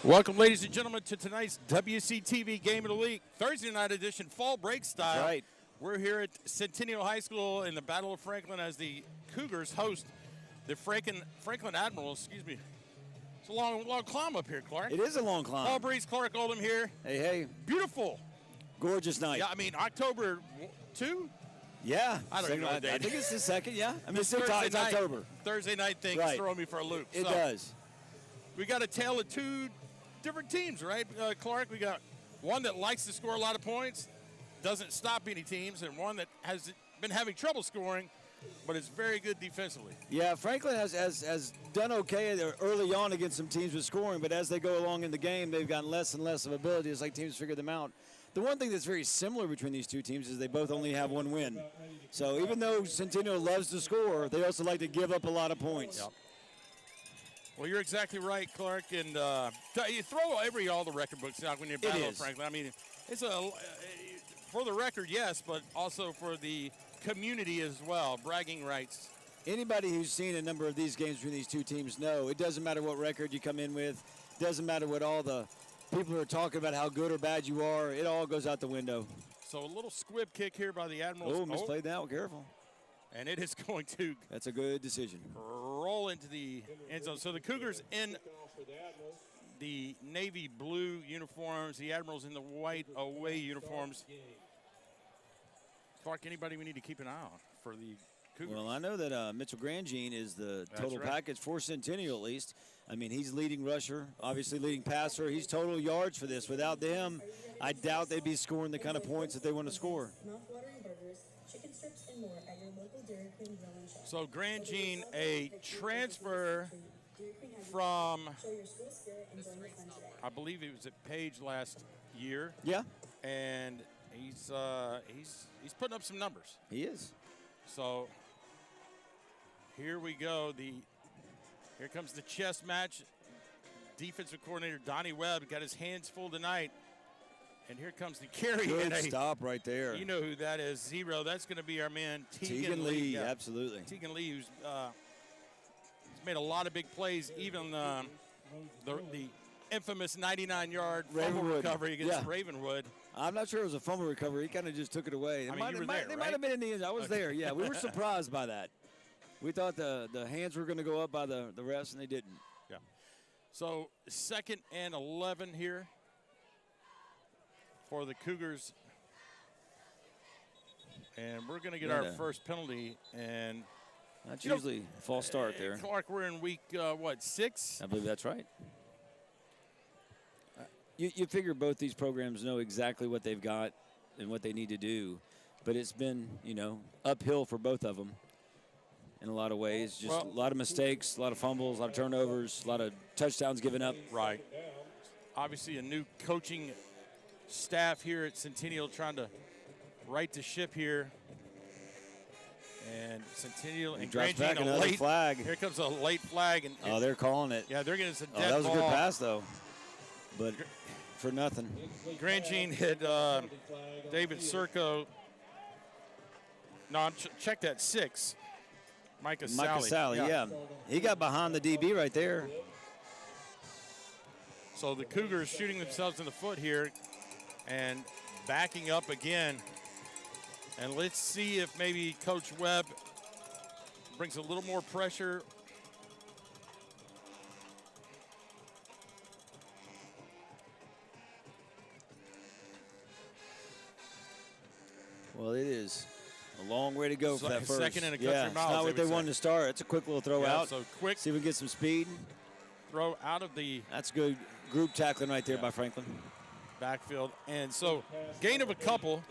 Welcome, ladies and gentlemen, to tonight's WCTV Game of the Week, Thursday night edition, fall break style. That's right. We're here at Centennial High School in the Battle of Franklin as the Cougars host the Franklin Admirals. Excuse me. It's a long climb up here, Clarke. It is a long climb. Breece, Clarke, Oldham here. Hey. Beautiful. Gorgeous night. Yeah, I mean, October 2? Yeah. I don't know. I think it's the second, yeah. I mean, it's night, October. Thursday night thing is throwing me for a loop. It does. We got a tale of two different teams, right, Clarke? We got one that likes to score a lot of points, doesn't stop any teams, and one that has been having trouble scoring, but is very good defensively. Yeah, Franklin has done okay early on against some teams with scoring, but as they go along in the game, they've gotten less and less of ability as like teams figure them out. The one thing that's very similar between these two teams is they both only have one win. So even though Centennial loves to score, they also like to give up a lot of points. Yep. Well, you're exactly right, Clarke, and you throw all the record books out when you battle Franklin. I mean, it's for the record, yes, but also for the community as well, bragging rights. Anybody who's seen a number of these games between these two teams know it doesn't matter what record you come in with, doesn't matter what all the people are talking about how good or bad you are, it all goes out the window. So a little squib kick here by the Admirals. Oh, misplayed that one, careful. And it is going to. That's a good decision. Roll into the end zone. So the Cougars in the navy blue uniforms, the Admirals in the white away uniforms. Clarke, anybody we need to keep an eye on for the Cougars? Well, I know that Mitchell Grandjean is the total package for Centennial, at least. I mean, he's leading rusher, obviously leading passer. He's total yards for this. Without them, I doubt they'd be scoring the kind of points that they want to score. So Grandjean, a transfer from, I believe he was at Page last year. Yeah. And he's putting up some numbers. He is. So here we go. Here comes the chess match. Defensive coordinator Donnie Webb got his hands full tonight. And here comes the carry. Good stop right there. You know who that is, 0. That's going to be our man, Tegan Lee. Yeah. Absolutely. Tegan Lee, who's made a lot of big plays, even the infamous 99-yard fumble recovery against Ravenwood. I'm not sure it was a fumble recovery. He kind of just took it away. You were there, They might have been in the end. I was there. Yeah, we were surprised by that. We thought the hands were going to go up by the refs, and they didn't. Yeah. So 2nd and 11 here for the Cougars. And we're going to get our first penalty. And that's usually a false start there. Clarke, we're in week, 6? I believe that's right. You figure both these programs know exactly what they've got and what they need to do. But it's been, uphill for both of them in a lot of ways. Just a lot of mistakes, a lot of fumbles, a lot of turnovers, a lot of touchdowns given up. Right. Obviously a new coaching staff here at Centennial trying to right the ship here. And Centennial and Grandjean, a late flag. Here comes a late flag. And they're calling it. Yeah, they're getting us a dead ball. That was a good pass, though. But for nothing. Grandjean hit David Serco. No, check that 6. Micah Sally, yeah. He got behind the DB right there. So the Cougars shooting themselves in the foot here and backing up again. And let's see if maybe Coach Webb brings a little more pressure. Well, it is a long way to go for that first. 2nd and a country miles. It's not what they wanted to start. It's a quick little throw out. So quick. See if we can get some speed. Throw out of the. That's good group tackling right there by Franklin. Backfield. And so gain of a couple.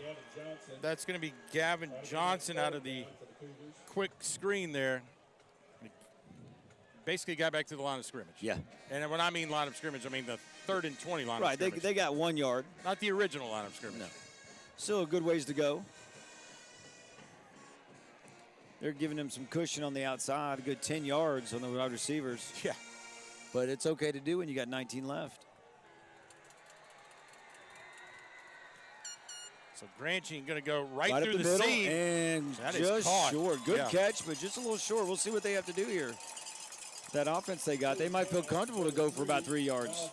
That's going to be Gavin Johnson out of the quick screen there. Basically got back to the line of scrimmage. Yeah. And when I mean line of scrimmage, I mean the 3rd and 20 line of scrimmage. Right, they got 1 yard. Not the original line of scrimmage. No. Still a good ways to go. They're giving him some cushion on the outside, a good 10 yards on the wide receivers. Yeah. But it's okay to do when you got 19 left. So Grandjean going to go right through the the middle seam. and that just is caught. short. Good catch, but just a little short. We'll see what they have to do here. That offense they got, they might feel comfortable to go for about 3 yards.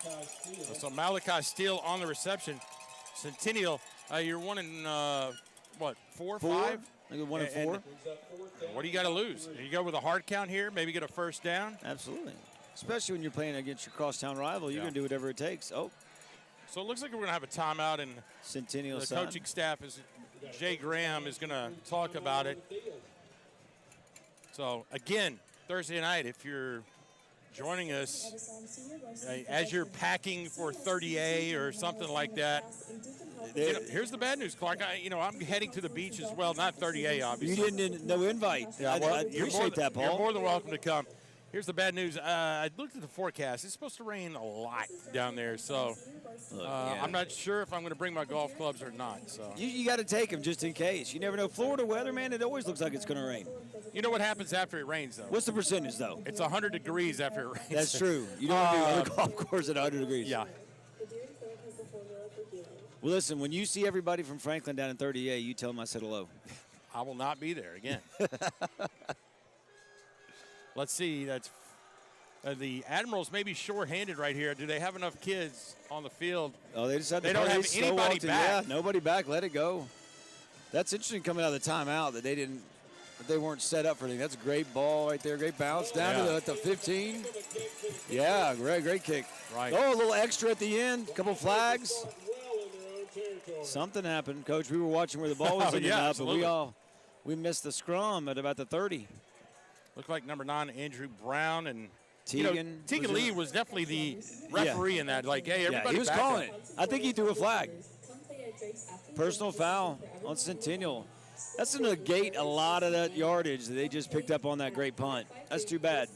So Malachi Steele on the reception. Centennial, you're 1 and what, 4, 5? I think 1 and 4. What do you got to lose? You go with a hard count here, maybe get a first down? Absolutely. Especially when you're playing against your crosstown rival, you're going to do whatever it takes. Oh. So it looks like we're going to have a timeout, and Centennial the coaching staff is Jay Graham is going to talk about it. So again, Thursday night, if you're joining us as you're packing for 30A or something like that, here's the bad news, Clarke. I'm heading to the beach as well, not 30A, obviously. You didn't, no invite. Yeah, I appreciate that, Paul. You're more than welcome to come. Here's the bad news. I looked at the forecast. It's supposed to rain a lot down there, so I'm not sure if I'm going to bring my golf clubs or not. So you got to take them just in case. You never know. Florida weather, man, it always looks like it's going to rain. You know what happens after it rains, though? What's the percentage, though? It's 100 degrees after it rains. That's true. You don't want to be on a golf course at 100 degrees. Yeah. Well, listen, when you see everybody from Franklin down in 30A, you tell them I said hello. I will not be there again. Let's see. That's the Admirals may be short-handed right here. Do they have enough kids on the field? Oh, they just have they don't have anybody back. Yeah, nobody back. Let it go. That's interesting coming out of the timeout that they weren't set up for anything. That's a great ball right there. Great bounce down to the 15. Yeah, great kick. Right. Oh, a little extra at the end. A couple flags. Something happened, Coach. We were watching where the ball was ending up, and we missed the scrum at about the 30. Looked like number 9, Andrew Brown, and Tegan Lee was definitely the referee in that. Like, hey, everybody he was back calling up. it. I think he threw a flag. Personal foul on Centennial. That's going to negate a lot of that yardage that they just picked up on that great punt. That's too bad.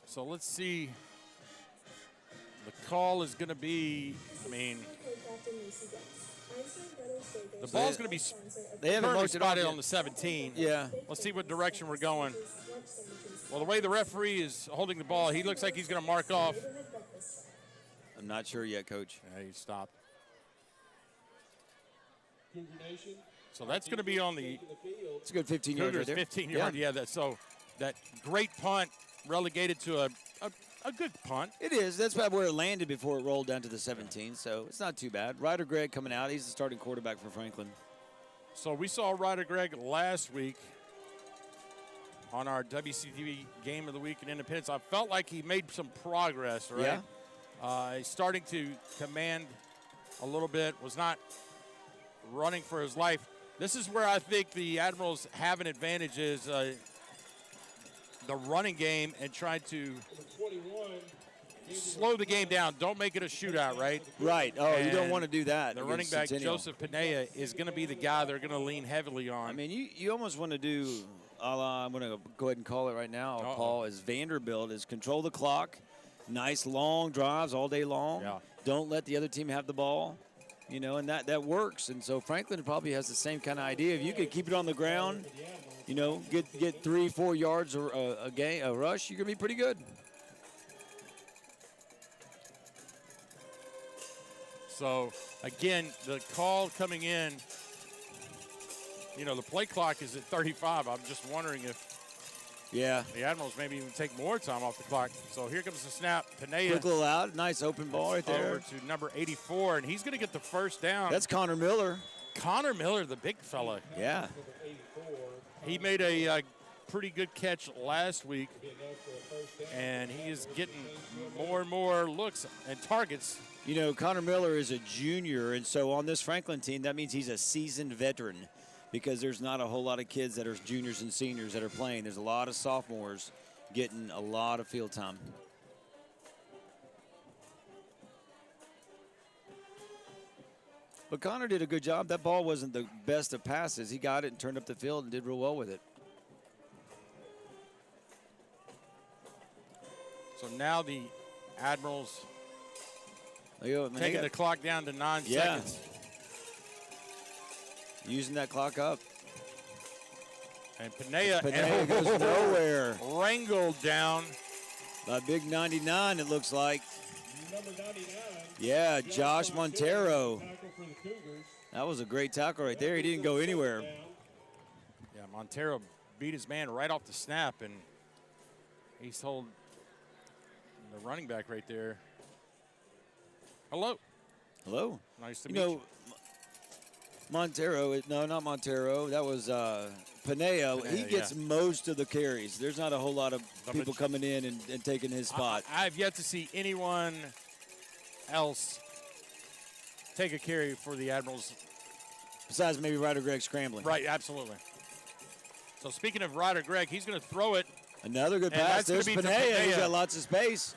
So let's see. The call is going to be, the ball's going to be spotted on the 17. Yeah. Let's see what direction we're going. Well, the way the referee is holding the ball, he looks like he's going to mark off. I'm not sure yet, Coach. Yeah, he stopped. So that's going to be on the. It's a good 15 yard right there. 15 yard, yeah. That great punt relegated to a good punt. It is. That's about where it landed before it rolled down to the 17, so it's not too bad. Ryder Gregg coming out. He's the starting quarterback for Franklin. So we saw Ryder Gregg last week on our WCTV Game of the Week in Independence. I felt like he made some progress, right? Yeah. He's starting to command a little bit, was not running for his life. This is where I think the Admirals have an advantage is the running game and trying to slow the game down. Don't make it a shootout, right? Right. Oh, and you don't want to do that. The running back, Joseph Pinea, is going to be the guy they're going to lean heavily on. I mean, you almost want to do, I'm going to go ahead and call it right now, Paul, is Vanderbilt, is control the clock. Nice long drives all day long. Yeah. Don't let the other team have the ball. And that works. And so Franklin probably has the same kind of idea. If you could keep it on the ground, get 3-4 yards a rush, you're going to be pretty good. So, again, the call coming in, the play clock is at 35. I'm just wondering if the Admirals maybe even take more time off the clock. So here comes the snap. Pinea. Quick little out. Nice open ball right there. Over to number 84, and he's going to get the first down. That's Connor Miller. Connor Miller, the big fella. Yeah. He made a pretty good catch last week, and he is getting more and more looks and targets. Connor Miller is a junior, and so on this Franklin team, that means he's a seasoned veteran because there's not a whole lot of kids that are juniors and seniors that are playing. There's a lot of sophomores getting a lot of field time. But Connor did a good job. That ball wasn't the best of passes. He got it and turned up the field and did real well with it. So now the Admirals taking the clock down to 9 seconds. Using that clock up. And Pinea goes nowhere. Wrangled down. A big 99, it looks like. Yeah, Josh Montero. That was a great tackle right there. He didn't go anywhere. Yeah, Montero beat his man right off the snap, and he's told the running back right there. Hello. Hello. Nice to meet you. Montero, no, not Montero. That was Pinea. He gets most of the carries. There's not a whole lot of people coming in and taking his spot. I've yet to see anyone else take a carry for the Admirals. Besides maybe Ryder Greg scrambling. Right, absolutely. So speaking of Ryder Greg, he's going to throw it. Another good pass. There's Pinea. He's got lots of space.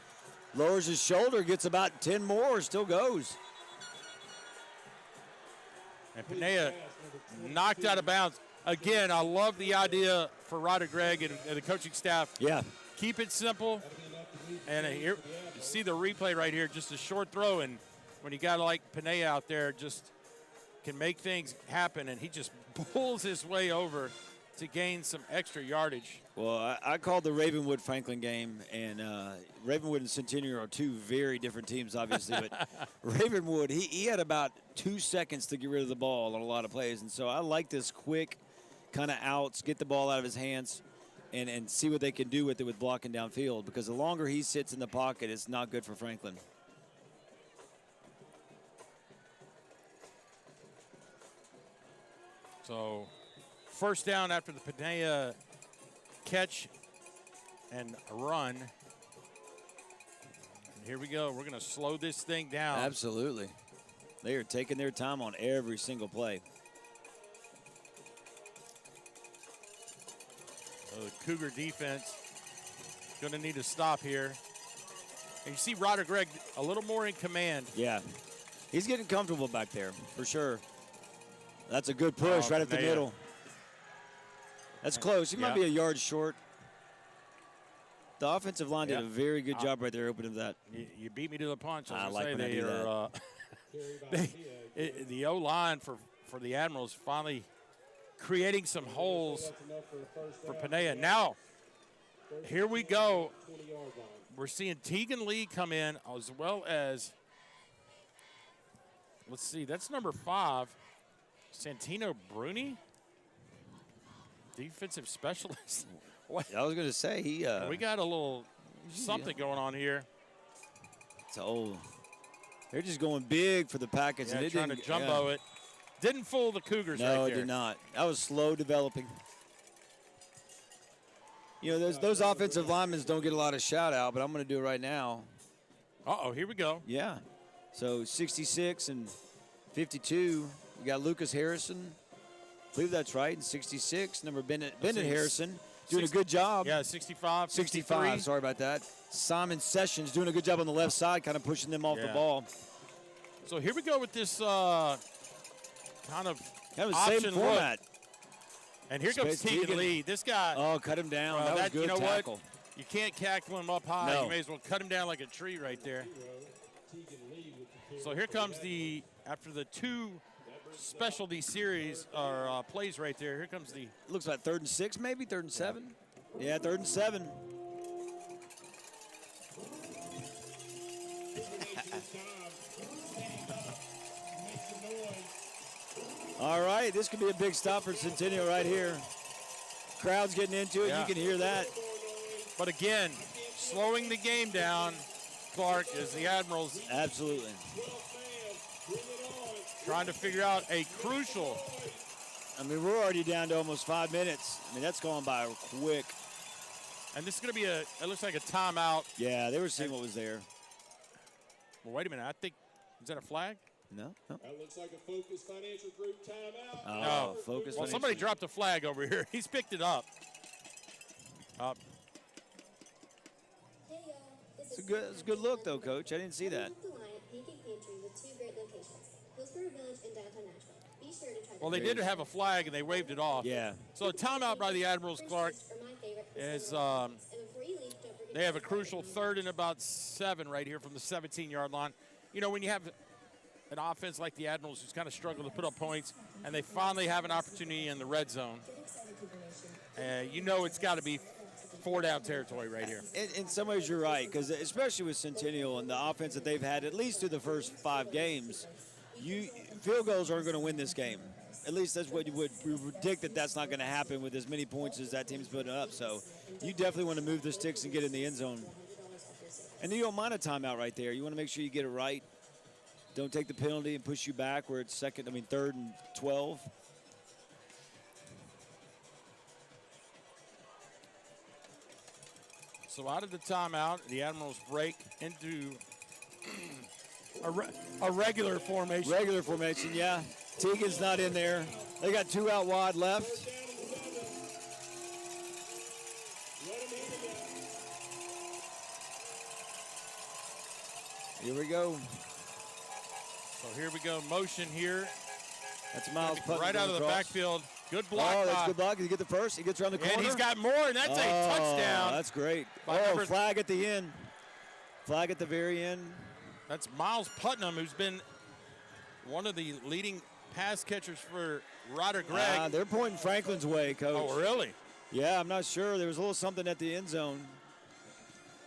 Lowers his shoulder, gets about 10 more, still goes. And Pinea knocked out of bounds. Again, I love the idea for Ryder Greg and the coaching staff. Yeah. Keep it simple. And here, you see the replay right here, just a short throw. And when you got like Pinea out there, just can make things happen. And he just pulls his way over to gain some extra yardage. Well, I called the Ravenwood-Franklin game, and Ravenwood and Centennial are two very different teams, obviously. But Ravenwood, he had about 2 seconds to get rid of the ball on a lot of plays. And so I like this quick kind of outs, get the ball out of his hands, and see what they can do with it with blocking downfield. Because the longer he sits in the pocket, it's not good for Franklin. So first down after the Pinea catch and a run. And here we go. We're going to slow this thing down. Absolutely. They are taking their time on every single play. So the Cougar defense going to need to stop here. And you see Ryder Greg a little more in command. Yeah. He's getting comfortable back there, for sure. That's a good push right up the middle. That's close. He might be a yard short. The offensive line did a very good job right there opening that. You beat me to the punch. I like when I do that. The O-line for the Admirals finally creating some holes for Pinea. Now, here we go. We're seeing Tegan Lee come in as well as, let's see, that's number 5, Santino Bruni. Defensive specialist. What? I was going to say he. We got a little something going on here. It's old. They're just going big for the package. Yeah, and trying to jumbo it. Didn't fool the Cougars right there. No, it did not. That was slow developing. You know, those offensive linemen don't get a lot of shout out, but I'm going to do it right now. Uh-oh, here we go. Yeah. So 66 and 52. We got Lucas Harrison. I believe that's right. And 66, number Bennett Harrison, doing a good job. Yeah, 65, 65, sorry about that. Simon Sessions doing a good job on the left side, kind of pushing them off the ball. So here we go with this kind of same format. And here comes Tegan Lee. This guy. Oh, cut him down. That was good tackle. What? You can't tackle him up high. No. You may as well cut him down like a tree right there. So here comes after the 2 specialty series or plays right there. Here comes the. Looks like 3rd and 6, maybe 3rd and 7. Yeah, 3rd and 7. All right, this could be a big stop for Centennial right here. Crowd's getting into it. Yeah. You can hear that. But again, slowing the game down, Clarke, is the Admirals. Absolutely. Trying to figure out a crucial. I mean, we're already down to almost 5 minutes. I mean, that's going by quick. And this is going to be it looks like a timeout. Yeah, they were seeing what was there. Well, wait a minute. I think, is that a flag? No. That looks like a Focus Financial Group timeout. Oh, no. Focus. Well, somebody dropped a flag over here. He's picked it up. It's a good look, though, Coach. I didn't see that. Well, they did have a flag, and they waved it off. Yeah. So a timeout by the Admirals, Clarke, is they have a crucial 3rd and about 7 right here from the 17-yard line. You know, when you have an offense like the Admirals who's kind of struggled to put up points, and they finally have an opportunity in the red zone, you know it's got to be 4-down territory right here. In some ways, you're right, because especially with Centennial and the offense that they've had, at least through the first 5 games, field goals aren't going to win this game. At least that's what we predict that's not going to happen with as many points as that team's putting up. So you definitely want to move the sticks and get in the end zone. And you don't mind a timeout right there. You want to make sure you get it right. Don't take the penalty and push you back where it's 3rd and 12. So out of the timeout, the Admirals break into a regular formation. Regular formation, yeah. Teagan's not in there. They got 2 out wide left. Here we go. So here we go, motion here. That's Miles Putnam right out of the backfield. Good block. Oh, that's good block. He get the first. He gets around the corner. And he's got more, and that's a touchdown. That's great. Flag at the end. Flag at the very end. That's Miles Putnam, who's been one of the leading pass catchers for Ryder Gregg. They're pointing Franklin's way, Coach. Oh, really? Yeah, I'm not sure. There was a little something at the end zone.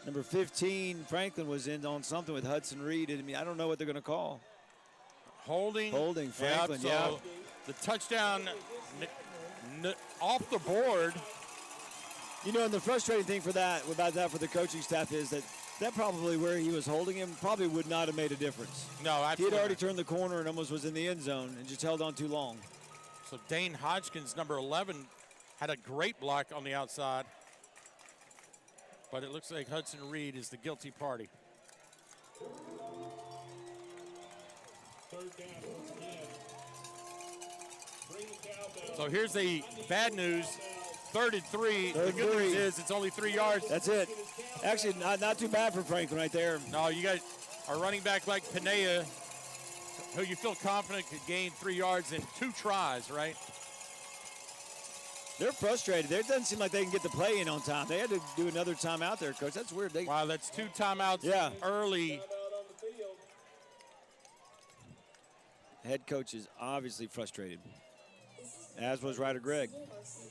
Number 15, Franklin was in on something with Hudson Reed. I don't know what they're going to call. Holding Franklin, yeah. So the touchdown off the board. You know, and the frustrating thing for that for the coaching staff is that probably where he was holding him probably would not have made a difference. No, absolutely. He had already turned the corner and almost was in the end zone and just held on too long. So Dane Hodgkins, number 11, had a great block on the outside. But it looks like Hudson Reed is the guilty party. 3rd down once again. Bring the cowbell. So here's the bad news. 3rd and 3. The good news is it's only 3 yards. That's it. Actually, not too bad for Franklin right there. No, you got a running back like Pinea, who you feel confident could gain 3 yards in 2 tries, right? They're frustrated. It doesn't seem like they can get the play in on time. They had to do another timeout there, Coach. That's weird. Wow, that's 2 timeouts early. Head coach is obviously frustrated, as was Ryder Gregg.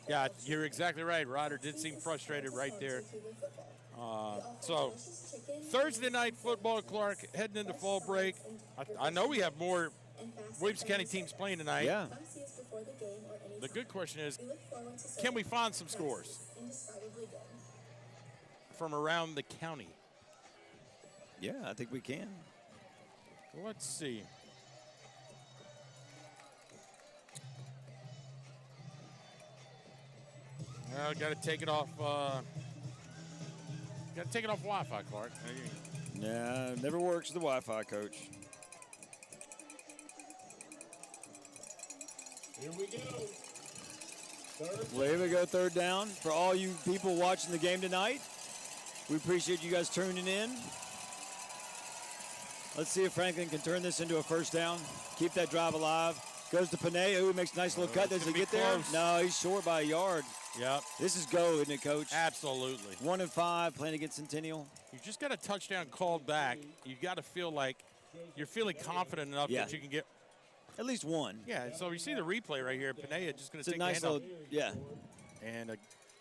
Yeah, you're exactly right. Ryder did seem frustrated right there. So Thursday night football, Clarke, heading into fall break. I know we have more Williamson County teams playing tonight. Yeah. The good question is, can we find some scores from around the county? Yeah, I think we can. Let's see. Got to take it off. Got to take it off Wi-Fi, Clarke. Nah, never works with the Wi-Fi, Coach. Here we go. Here we go, 3rd down. For all you people watching the game tonight, we appreciate you guys tuning in. Let's see if Franklin can turn this into a 1st down. Keep that drive alive. Goes to Pinea, who makes a nice little cut. Does he get there? No, he's short by a yard. Yep. This is go, isn't it, Coach? Absolutely. 1 and 5, playing against Centennial. You just got a touchdown called back. You got to feel like you're feeling confident enough that you can get at least one. Yeah. So you see the replay right here. Pinea just going to take a nice the hand little, And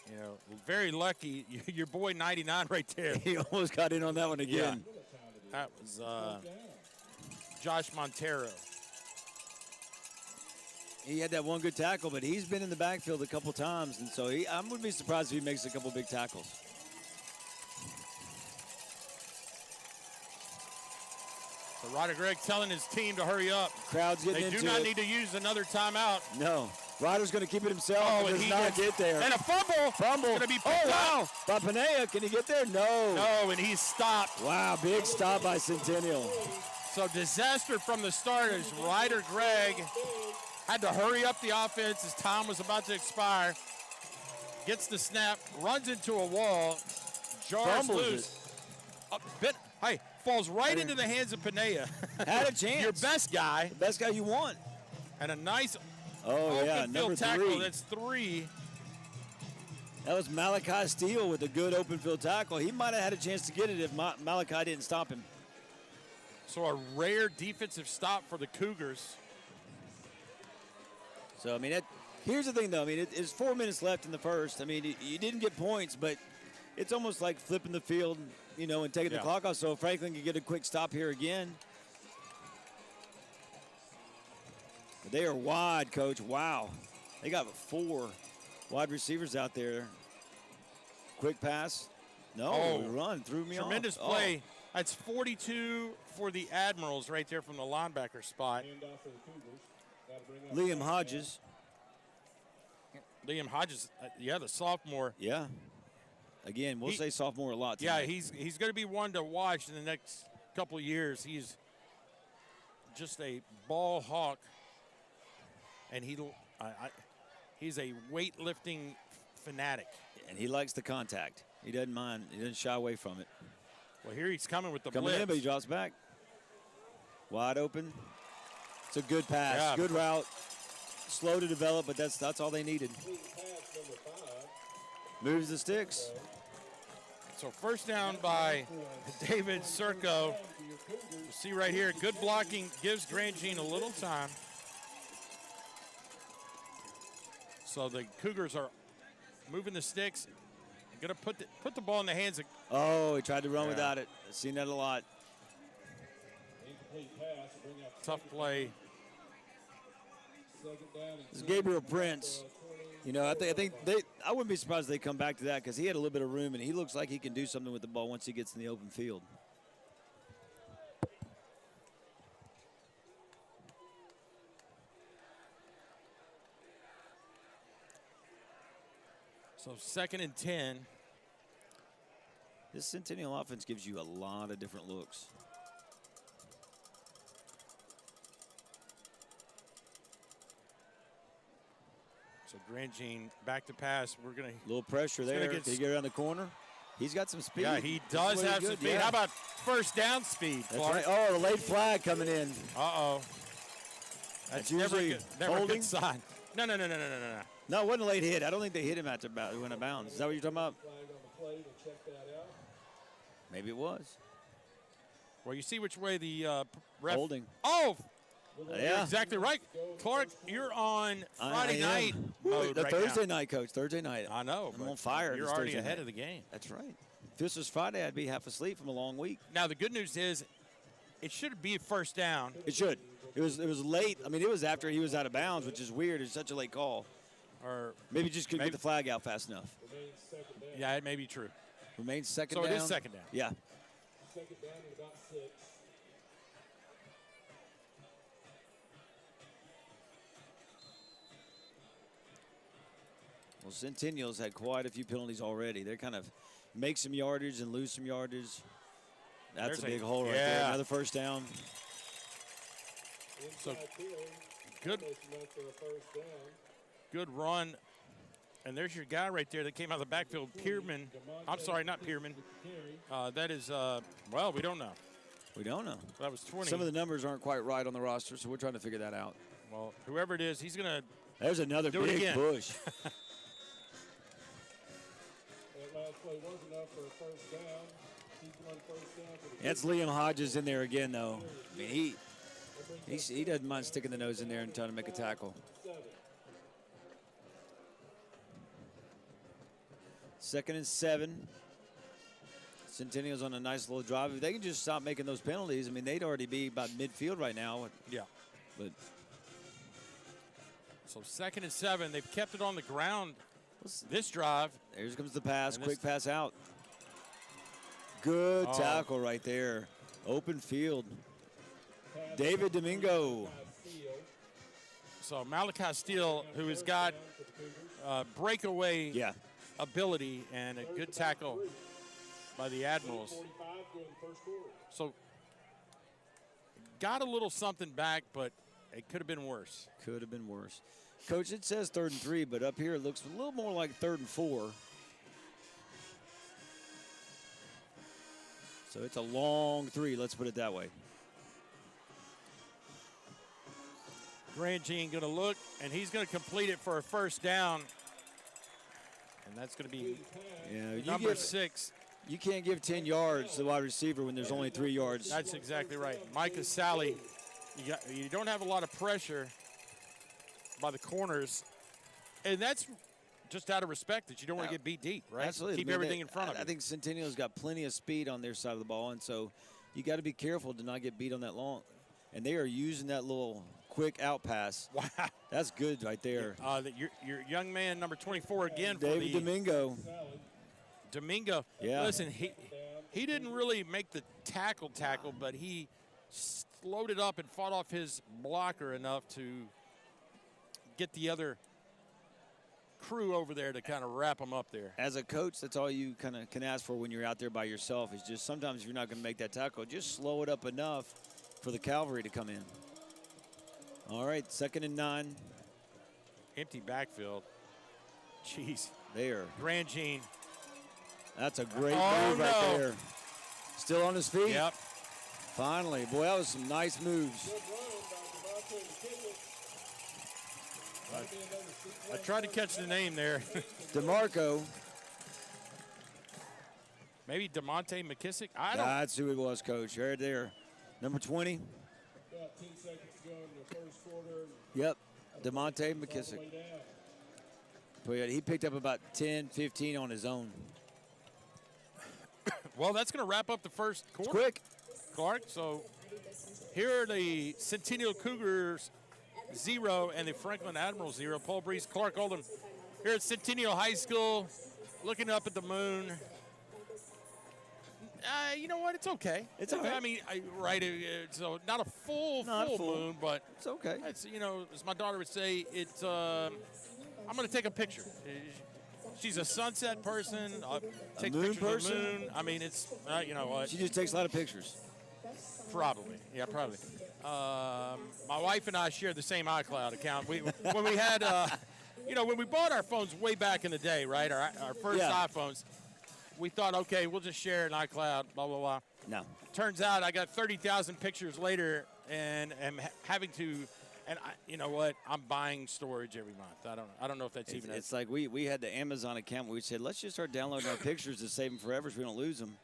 you know, very lucky. Your boy 99 right there. He almost got in on that one again. Yeah. That was Josh Montero. He had that one good tackle, but he's been in the backfield a couple times, and so I wouldn't be surprised if he makes a couple big tackles. So Ryder Gregg telling his team to hurry up. Crowd's getting into it. They do not need to use another timeout. No. Ryder's going to keep it himself. And does not get there. And a fumble. Fumble. Be wow. By Pinea. Can he get there? No. No, and he's stopped. Wow, big stop by Centennial. So disaster from the start as Ryder Gregg had to hurry up the offense as time was about to expire. Gets the snap, runs into a wall, jars loose. Falls right into the hands of Pinea. Had a chance. Your best guy. The best guy you want. And a nice number tackle. 3. That's 3. That was Malachi Steele with a good open field tackle. He might have had a chance to get it if Malachi didn't stop him. So a rare defensive stop for the Cougars. So, I mean, here's the thing, though. I mean, it's 4 minutes left in the first. I mean, you didn't get points, but it's almost like flipping the field, you know, and taking the clock off. So Franklin can get a quick stop here again. But they are wide, Coach. Wow. They got 4 wide receivers out there. Quick pass. No, run. Threw me off. Tremendous play. That's 42 for the Admirals right there from the linebacker spot. Liam Hodges. Liam Hodges, the sophomore. Yeah. Again, we'll say sophomore a lot tonight. Yeah, he's going to be one to watch in the next couple of years. He's just a ball hawk, and he's a weightlifting fanatic. And he likes the contact. He doesn't mind. He doesn't shy away from it. Well, here he's coming with the blitz. Blitz. In, but he drops back. Wide open. It's a good pass. Yeah. Good route. Slow to develop, but that's all they needed. Moves the sticks. So first down by David Serco. You see right here, good blocking gives Grandjean a little time. So the Cougars are moving the sticks. Going to put the ball in the hands of. Oh, he tried to run without it. I've seen that a lot. Tough play. This is Gabriel Prince. You know, I think I wouldn't be surprised if they come back to that because he had a little bit of room and he looks like he can do something with the ball once he gets in the open field. So 2nd and 10. This Centennial offense gives you a lot of different looks. So Grandjean back to pass. We're going to. A little pressure there. Did he get around the corner? He's got some speed. Yeah, he does have some speed. Yeah. How about first down speed, Clarke? Right. Oh, the late flag coming in. Uh-oh. That's never a good sign. No. No, it wasn't a late hit. I don't think they hit him after he went out of bounds. Is that what you're talking about? Maybe it was. Well, you see which way the ref. Holding. Oh! Yeah. You're exactly right. Clarke, you're on Friday night mode right Thursday night, Coach. Thursday night. I know. I'm on fire. You're already ahead of the game. That's right. If this was Friday, I'd be half asleep from a long week. Now, the good news is it should be first down. It should. It was late. I mean, it was after he was out of bounds, which is weird. It's such a late call. Or maybe just couldn't get the flag out fast enough. Yeah, it may be true. Remains second down. So it is second down. Yeah. Second down and about 6. Well, Centennial's had quite a few penalties already. They're kind of make some yardage and lose some yardage. That's a big hole right there. Another first down. So good run. And there's your guy right there that came out of the backfield, Pierman. I'm sorry, not Pierman. That is, well, we don't know. We don't know. That was 20. Some of the numbers aren't quite right on the roster, so we're trying to figure that out. Well, whoever it is, he's going to There's another big push. That last play was enough for a first down. That's Liam Hodges in there again, though. I mean, he doesn't mind sticking the nose in there and trying to make a tackle. 2nd and 7. Centennial's on a nice little drive. If they can just stop making those penalties, I mean, they'd already be about midfield right now. Yeah. But so 2nd and 7. They've kept it on the ground this drive. There comes the pass. Quick pass out. Good tackle right there. Open field. David Domingo. So Malachi Steele, who has got breakaway ability and a good tackle by the Admirals. So got a little something back, but it could have been worse. Could have been worse. Coach, it says 3rd and 3, but up here it looks a little more like 3rd and 4. So it's a long 3, let's put it that way. Grandjean going to look, and he's going to complete it for a first down. And that's going to be number 6. You can't give 10 yards to the wide receiver when there's only 3 yards. That's exactly right. Micah Sally, you don't have a lot of pressure by the corners. And that's just out of respect that you don't want to get beat deep, right? Absolutely. Keep everything in front of you. I think Centennial's got plenty of speed on their side of the ball, and so you got to be careful to not get beat on that long. And they are using that little quick out pass. Wow. That's good right there. Your young man, number 24 again. David Domingo. Domingo. Yeah. Listen, he didn't really make the tackle, but he loaded up and fought off his blocker enough to get the other crew over there to kind of wrap him up there. As a coach, that's all you kind of can ask for when you're out there by yourself is just sometimes if you're not going to make that tackle, just slow it up enough for the cavalry to come in. All right, 2nd and 9. Empty backfield. Jeez. There. Grandjean. That's a great move right there. Still on his feet? Yep. Finally. Boy, that was some nice moves. I tried to catch the name there. DeMarco. Maybe DeMonte McKissick? I don't. That's who it was, Coach. Right there. Number 20. About 10 seconds to go in the first quarter. Yep. DeMonte McKissick. But he picked up about 10, 15 on his own. Well, that's going to wrap up the first quarter. It's quick. Clarke, so here are the Centennial Cougars 0 and the Franklin Admirals 0. Paul Breece, Clarke, Oldham here at Centennial High School, looking up at the moon. You know what? It's okay. It's all right. I mean, so not a full moon, but it's okay. It's, as my daughter would say, it's. I'm going to take a picture. She's a sunset person. I'll take moon pictures person? of the moon. I mean, it's, you know what? She just takes a lot of pictures. Probably. Yeah, probably. My wife and I share the same iCloud account. When we had, when we bought our phones way back in the day, right, our first iPhones, we thought, okay, we'll just share an iCloud, blah, blah, blah. No. Turns out I got 30,000 pictures later and am having to. And you know what? I'm buying storage every month. I don't know if that's even. It's like we had the Amazon account where we said let's just start downloading our pictures to save them forever so we don't lose them.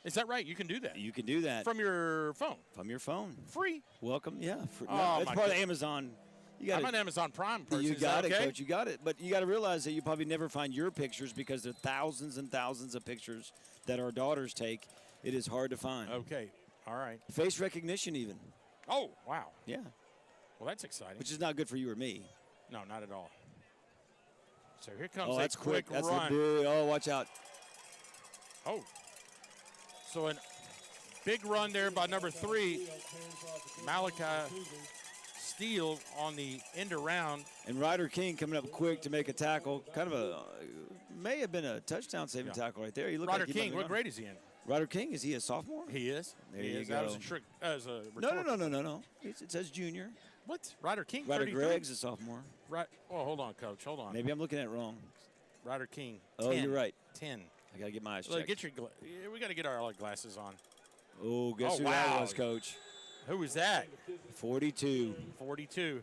Is that right? You can do that. You can do that from your phone. From your phone. Free. Welcome. Yeah. Oh, it's part of Amazon. I'm an Amazon Prime person. You got it, okay? Coach. You got it. But you got to realize that you probably never find your pictures because there are thousands and thousands of pictures that our daughters take. It is hard to find. Okay. All right. Face recognition even. Oh, wow. Yeah. Well, that's exciting. Which is not good for you or me. No, not at all. So here comes that's a quick That's run. watch out. Oh. So a big run there by number 3, Malachi Steele on the end around. And Ryder King coming up quick to make a tackle. Kind of may have been a touchdown saving tackle right there. Ryder King, what grade is he in? Ryder King, is he a sophomore? He is. There you go. That was a trick. No. It says junior. What? Ryder King, Ryder 33? Gregg's a sophomore. Right. Oh, hold on, Coach. Hold on. Maybe I'm looking at it wrong. Ryder King. 10. Oh, you're right. 10. I got to get my eyes Look, checked. we got to get our glasses on. Oh, guess who that was, Coach? Who was that? 42. 42.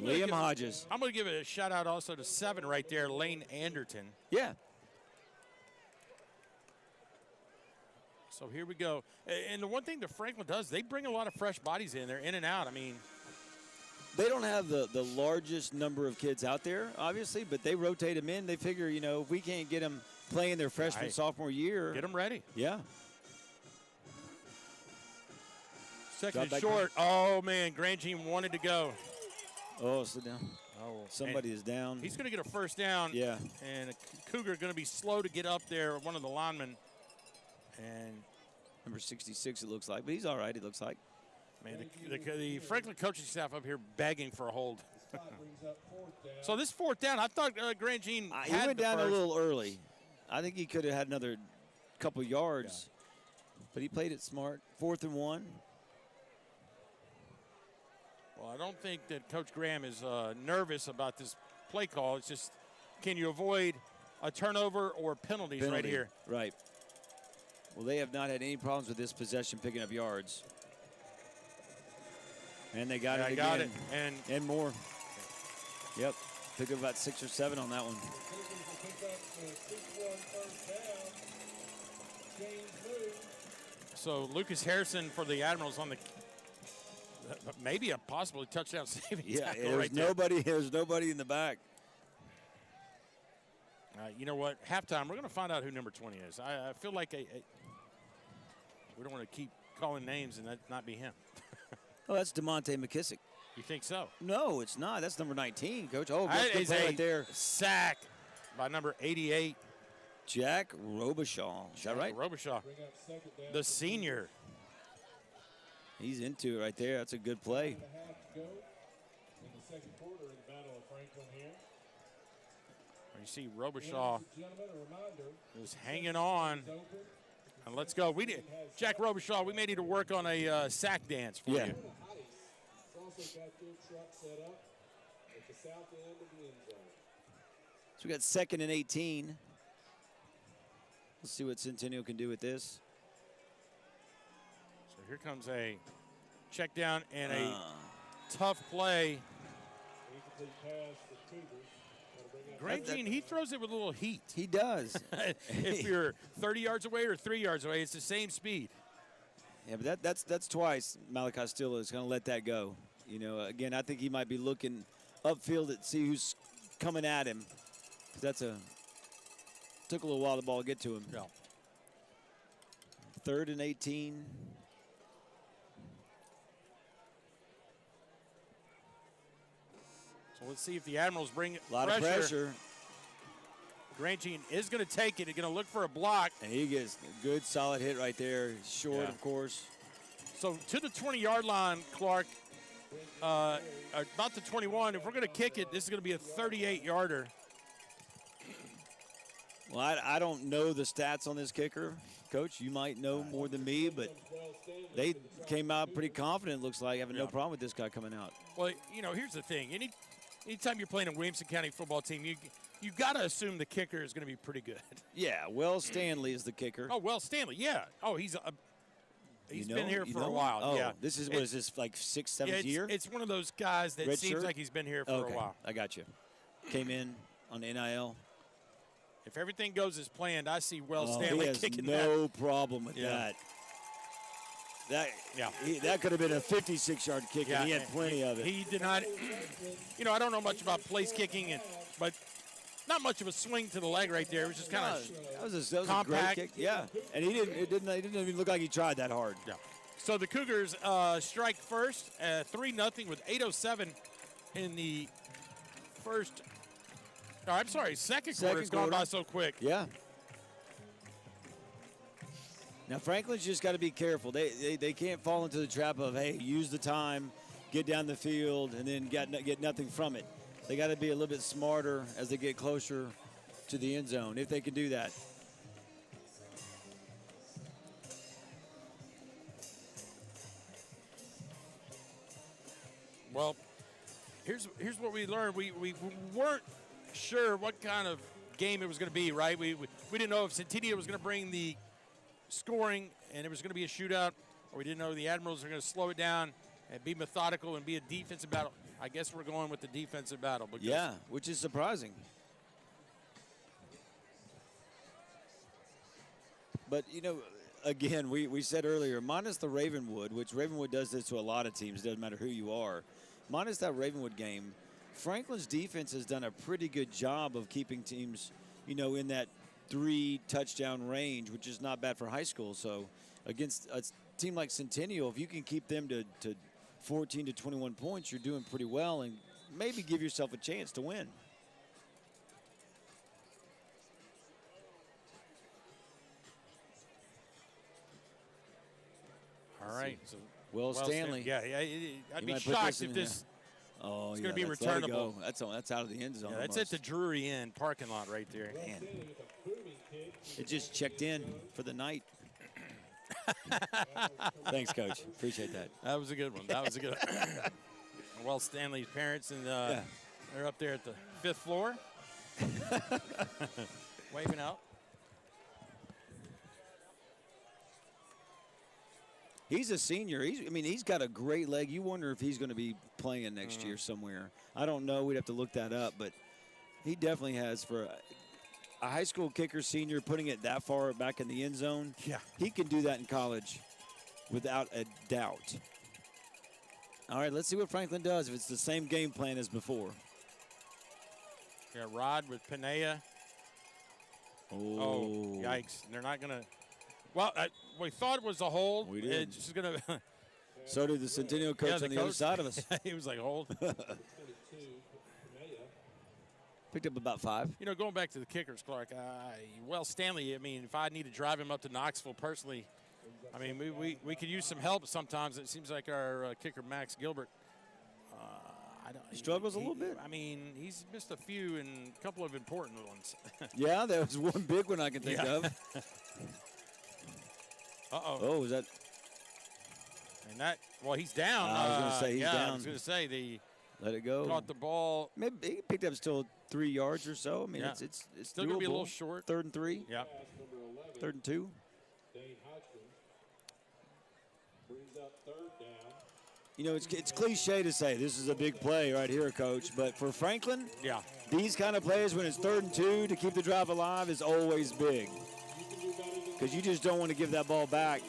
William Hodges. I'm going to give a shout-out also to 7 right there, Lane Anderton. Yeah. So here we go. And the one thing that Franklin does, they bring a lot of fresh bodies in. They're in and out. I mean, they don't have the largest number of kids out there, obviously, but they rotate them in. They figure, if we can't get them playing their freshman, sophomore year. Get them ready. Yeah. Second and short. Oh, man, Grandjean wanted to go. Oh, sit down. Oh, somebody is down. He's going to get a first down. Yeah. And a Cougar going to be slow to get up there, one of the linemen. And number 66, it looks like. But he's all right, it looks like. Man, the Franklin coaching staff up here begging for a hold. So this 4th down, I thought Grandjean had he went down first. a little early. I think he could have had another couple yards. Yeah. But he played it smart. 4th and 1. Well, I don't think that Coach Graham is nervous about this play call. It's just, can you avoid a turnover or penalties right here? Right. Well, they have not had any problems with this possession picking up yards. And they got it again. Got it. And more. Yep. Pick up about 6 or 7 on that one. So Lucas Harrison for the Admirals on the maybe a possible touchdown saving tackle right there. There's nobody in the back. You know what? Halftime, we're going to find out who number 20 is. I feel like we don't want to keep calling names and that not be him. Oh, that's DeMonte McKissick. You think so? No, it's not. That's number 19, Coach. Oh, That good is play a right there. sack by number 88. Jack Robichaud. Is that right? Robichaud, the senior. He's into it right there. That's a good play. In the second quarter in the Battle of Franklin here. You see Robichaud Gentlemen, a reminder. is hanging on. And let's go. Jack Robichaud, we may need to work on a sack dance for you. It's also got their truck set up at the south end of the end zone. So we got 2nd and 18. Let's see what Centennial can do with this. So here comes a check down and a tough play. Incomplete pass to Cougars. Grangine, he throws it with a little heat. He does. If you're 30 yards away or 3 yards away, it's the same speed. Yeah, but that's twice Malachi Steele is going to let that go. You know, again, I think he might be looking upfield to see who's coming at him. Took a little while the ball to get to him. Yeah. 3rd and 18. So let's see if the Admirals bring A lot of pressure. Grangine is going to take it. He's going to look for a block. And he gets a good, solid hit right there. Short, Yeah. of course. So to the 20-yard line, Clarke, about the 21. If we're going to kick it, this is going to be a 38-yarder. Well, I don't know the stats on this kicker. Coach, you might know more than me, but they came out pretty confident, looks like, having no problem with this guy coming out. Well, you know, here's the thing. Anytime you're playing a Williamson County football team, you got to assume the kicker is going to be pretty good. Yeah, Wells Stanley is the kicker. Oh, well, Stanley, yeah. Oh, he's been here for a while. Oh, yeah. This is, what is this, like 6th, 7th year? It's one of those guys that Red seems shirt? like he's been here for Okay, a while. I got you. Came in on NIL. If everything goes as planned, I see Wells He Stanley has kicking no problem with Yeah. that. Yeah. That could have been a 56-yard kick, and he had plenty of it. He did not. You know, I don't know much about place kicking, but not much of a swing to the leg right there. It was just kind of that was a compact. great kick. Yeah, and he didn't even look like he tried that hard. Yeah. So the Cougars strike first, 3-0 with 8:07 in the first. Oh, I'm sorry, second quarter. It's gone by so quick. Yeah. Now Franklin's just got to be careful. They can't fall into the trap of, hey, use the time, get down the field, and then get nothing from it. They got to be a little bit smarter as they get closer to the end zone, if they can do that. Well, here's what we learned. We weren't sure what kind of game it was going to be, right? We didn't know if Centennial was going to bring the scoring and it was going to be a shootout, or we didn't know the Admirals were going to slow it down and be methodical and be a defensive battle. I guess we're going with the defensive battle. Yeah, which is surprising. But, you know, again, we said earlier, minus the Ravenwood, which Ravenwood does this to a lot of teams, doesn't matter who you are, minus that Ravenwood game, Franklin's defense has done a pretty good job of keeping teams, you know, in that 3-touchdown range, which is not bad for high school. So against a team like Centennial, if you can keep them to 14 to 21 points, you're doing pretty well and maybe give yourself a chance to win. All right. So Wells Stanley. Yeah. I'd be shocked if this. Oh, it's yeah, going to be let's let it returnable. go. That's out of the end zone. Yeah, that's at the Drury Inn parking lot right there. Man. It just checked in for the night. Thanks, Coach. Appreciate that. That was a good one. That was a good one. Well, Stanley's parents, and they're up there at the 5th floor. Waving out. He's a senior. He's got a great leg. You wonder if he's going to be playing next year somewhere. I don't know. We'd have to look that up, but he definitely has for a high school kicker senior putting it that far back in the end zone. Yeah. He can do that in college without a doubt. All right, let's see what Franklin does if it's the same game plan as before. Yeah, Rod with Panea. Oh, yikes. And they're not going to. Well, we thought it was a hold. We did. It's just going to. So did the Centennial coach on the other side of us. He was like, hold. 22, Capella. Picked up about 5. You know, going back to the kickers, Clarke, well, Stanley, I mean, if I need to drive him up to Knoxville personally, I mean, we could use some help sometimes. It seems like our kicker, Max Gilbert, He struggles a little bit. I mean, he's missed a few and a couple of important ones. Yeah, there was one big one I can think of. Uh-oh. Oh, was that? And that, well, he's down. I was going to say he's down. I was going to say they let it go. Caught the ball. Maybe he picked up still 3 yards or so. I mean, Yeah. it's Still going to be a doable. little short. 3rd and 3. Yeah. Pass number 11, 3rd and 2. Dane Hodgson. Brings up 3rd down. You know, it's cliche to say this is a big play right here, Coach. But for Franklin, Yeah. these kind of plays when it's 3rd and 2 to keep the drive alive is always big. Because you just don't want to give that ball back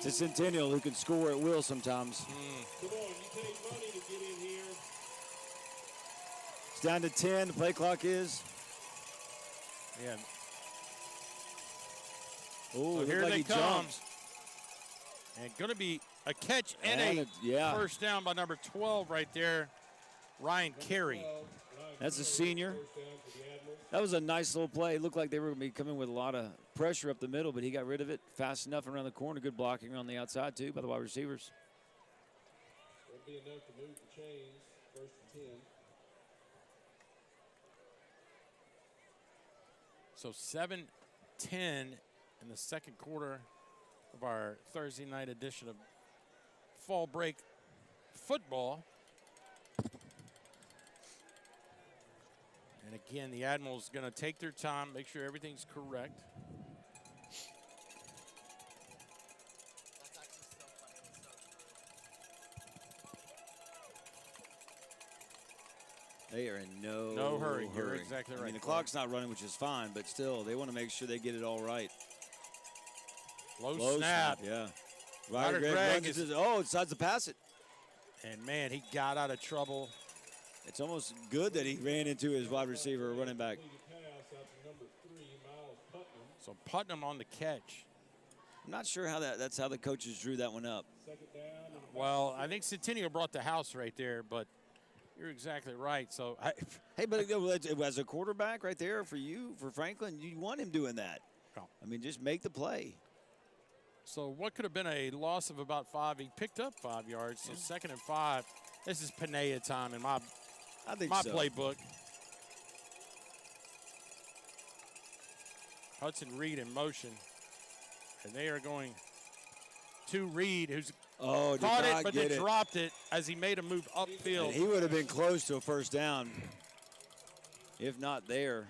to Centennial, who can score at will sometimes. Come on, you take money to get in here. It's down to 10. The play clock is. Yeah. Oh, So here like they he come. jumps. And going to be a catch and And yeah. first down by number 12 right there, Ryan Carey. That's a senior. First down for the Admirals. That was a nice little play. It looked like they were going to be coming with a lot of pressure up the middle, but he got rid of it fast enough around the corner. Good blocking on the outside, too, by the wide receivers. That'll be enough to move the chains. 1st and 10. So 7-10 in the second quarter of our Thursday night edition of Fall Break Football. And again, the Admirals going to take their time, make sure everything's correct. They are in No hurry. You're exactly I right, mean, the Clarke. clock's not running, which is fine, but still, they want to make sure they get it all right. Low snap. Yeah. Ryder Greg Gregg runs is- into, decides to pass it. And, man, he got out of trouble. It's almost good that he ran into his wide receiver or running back. Completed pass out to number 3, Miles Putnam. So Putnam on the catch. I'm not sure how that's how the coaches drew that one up. 2nd down. And Well, I think Centennial brought the house right there, but you're exactly right. So, Hey, but as a quarterback right there for you, for Franklin, you want him doing that. Oh. I mean, just make the play. So what could have been a loss of about 5, he picked up 5 yards. So 2nd and 5. This is Panea time in my I think so. playbook. Hudson Reed in motion. And they are going to Reed, who's Oh, did caught not it, but get then it. dropped it as he made a move upfield. And he would have been close to a first down, if not there.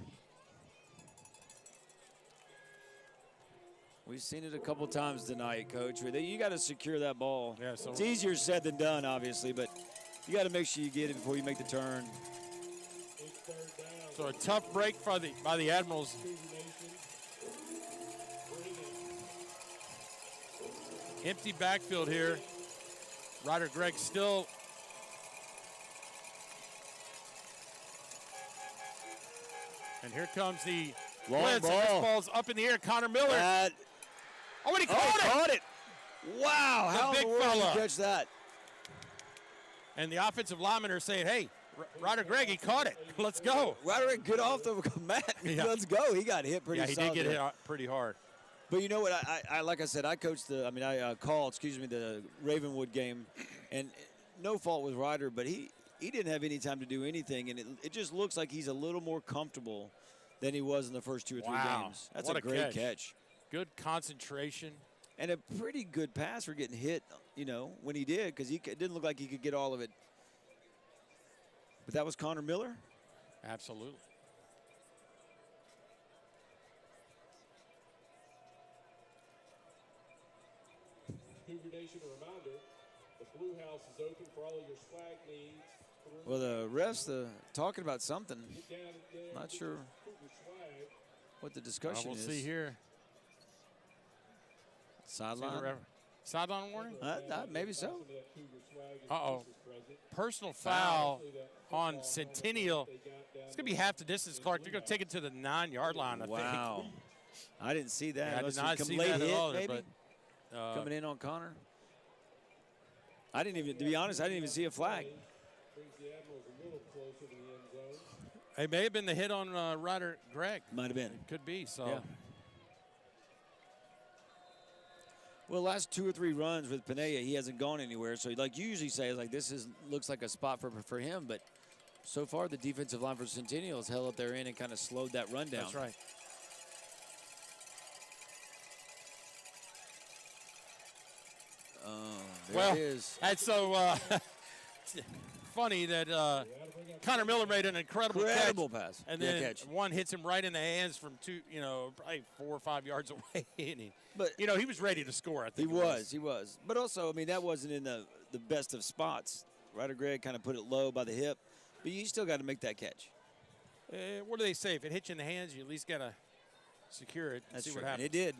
We've seen it a couple times tonight, Coach. You got to secure that ball. Yeah, so- it's easier said than done, obviously, but you got to make sure you get it before you make the turn. it's 3rd down. So a tough break by the Admirals. Cougar Nation. Bring it. Empty backfield here. Ryder Gregg still. And here comes the Long blitz. And this ball. ball's up in the air. Connor Miller. That, Oh, and he oh, caught it. caught it. Wow, The how in big the world did fella. you catch that? And the offensive linemen are saying, hey, Ryder Gregg, he caught it. Let's go. Roderick, get off the mat. Yeah. Let's go. He got hit pretty Yeah, he did solid get there. hit pretty hard. But you know what? I like I said, I coached I called, the Ravenwood game, and no fault with Ryder, but he didn't have any time to do anything, and it just looks like he's a little more comfortable than he was in the first 2 or 3 Wow. games. That's What a a great catch. catch. Good concentration. And a pretty good pass for getting hit, when he did, because it didn't look like he could get all of it. But that was Connor Miller. Absolutely. Cougar Nation, a reminder, the Blue House is open for all of your swag needs. Well, the refs talking about something. Get down there, Not get sure your Cougar swag. what the discussion We'll is. see here. See the Sideline. sideline warning? Maybe so. Some of that Cougar swag is Uh-oh. Christmas present. Personal foul Actually, that on football Centennial. they got It's going to be half the distance, Clarke. They're going to take it to the 9-yard line, I think. Wow. I didn't see that. Yeah, I did not see late that hit, at all. maybe? But, coming in on Connor. I didn't even, to be honest, I didn't even see a flag. Brings the Admirals a little closer to the end zone. it may have been the hit on Ryder Greg. Might have been. It could be, so. Yeah. Well, last 2 or 3 runs with Pineda, he hasn't gone anywhere. So, like you usually say, like this looks like a spot for him. But so far, the defensive line for Centennial has held up their end and kind of slowed that run down. That's right. There it is. That's so funny that Connor Miller made an incredible pass. And then one hits him right in the hands from probably 4 or 5 yards away. And he was ready to score, I think. He was. But also, I mean, that wasn't in the best of spots. Ryder Greg kind of put it low by the hip. But you still got to make that catch. What do they say? If it hits you in the hands, you at least got to secure it and see what happens. And it did.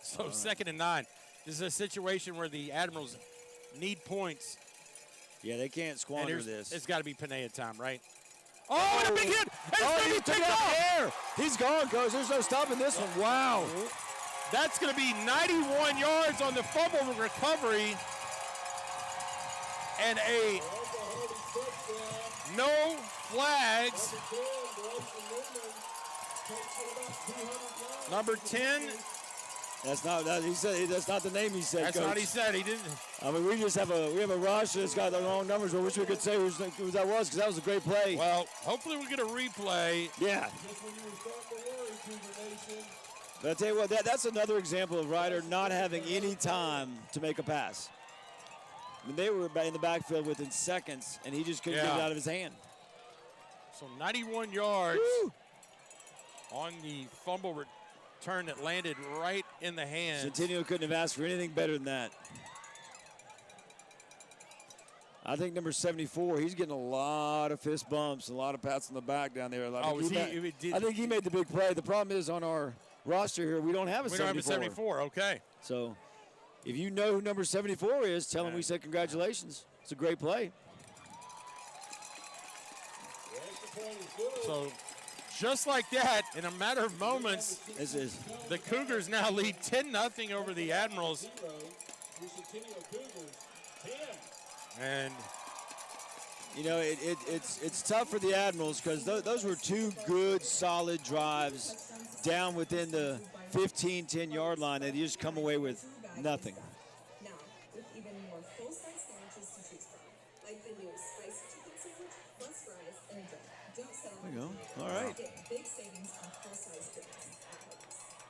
So 2nd and 9. This is a situation where the Admirals need points. Yeah, they can't squander this. It's got to be Pineda time, right? Oh, and a big hit! And he took it up there. He's gone, Coach. There's no stopping this one. Wow. That's going to be 91 yards on the fumble recovery. And no flags. Number 10. That's not that he said. That's not the name he said. That's Coach. not he said. He didn't. I mean, we have a roster that's got the wrong numbers. I wish we could say who that was because that was a great play. Well, hopefully we get a replay. Yeah. But I tell you what, that's another example of Ryder not having any time to make a pass. I mean, they were in the backfield within seconds, and he just couldn't get it out of his hand. So 91 yards on the fumble return that landed right in the hands. Centennial couldn't have asked for anything better than that. I think number 74, he's getting a lot of fist bumps, a lot of pats on the back down there. I think he made the big play. The problem is on our roster here, we don't have a 74. We don't have a 74, okay. So if you know who number 74 is, tell him we said congratulations. It's a great play. So just like that, in a matter of moments, the Cougars now lead 10-0 over the Admirals. And you know, it's tough for the Admirals because those were 2 good, solid drives down within the 15, 10-yard line, and you just come away with nothing. Now, with even more full-size sandwiches to choose from, like the new spicy chicken sandwich, plus fries, and a drink. Don't settle for There you go. All right. Get big savings on full-size drinks at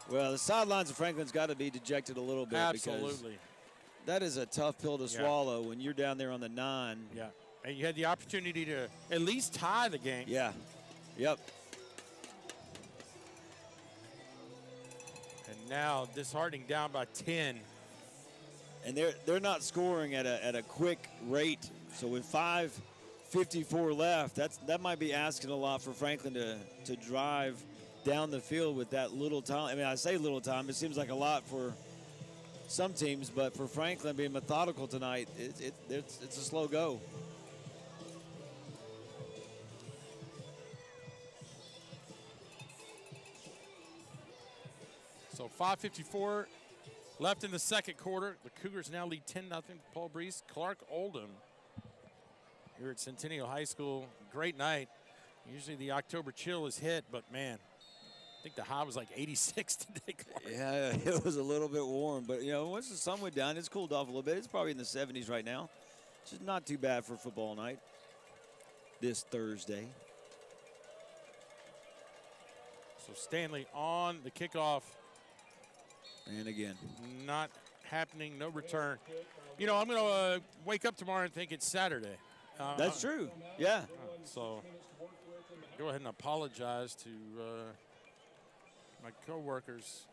Publix. Well, the sidelines of Franklin's got to be dejected a little bit. Absolutely. Because that is a tough pill to swallow when you're down there on the 9. Yeah. And you had the opportunity to at least tie the game. Yeah. Yep. And now disheartening down by 10. And they're not scoring at a quick rate. So with 5:54 left, that might be asking a lot for Franklin to drive down the field with that little time. I mean, I say little time. It seems like a lot for some teams, but for Franklin being methodical tonight, it's a slow go. So 5:54 left in the second quarter. The Cougars now lead 10-0. Paul Breece, Clarke, Oldham here at Centennial High School. Great night. Usually the October chill is hit, but man, I think the high was like 86 today, Clarke. Yeah, it was a little bit warm, but you know, once the sun went down, it's cooled off a little bit. It's probably in the 70s right now. It's just not too bad for football night this Thursday. So Stanley on the kickoff. And again, not happening, no return. You know, I'm going to wake up tomorrow and think it's Saturday. That's true, yeah. So go ahead and apologize to my coworkers.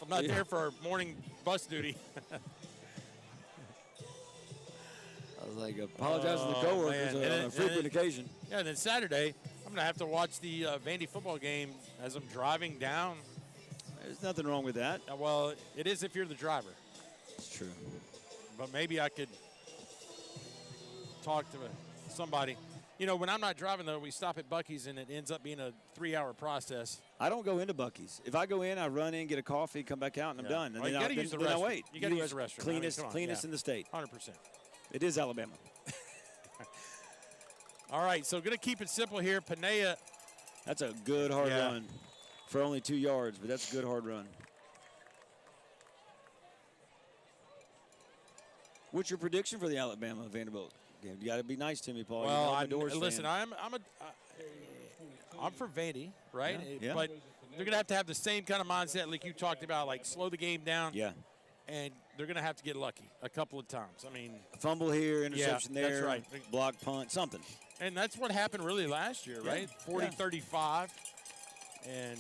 I'm not there for morning bus duty. I was like, apologizing to the coworkers on a frequent occasion. Yeah, and then Saturday, I'm going to have to watch the Vandy football game as I'm driving down. There's nothing wrong with that. Well, it is if you're the driver. It's true. But maybe I could talk to somebody. You know, when I'm not driving, though, we stop at Buc-ee's, and it ends up being a 3-hour process. I don't go into Buc-ee's. If I go in, I run in, get a coffee, come back out, and I'm done. And you got to use the restroom. I wait. You got to use the restroom. Cleanest in the state. 100%. It is Alabama. All right, so going to keep it simple here. Panea. That's a good hard run for only 2 yards, but that's a good hard run. What's your prediction for the Alabama Vanderbilt game? You got to be nice to me, Paul. Well, listen, I'm for Vandy, right? Yeah. But they're going to have the same kind of mindset like you talked about, like slow the game down. Yeah. And they're going to have to get lucky a couple of times. I mean, a fumble here, interception there. That's right. Block punt, something. And that's what happened really last year, right? 40-35. And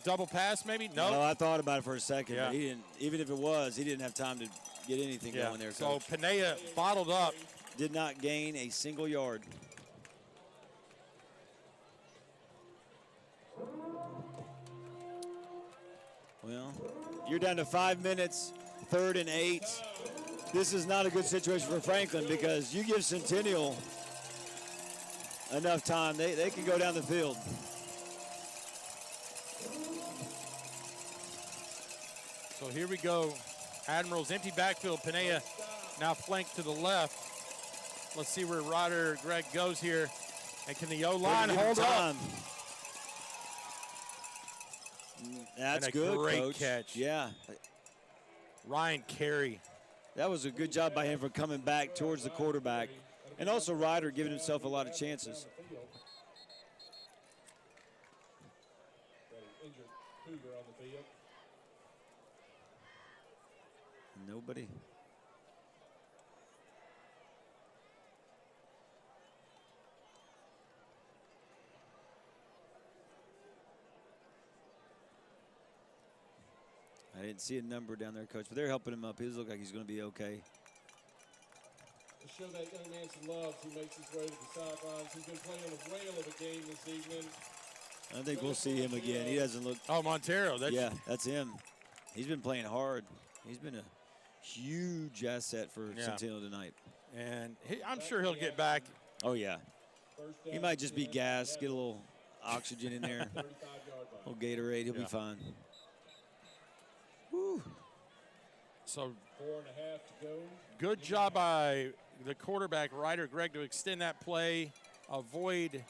double pass maybe? No, I thought about it for a second. Yeah. But he didn't. Even if it was, he didn't have time to get anything going there. So Panea bottled up. Did not gain a single yard. Well, you're down to 5 minutes, 3rd and 8. This is not a good situation for Franklin because you give Centennial enough time, they can go down the field. So here we go. Admirals empty backfield. Panea now flanked to the left. Let's see where Ryder Greg goes here. And can the O-line hold up? That's and a good, great Coach. catch. Yeah. Ryan Carey. That was a good job by him for coming back towards the quarterback. And also Ryder giving himself a lot of chances. Injured Cougar on the field. Nobody. I didn't see a number down there, Coach, but they're helping him up. He looks like he's going to be okay. To show that young man some love, he makes his way to the sidelines. He's been playing a whale of a game this evening. I think we'll see him again. He doesn't look. Oh, Montero. That's him. He's been playing hard. He's been a huge asset for Centennial tonight. And I'm sure he'll get back. Oh, yeah. He might just be gassed, get a little oxygen in there. A little Gatorade. He'll be fine. Woo. So 4.5 to go. Good job by the quarterback, Ryder Greg, to extend that play, avoid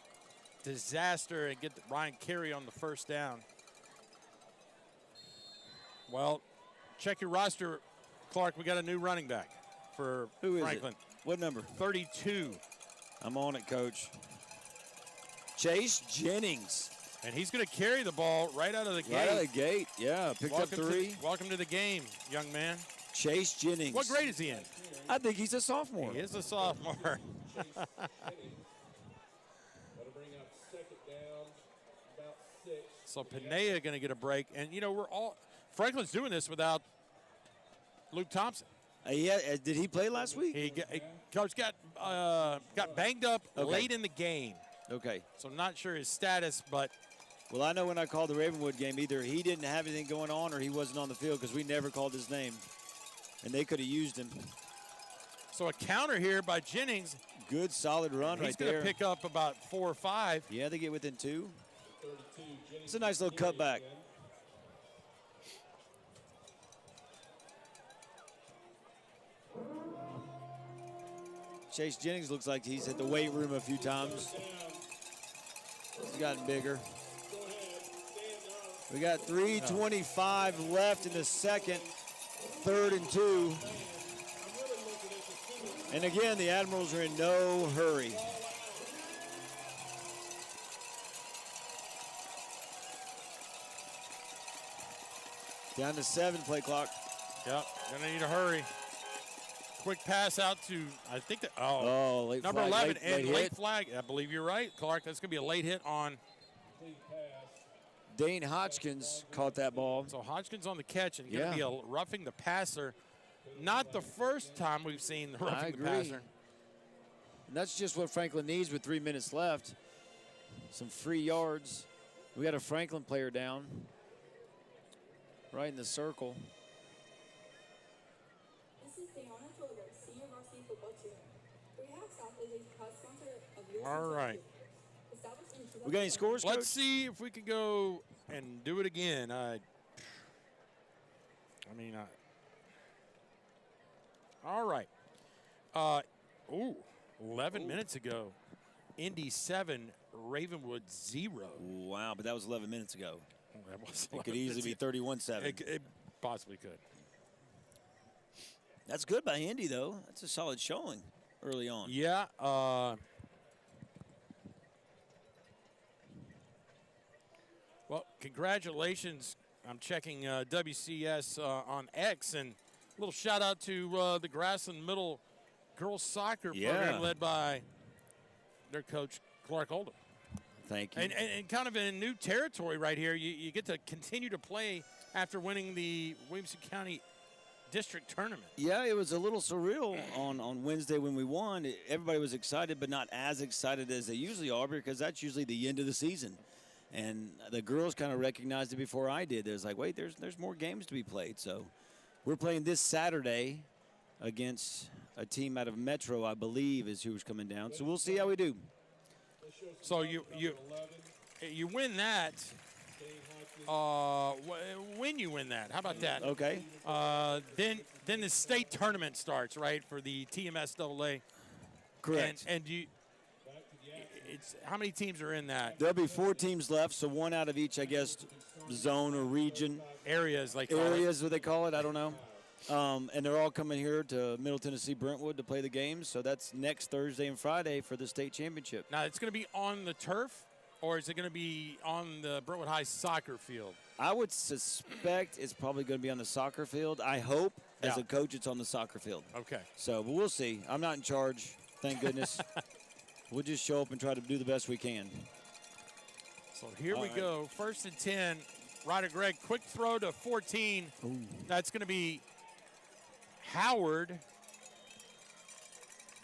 disaster, and get Ryan Carey on the first down. Well, check your roster, Clarke. We got a new running back for Franklin. It? What number? 32. I'm on it, Coach. Chase Jennings. And he's going to carry the ball right out of the gate. Right out of the gate, yeah. Picked up 3. Welcome to the game, young man. Chase Jennings. What grade is he in? I think he's a sophomore. He is a sophomore. That'll bring up 2nd down, about 6. So Panea going to get a break. And, you know, Franklin's doing this without Luke Thompson. Did he play last week? Coach got banged up late in the game. Okay. So I'm not sure his status, but. Well, I know when I called the Ravenwood game, either he didn't have anything going on or he wasn't on the field because we never called his name. And they could have used him. So a counter here by Jennings. Good, solid run right there. He's going to pick up about 4 or 5. Yeah, they get within 2. It's a nice little cutback. Chase Jennings looks like he's hit the weight room a few times. He's gotten bigger. We got 3:25 left in the second, 3rd and 2. And again, the Admirals are in no hurry. Down to 7, play clock. Yep, gonna need to hurry. Quick pass out to, I think that, late number flag, 11, late late hit. flag. I believe you're right, Clarke. That's gonna be a late hit on. Dane Hodgkins caught that ball. So Hodgkins on the catch and gonna be a roughing the passer. Not the first time we've seen the roughing the passer. And that's just what Franklin needs with 3 minutes left. Some free yards. We got a Franklin player down. Right in the circle. All right. We got any scores, Coach? Let's see if we can go and do it again. All right. 11 minutes ago, Indy 7, Ravenwood 0. Wow, but that was 11 minutes ago. That was It could easily be 31-7. It possibly could. That's good by Indy, though. That's a solid showing early on. Yeah. Well, congratulations. I'm checking WCS on X, and a little shout out to the Grassland Middle girls soccer program led by their coach, Clarke Oldham. Thank you. And kind of in new territory right here. You get to continue to play after winning the Williamson County District Tournament. Yeah, it was a little surreal on Wednesday when we won. Everybody was excited, but not as excited as they usually are, because that's usually the end of the season. And the girls kind of recognized it before I did. It was like, wait, there's more games to be played. So we're playing this Saturday against a team out of Metro, I believe, is who's coming down. So we'll see how we do. So you win that. When you win that, how about that? Okay. Then the state tournament starts, right, for the TMSAA. Correct. And it's how many teams are in that? There'll be 4 teams left, so 1 out of each, I guess, zone or region. Areas, like areas, what they call it, I don't know. And they're all coming here to Middle Tennessee Brentwood to play the games. So that's next Thursday and Friday for the state championship. Now, it's going to be on the turf, or is it going to be on the Brentwood High soccer field? I would suspect it's probably going to be on the soccer field. I hope, as a coach, it's on the soccer field. Okay. So, but we'll see. I'm not in charge, thank goodness. We'll just show up and try to do the best we can. So here we go. 1st and 10. Ryder Greg, quick throw to 14. Ooh. That's going to be Howard.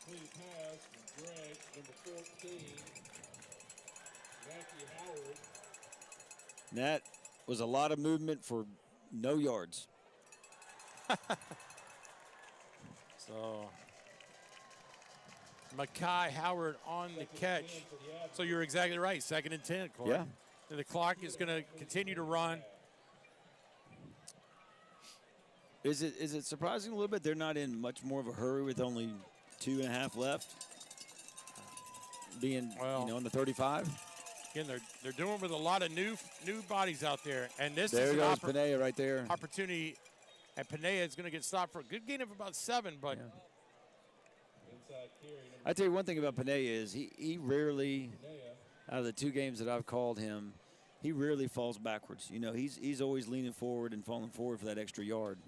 Clean pass from Greg, number 14. Matthew Howard. That was a lot of movement for no yards. So Mackay Howard on the catch. So you're exactly right. 2nd and 10, Clarke. Yeah. And the clock is going to continue to run. Is it surprising a little bit they're not in much more of a hurry with only 2.5 left? Being on the 35. Again, they're doing it with a lot of new bodies out there, and this there is goes Panea right there. Opportunity, and Panea is going to get stopped for a good gain of about 7, but. Yeah. I tell you one thing about Panea is he rarely, out of the 2 games that I've called him, he rarely falls backwards. You know, he's always leaning forward and falling forward for that extra yard.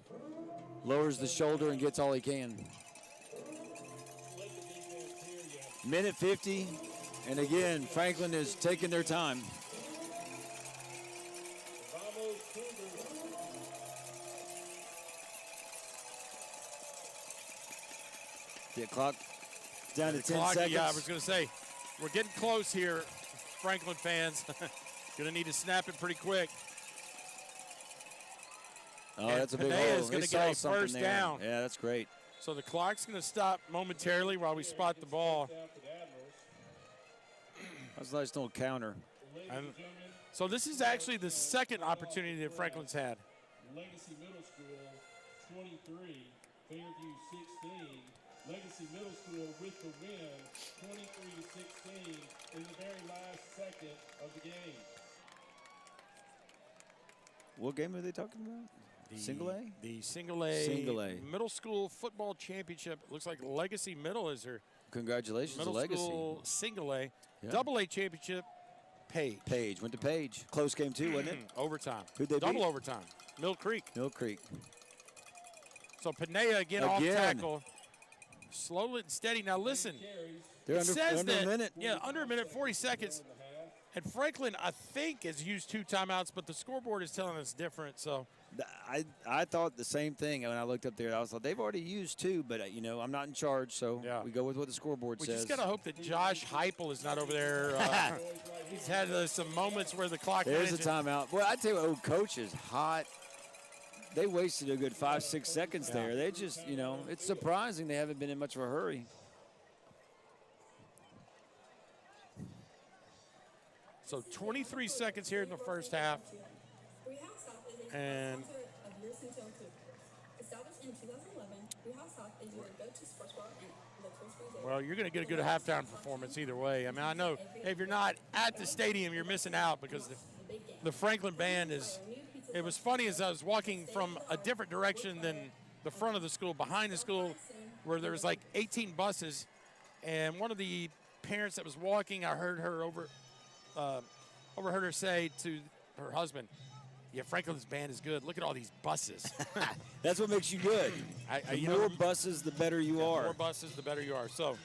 Lowers the shoulder and gets all he can. Minute 50, and again, Franklin is taking their time. The clock down to 10 seconds. Yeah, I was going to say, we're getting close here, Franklin fans. Going to need to snap it pretty quick. Oh, and that's a big Panea hole. is going to get a first down. Yeah, that's great. So the clock's going to stop momentarily while we spot the ball. That's a nice little counter. And so this is actually the 2nd opportunity that Franklin's had. Legacy Middle School 23, Fairview 16. Legacy Middle School with the win, 23-16 in the very last second of the game. What game are they talking about? Single A? The Single A Middle School Football Championship. Looks like Legacy Middle is her. Congratulations, Middle Legacy. School Single A. Yeah. Double A Championship, Page. Page. Went to Page. Close game, too, wasn't it? Overtime. Who'd they Double beat? overtime. Mill Creek. Mill Creek. So Panea again off tackle. Slowly and steady. Now listen. They're under a minute. Yeah, under a minute, 40 seconds. And Franklin, I think, has used 2 timeouts, but the scoreboard is telling us different. So I thought the same thing when I looked up there. I was like, they've already used 2, but, I'm not in charge, so we go with what the scoreboard says. We just got to hope that Josh Heupel is not over there. He's had some moments where the clock. There's a timeout. Well, I tell you, coach is hot. They wasted a good 5-6 seconds there. They just, it's surprising they haven't been in much of a hurry. So 23 seconds here in the first half. And well, you're going to get a good halftime performance either way. I mean, I know if you're not at the stadium, you're missing out because the Franklin band is. It was funny as I was walking from a different direction than the front of the school, behind the school, where there was like 18 buses, and one of the parents that was walking, I heard her overheard her say to her husband, "Yeah, Franklin's band is good. Look at all these buses." That's what makes you good. The more buses, the better you are. The more buses, the better you are. So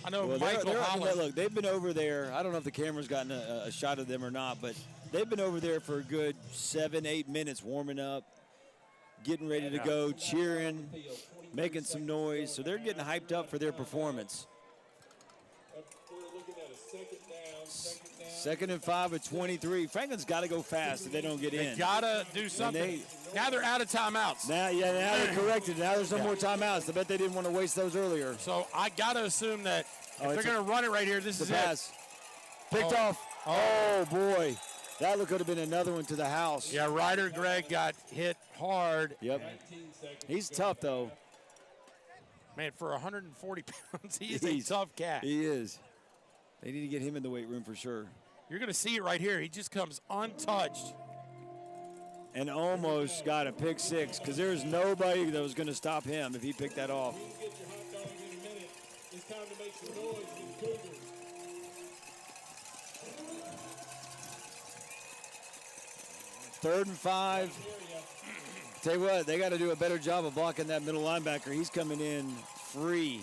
I know well, Michael Holland. Look, they've been over there. I don't know if the camera's gotten a shot of them or not, but they've been over there for a good 7-8 minutes warming up, getting ready to go, cheering, making some noise. So they're getting hyped up for their performance. Second and 5 at 23. Franklin's got to go fast if they don't get in. They got to do something. Now they're out of timeouts. Now they're corrected. Now there's no more timeouts. I bet they didn't want to waste those earlier. So I got to assume that if they're going to run it right here, this is pass. It. Picked off. Oh, boy. That could have been another one to the house. Yeah, Ryder Gregg got hit hard. Yep. He's tough, though. Man, for 140 pounds, he is a tough cat. He is. They need to get him in the weight room for sure. You're going to see it right here. He just comes untouched. And almost got a pick six because there's nobody that was going to stop him if he picked that off. Third and 5. Tell you what, they got to do a better job of blocking that middle linebacker. He's coming in free.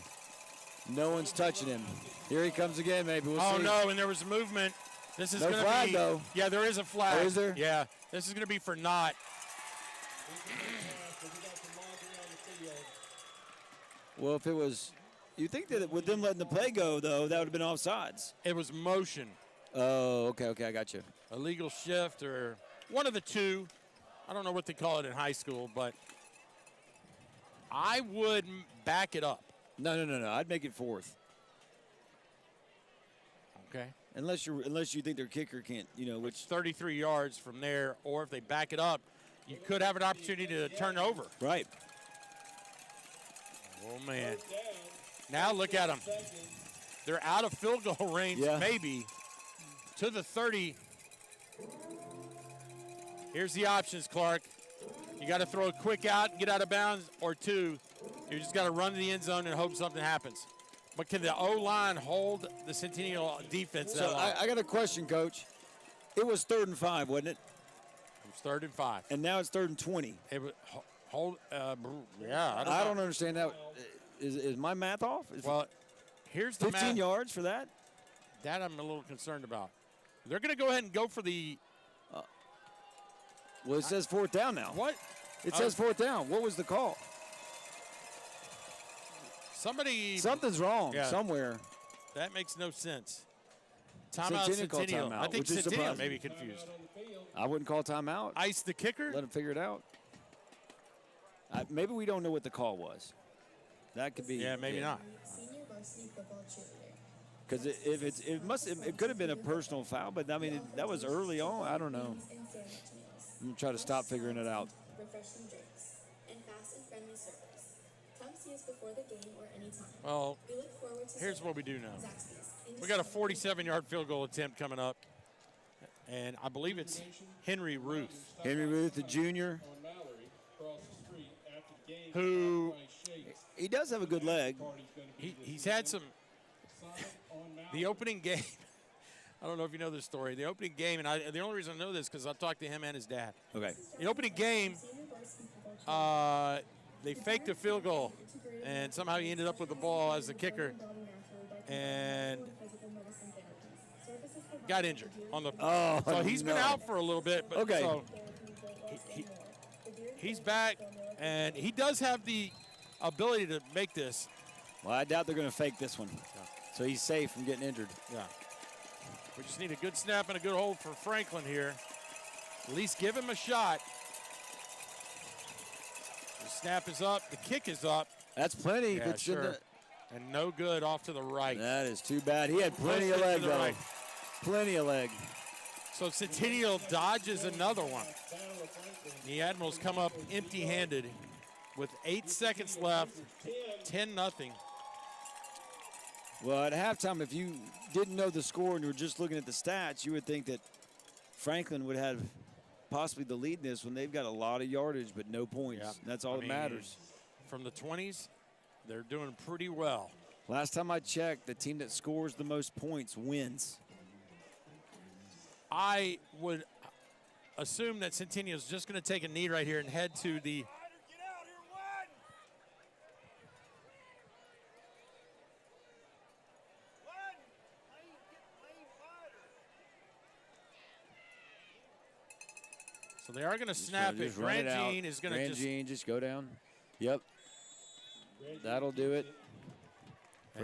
No one's touching him. Here he comes again, maybe. We'll see. Oh, no, and there was movement. This is no going to flag, be. Though. Yeah, there is a flag. Oh, is there? Yeah, this is going to be for not. Well, if it was, you think that with them letting the play go, though, that would have been offsides. It was motion. Oh, okay, I got you. Illegal shift or one of the two. I don't know what they call it in high school, but I would back it up. No. I'd make it fourth. Okay. Unless you think their kicker can't, which 33 yards from there, or if they back it up, you could have an opportunity to turn over. Right. Oh, man. Now look at them. They're out of field goal range, maybe, to the 30. Here's the options, Clarke. You got to throw a quick out and get out of bounds, or two, you just got to run to the end zone and hope something happens. But can the O-line hold the Centennial defense? So I got a question, Coach. It was 3rd and 5, wasn't it? It was 3rd and 5. And now it's 3rd and 20. It was I don't understand that. Is my math off? Well, here's the 15 yards for that? That I'm a little concerned about. They're going to go ahead and go for the. Well, it says 4th down now. What? It says 4th down. What was the call? Something's wrong somewhere. That makes no sense. Timeout Centennial. Timeout, I think Centennial may be confused. I wouldn't call timeout. Ice the kicker? Let him figure it out. Maybe we don't know what the call was. That could be. Yeah, maybe not. Because it could have been a personal foul, but I mean that was early on. I don't know. I'm gonna try to stop figuring it out. Well, here's what we do know. We got a 47-yard field goal attempt coming up, and I believe it's Henry Ruth. Henry Ruth, the junior, who he does have a good leg. He's had some. The opening game. I don't know if you know this story. The opening game, and the only reason I know this because I talked to him and his dad. Okay. The opening game, they faked a field goal, and somehow he ended up with the ball as the kicker, and got injured on the. Oh, so he's been out for a little bit. But okay. So he's back, and he does have the ability to make this. Well, I doubt they're going to fake this one. Yeah. So he's safe from getting injured. Yeah. We just need a good snap and a good hold for Franklin here. At least give him a shot. The snap is up. The kick is up. That's plenty. Yeah, sure. And no good off to the right. That is too bad. He had plenty of leg, though. Right. Plenty of leg. So Centennial dodges another one. The Admirals come up empty-handed with 8 seconds left, 10-0. Well, at halftime, if you didn't know the score and you were just looking at the stats, you would think that Franklin would have possibly the lead in this when they've got a lot of yardage but no points. Yep. That's all that matters. From the 20s, they're doing pretty well. Last time I checked, the team that scores the most points wins. I would assume that Centennial is just going to take a knee right here and head to the So they are going to snap it. Grandjean is going to just go down. Yep. That'll do it.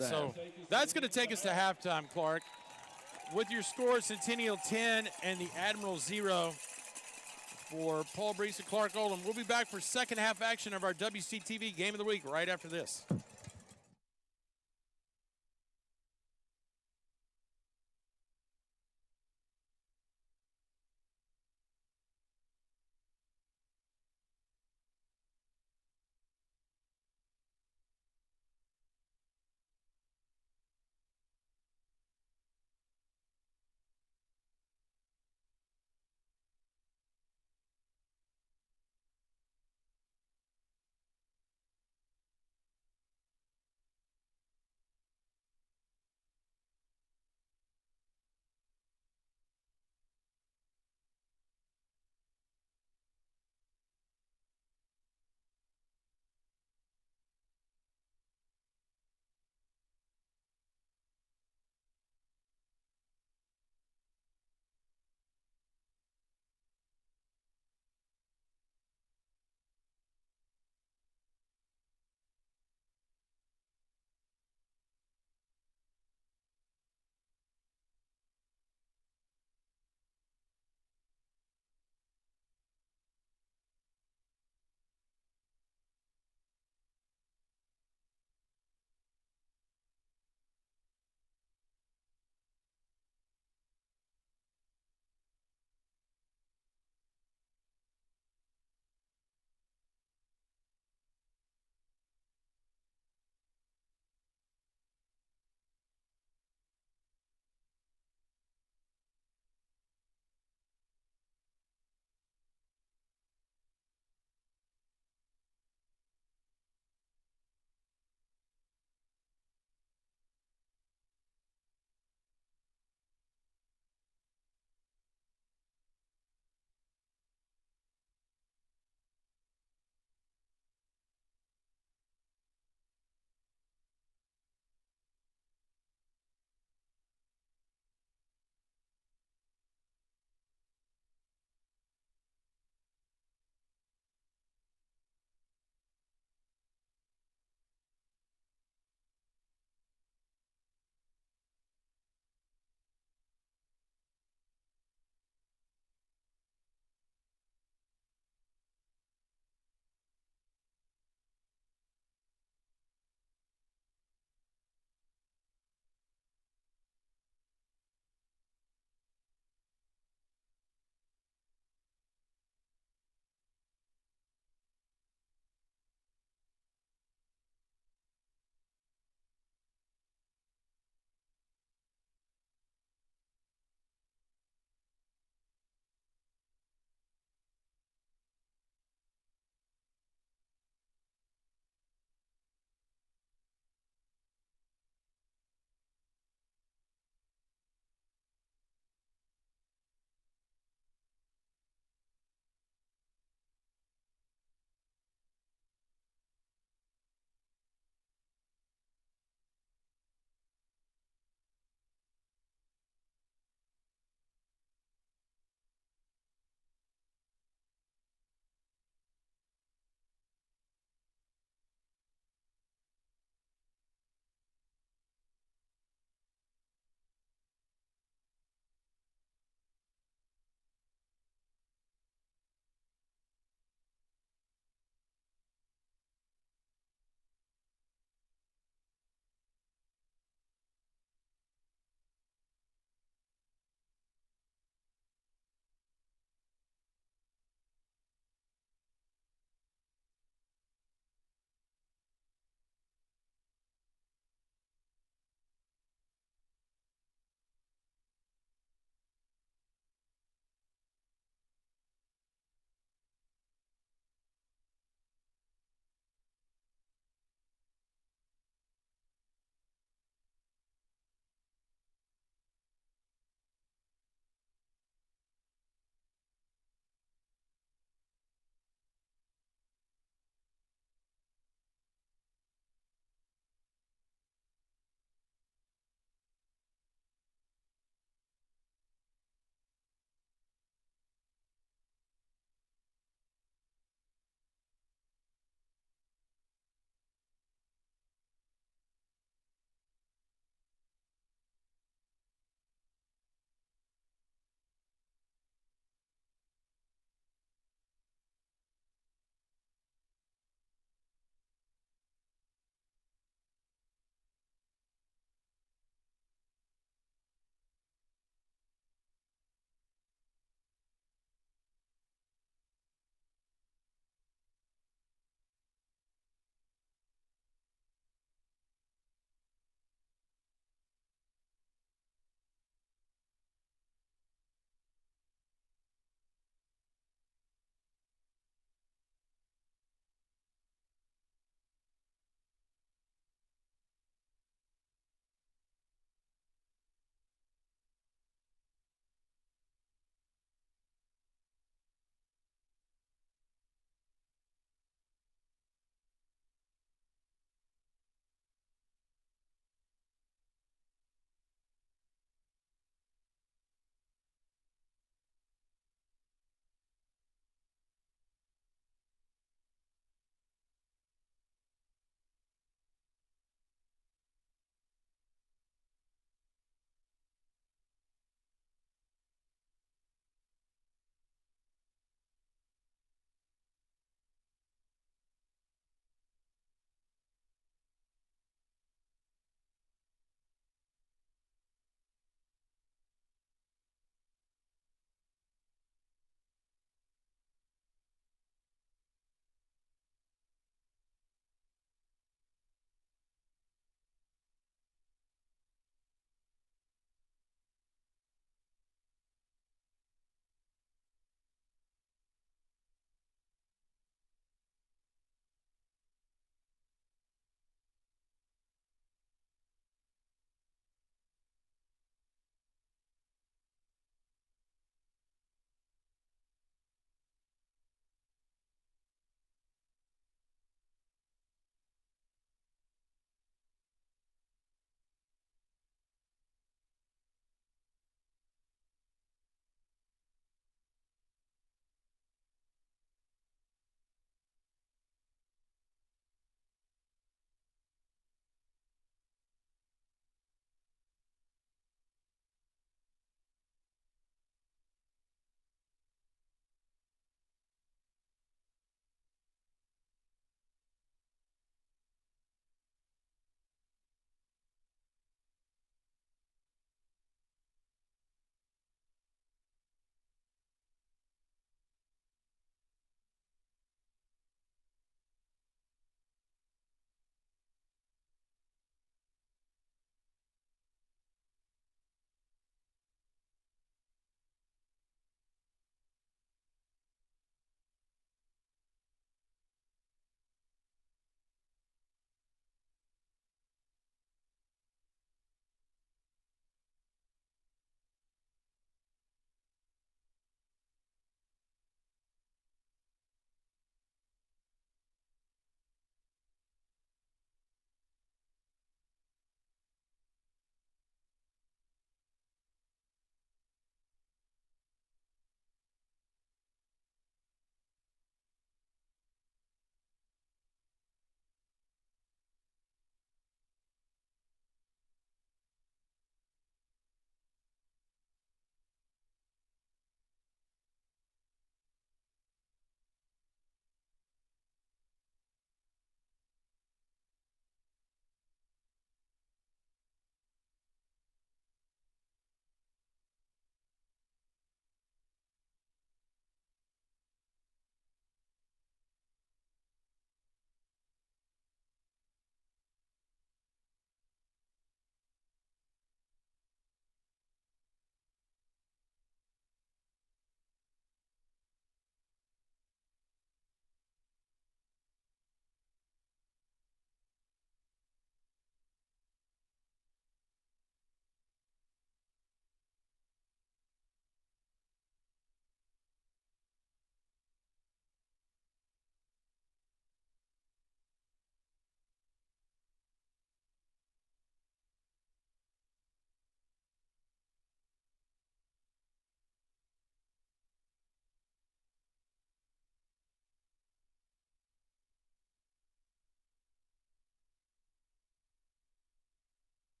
So that's going to take us to halftime, Clarke. With your score, Centennial 10 and the Admiral 0 for Paul Breece and Clarke Oldham. We'll be back for second half action of our WCTV Game of the Week right after this.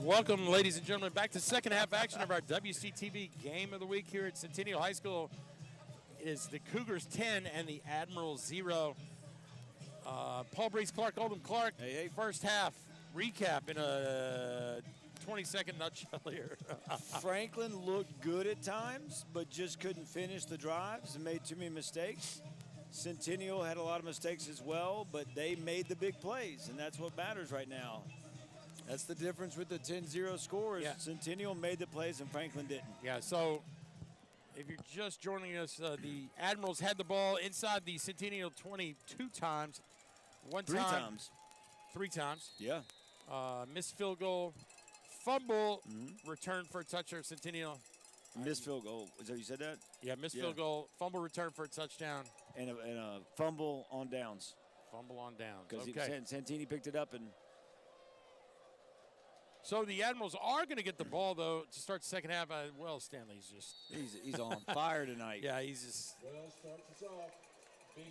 Welcome, ladies and gentlemen, back to second half action of our WCTV Game of the Week here at Centennial High School. It is the Cougars 10 and the Admirals 0. Paul Breece, Clarke, Oldham, Clarke. Hey. First half recap in a 20-second nutshell here. Franklin looked good at times, but just couldn't finish the drives and made too many mistakes. Centennial had a lot of mistakes as well, but they made the big plays, and that's what matters right now. That's the difference with the 10-0 scores. Yeah. Centennial made the plays and Franklin didn't. Yeah, so if you're just joining us, the Admirals had the ball inside the Centennial 22 times. Three times. 3 times. Yeah. Missed field goal, fumble, return for a touchdown, Centennial. Missed field goal. Is that what you said that? Yeah, missed field goal, fumble return for a touchdown. And a fumble on downs. Fumble on downs. Because okay. Santini picked it up and. So the Admirals are going to get the ball, though, to start the second half. Well, Stanley's just. He's on fire tonight. Yeah, he's just. Well, starts us off.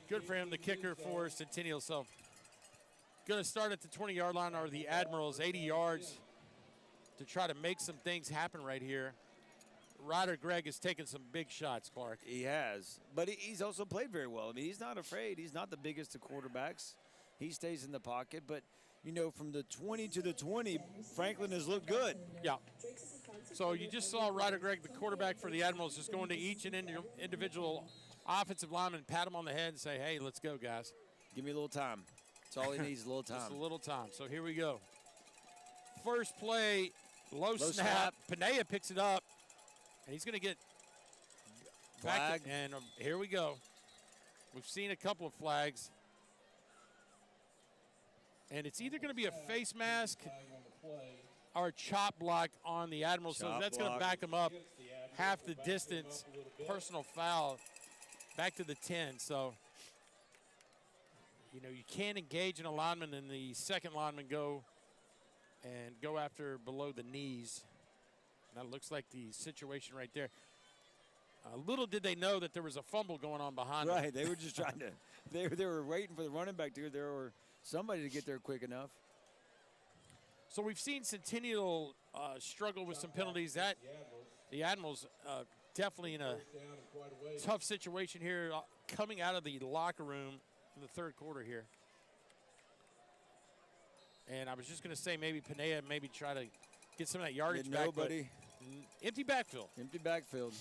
Good for him, the kicker for Centennial. So going to start at the 20-yard line are the Admirals, 80 yards to try to make some things happen right here. Ryder Gregg has taken some big shots, Clarke. He has. But he's also played very well. I mean, he's not afraid. He's not the biggest of quarterbacks. He stays in the pocket. But, you know, from the 20 to the 20, Franklin has looked good. Yeah. So you just saw Ryder Gregg, the quarterback for the Admirals, just going to each and individual offensive lineman, pat him on the head and say, hey, let's go, guys. Give me a little time. That's all he needs, a little time. Just a little time. So here we go. First play, low snap. Panea picks it up, and he's going to get flag. And here we go. We've seen a couple of flags. And it's either going to be a face mask or a chop block on the Admirals. So that's going to back them up half the distance. Personal foul back to the 10. So, you know, you can't engage an lineman and the second lineman go after below the knees. That looks like the situation right there. Little did they know that there was a fumble going on behind them. Right, they were just trying to – they were waiting for the running back to get there or somebody to get there quick enough. So we've seen Centennial struggle with some penalties. That the Admirals definitely in a tough situation here coming out of the locker room in the third quarter here. And I was just going to say maybe Panea maybe try to get some of that yardage back. Nobody. Empty backfield. Empty backfield.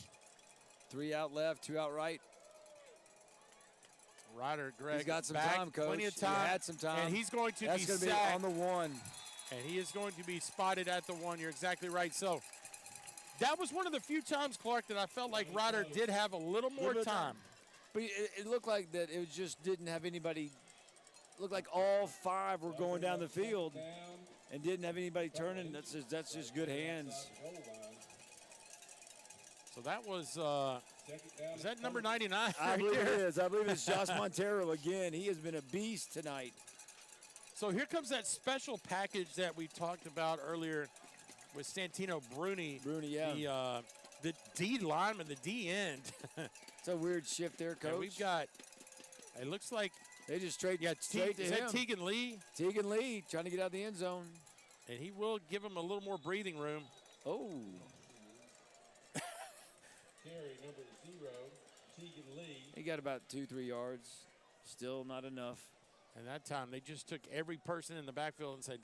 3 out left, 2 out right. Ryder Gregg He's got some back, time, Coach. Plenty of time. He had some time. And he's going to That's be going to be on the 1. And he is going to be spotted at the 1. You're exactly right. So that was one of the few times, Clarke, that I felt like Ryder did have a little more time. But it looked like that it just didn't have anybody. Looked like all 5 were going down the field and didn't have anybody turning. That's just good hands. So that was that number 99? I believe it is. I believe it's Josh Montero again. He has been a beast tonight. So here comes that special package that we talked about earlier with Santino Bruni. Yeah. The D lineman, the D end. It's a weird shift there, Coach. And we've got, it looks like. They just straight to is him. That Tegan Lee? Tegan Lee trying to get out of the end zone. And he will give him a little more breathing room. Oh. Carry number 0, Tegan Lee. He got about 2-3 yards. Still not enough. And that time, they just took every person in the backfield and said,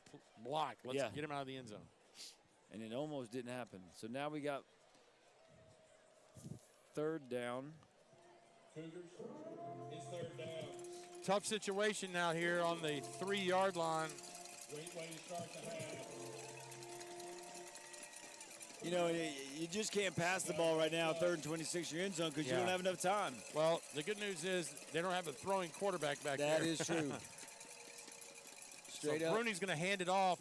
block. Let's get him out of the end zone. And it almost didn't happen. So now we got 3rd down. Cougars, it's 3rd down. Tough situation now here on the 3-yard line. Great way to start the half. You know, you just can't pass the ball right now, 3rd and 26, your end zone, because you don't have enough time. Well, the good news is they don't have a throwing quarterback back there. That is true. Straight so up. Bruni's going to hand it off.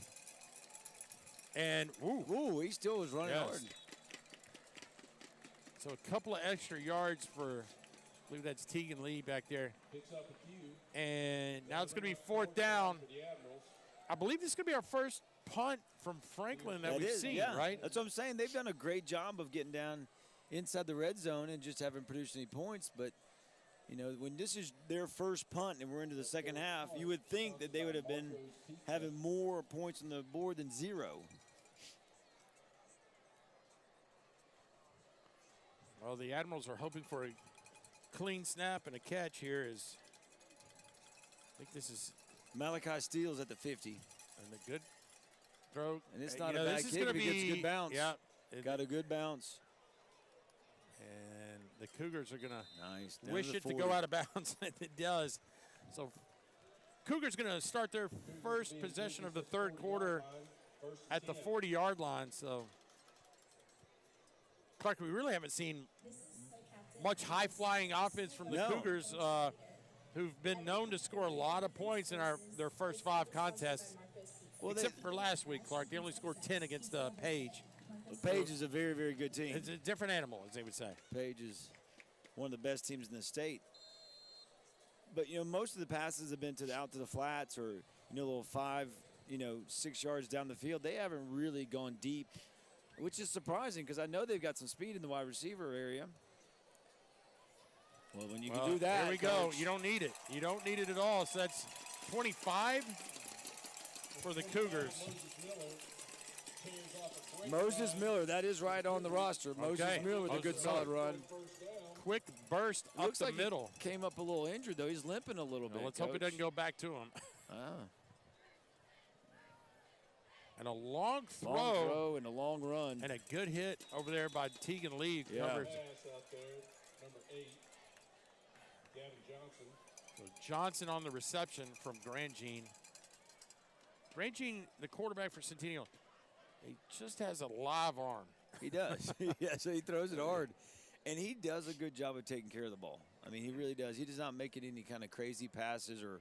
And, ooh, he still was running hard. So a couple of extra yards for, I believe that's Tegan Lee back there. Picks up a few. And now it's going to be 4th down. I believe this is going to be our first punt from Franklin that we've seen, right? That's what I'm saying. They've done a great job of getting down inside the red zone and just haven't produced any points. But, you know, when this is their first punt and we're into the second half, you would think that they would have been having more points on the board than 0. Well, the Admirals are hoping for a clean snap and a catch here. I think this is Malachi Steele's at the 50. and a good throw. And it's not a bad kick, but he gets a good bounce. Yeah. Got a good bounce. And the Cougars are going Nice. to wish it to go out of bounds, and it does. So Cougars going to start their first possession of the third quarter at the 40-yard line. So, Clarke, we really haven't seen much high-flying offense from the Cougars, who've been known to score a lot of points in their first 5 contests. Well, except for last week, Clarke. They only scored 10 against Page. Page is a very, very good team. It's a different animal, as they would say. Page is one of the best teams in the state. But, most of the passes have been out to the flats or, little 5, 6 yards down the field. They haven't really gone deep, which is surprising because I know they've got some speed in the wide receiver area. Well, when you can do that. Here we go. You don't need it. You don't need it at all. So that's 25 for the Cougars. Moses Miller, that is right on the roster. Moses Miller with a good solid run. Quick burst up the middle. He came up a little injured, though. He's limping a little bit. Let's hope it doesn't go back to him. And a long throw. Long throw and a long run. And a good hit over there by Teagan Lee. Yeah. Covers. Number 8, Gavin Johnson. So Johnson on the reception from Grandjean. Grandjean, the quarterback for Centennial, he just has a live arm. He does. So he throws it hard. And he does a good job of taking care of the ball. I mean, he really does. He does not make it any kind of crazy passes or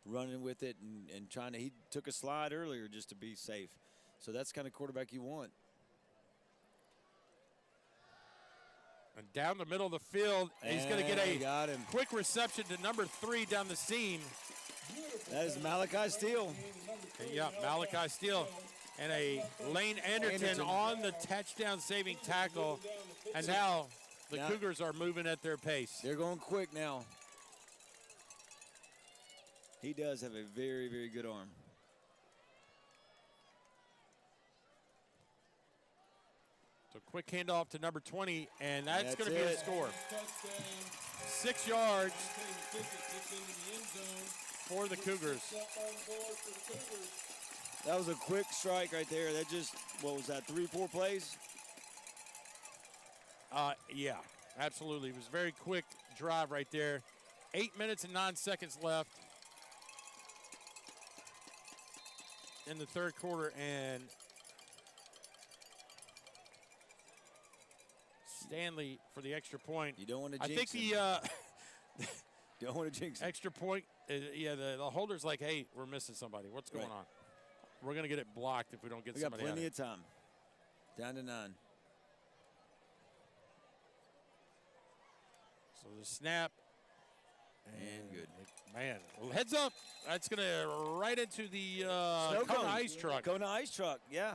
running with it and trying to. He took a slide earlier just to be safe. So that's the kind of quarterback you want. And down the middle of the field, he's going to get a quick reception to number 3 down the seam. That is Malachi Steele. Yeah, Malachi Steele. And a Lane Anderson on the touchdown-saving tackle. And now the Cougars are moving at their pace. They're going quick now. He does have a very, very good arm. So quick handoff to number 20, and that's going to be a score. 6 yards for the Cougars. That was a quick strike right there. That just, what was that, 3-4 plays? Yeah, absolutely. It was a very quick drive right there. 8 minutes and 9 seconds left in the third quarter, and Stanley for the extra point. You don't want to jinx I think you don't want to jinx extra point, the holder's like, hey, we're missing somebody. What's going on? We're going to get it blocked if we don't get somebody out. We got plenty of time. Down to 9. So the snap. And good. Man, well, heads up. That's going to right into the Kona ice truck. Kona ice truck, yeah.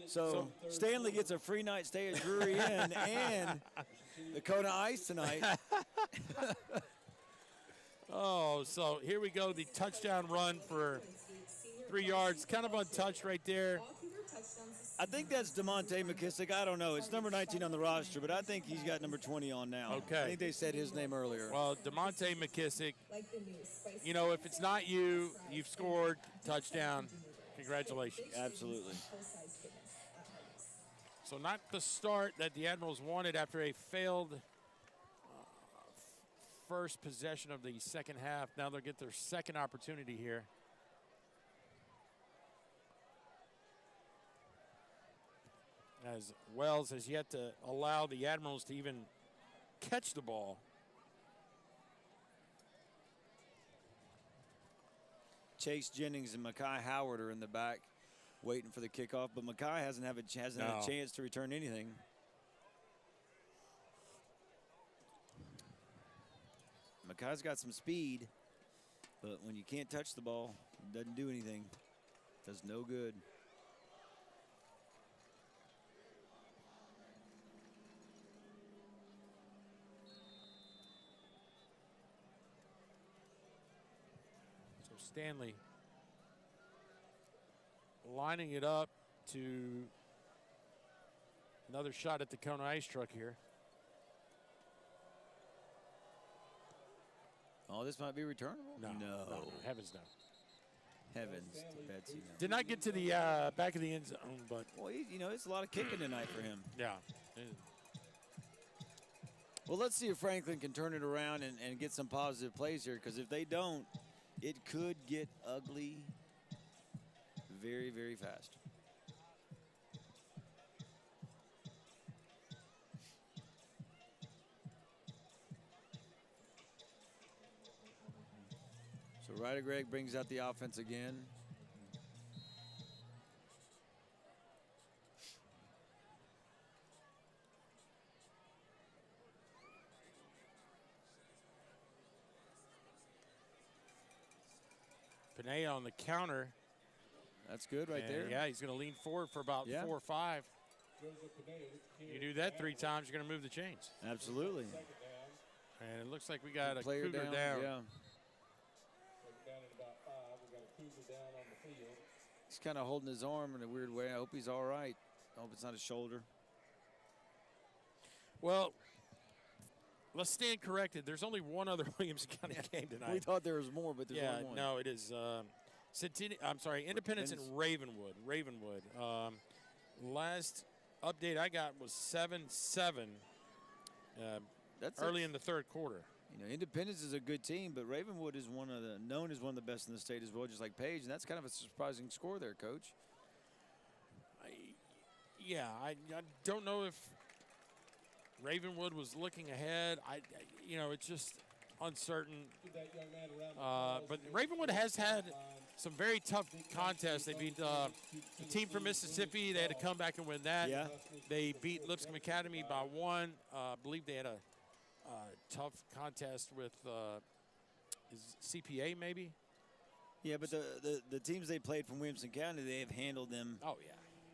So Stanley gets a free night stay at Drury Inn and the Kona ice tonight. So here we go. The touchdown run for 3 yards. Kind of untouched right there. I think that's DeMonte McKissick. I don't know. It's number 19 on the roster, but I think he's got number 20 on now. Okay. I think they said his name earlier. Well, DeMonte McKissick, if it's not you, you've scored, touchdown. Congratulations. Absolutely. So not the start that the Admirals wanted after a failed first possession of the second half. Now they'll get their second opportunity here. As Wells has yet to allow the Admirals to even catch the ball. Chase Jennings and Mackay Howard are in the back waiting for the kickoff, but Mackay hasn't had a chance to return anything. Mackay's got some speed, but when you can't touch the ball, it doesn't do anything. Does no good. Stanley lining it up to Another shot at the Kona ice truck here. Oh, this might be returnable. No. Heavens no. Heavens to Betsy. No. Did not get to the back of the end zone, but. Well, it's a lot of kicking tonight for him. Yeah. Well, let's see if Franklin can turn it around and get some positive plays here, because if they don't, it could get ugly very, very fast. So Ryder Greg brings out the offense again. Panea on the counter. That's good right there. Yeah, he's going to lean forward for about 4 or 5. You do that 3 times, you're going to move the chains. Absolutely. And it looks like we got a player Cougar down. Yeah. He's kind of holding his arm in a weird way. I hope he's all right. I hope it's not his shoulder. Well, let's stand corrected. There's only one other Williamson County game tonight. We thought there was more, but there's only one. No, it is Independence and Ravenwood. Last update I got was 7-7 early in the third quarter. Independence is a good team, but Ravenwood is known as one of the best in the state as well, just like Page, and that's kind of a surprising score there, Coach. I don't know if Ravenwood was looking ahead. It's just uncertain. But Ravenwood has had some very tough contests. They beat the team from Mississippi. They had to come back and win that. Yeah. They beat Lipscomb Academy by 1. I believe they had a tough contest with is CPA maybe? Yeah, but the teams they played from Williamson County, they have handled them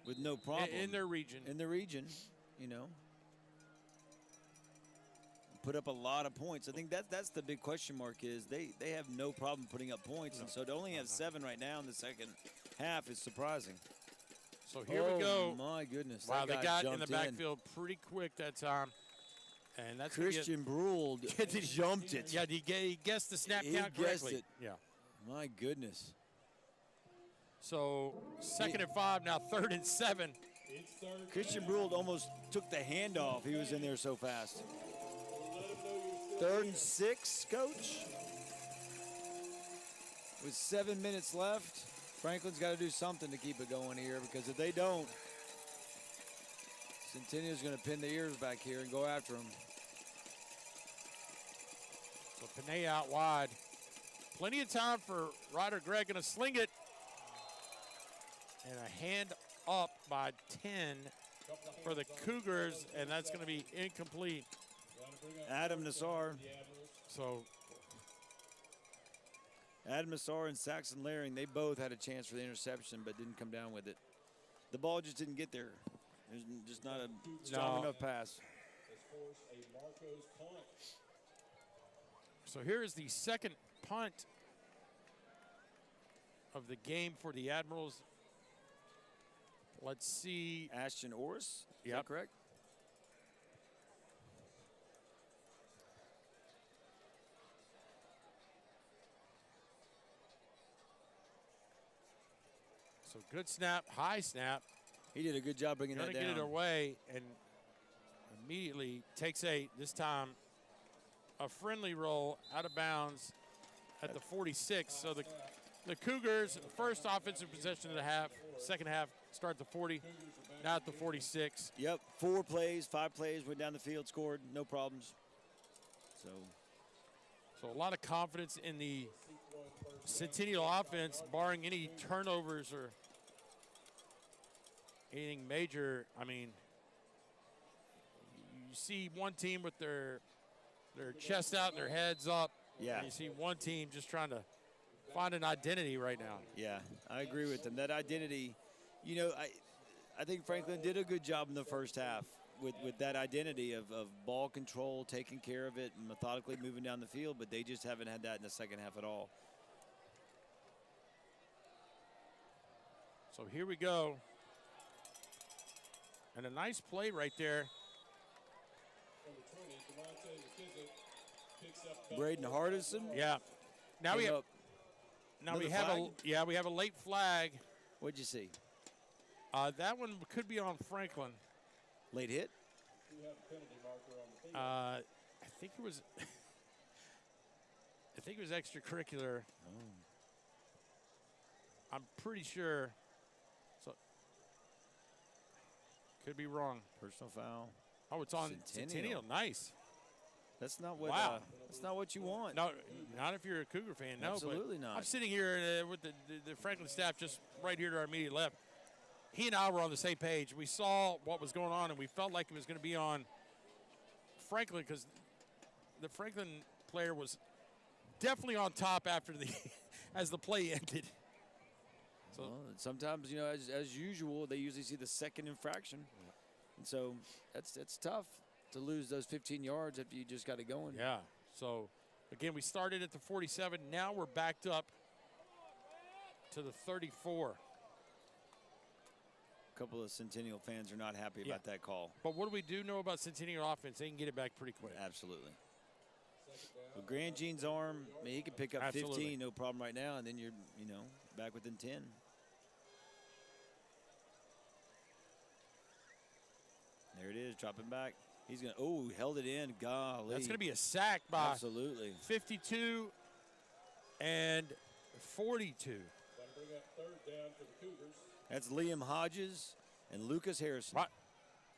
with no problem. In their region. In their region, Put up a lot of points. I think that's the big question mark is they have no problem putting up points. And so to only have 7 right now in the second half is surprising. So here we go. Oh, my goodness. Wow, they got in the backfield pretty quick that time. And that's Christian Bruld jumped it. Yeah, he guessed the snap count correctly. Guessed it. Yeah. My goodness. So 2nd and 5, now 3rd and 7. Christian Bruld almost took the handoff. He was in there so fast. 3rd and 6, Coach. With 7 minutes left, Franklin's got to do something to keep it going here, because if they don't, Centennial's going to pin the ears back here and go after him. So Panay out wide. Plenty of time for Ryder Gregg, going to sling it. And a hand up by 10 for the Cougars, and that's going to be incomplete. Adam Nassar. So Adam Nassar and Saxon Laring, they both had a chance for the interception but didn't come down with it. The ball just didn't get there. There's just not a strong enough pass. So here is the second punt of the game for the Admirals. Let's see. Ashton Orris, is that correct? So good snap, high snap. He did a good job bringing that down. Going to get it away and immediately takes this time, a friendly roll out of bounds at the 46. So the Cougars, first offensive possession of the half, second half, start at the 40, now at the 46. Yep, 4 plays, 5 plays, went down the field, scored, no problems. So a lot of confidence in the Centennial offense, barring any turnovers or anything major. I mean, you see one team with their chest out and their heads up. Yeah. And you see one team just trying to find an identity right now. Yeah, I agree with them. That identity, I think Franklin did a good job in the first half with that identity of ball control, taking care of it, and methodically moving down the field, but they just haven't had that in the second half at all. So here we go. And a nice play right there. Braden Hardison. Yeah. Now we have. Now we have flag? we have a late flag. What'd you see? That one could be on Franklin. Late hit? I think it was. I think it was extracurricular. Oh. I'm pretty sure. So could be wrong. Personal foul. Oh, it's on Centennial. Nice. That's not what. Wow. That's not what you want. No, not if you're a Cougar fan. No, absolutely but not. I'm sitting here with the Franklin staff just right here to our immediate left. He and I were on the same page. We saw what was going on, and we felt like it was going to be on Franklin because the Franklin player was definitely on top after the as the play ended. So well, sometimes, as usual, they usually see the second infraction, and so that's tough to lose those 15 yards if you just got it going. Yeah. So again, we started at the 47. Now we're backed up to the 34. A couple of Centennial fans are not happy about that call. But what do we know about Centennial offense? They can get it back pretty quick. Absolutely. Well, Grand Jean's arm, I mean, he can pick up 15, no problem right now, and then you're, back within 10. There it is, dropping back. He's going to, held it in, golly. That's going to be a sack by absolutely 52 and 42. Bring up third down for the Cougars. That's Liam Hodges and Lucas Harrison. Right.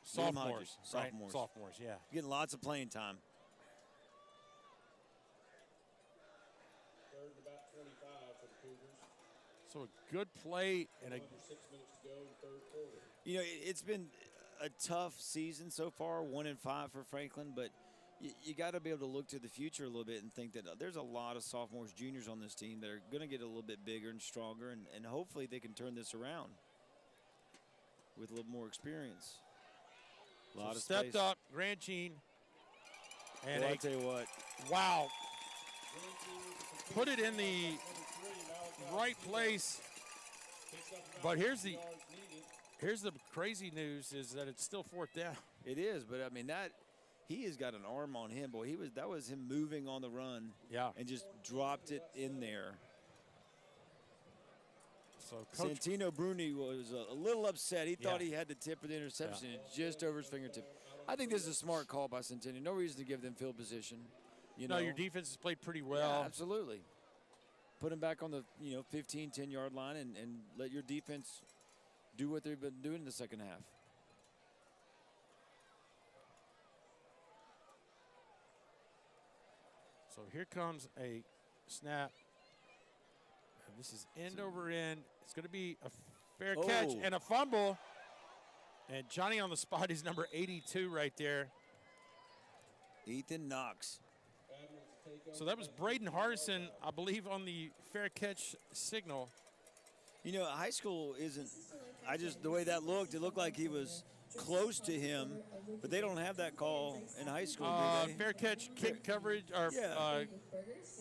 Sophomores. Right. Sophomores, yeah. Getting lots of playing time. Third and about 25 for the Cougars. So a good play and Under 6 minutes to go in the third quarter. It's been a tough season so far, 1-5 for Franklin, but you got to be able to look to the future a little bit and think that there's a lot of sophomores, juniors on this team that are going to get a little bit bigger and stronger, and hopefully they can turn this around with a little more experience. A lot of stepped space. up, Grand Jean. And I'll tell you what. Wow. Put it in the right place. But here's the crazy news is that it's still fourth down. It is, but I mean he has got an arm on him, boy. That was him moving on the run. Yeah. And just dropped it in there. So Coach Santino Bruni was a little upset. He thought he had the tip of the interception just over his fingertip. I think this is a smart call by Centennial. No reason to give them field position. No, your defense has played pretty well. Yeah, absolutely. Put them back on the 15, 10-yard line and let your defense do what they've been doing in the second half. So here comes a snap. And this is end over end. It's going to be a fair catch and a fumble. And Johnny on the spot is number 82 right there. Ethan Knox. So that was Braden Hardison, I believe, on the fair catch signal. High school isn't – the way that looked, it looked like he was close to him, but they don't have that call in high school, do they? Fair catch, kick coverage. Or,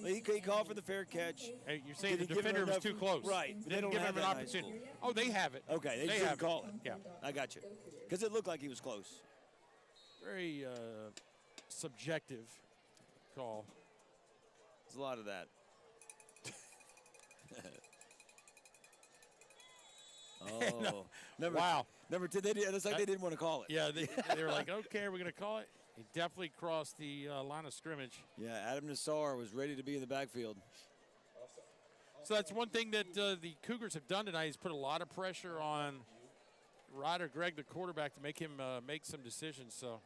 he called for the fair catch. Hey, you're saying the defender was too close. Right. They don't give him an opportunity. Oh, they have it. Okay, they didn't call it. Yeah. I got you. Because it looked like he was close. Very subjective call. There's a lot of that. Wow. Number 10, it's like they didn't want to call it. Yeah, they were like, okay, we're going to call it. He definitely crossed the line of scrimmage. Yeah, Adam Nassar was ready to be in the backfield. So that's one thing that the Cougars have done tonight is put a lot of pressure on Ryder Gregg, the quarterback, to make him make some decisions. So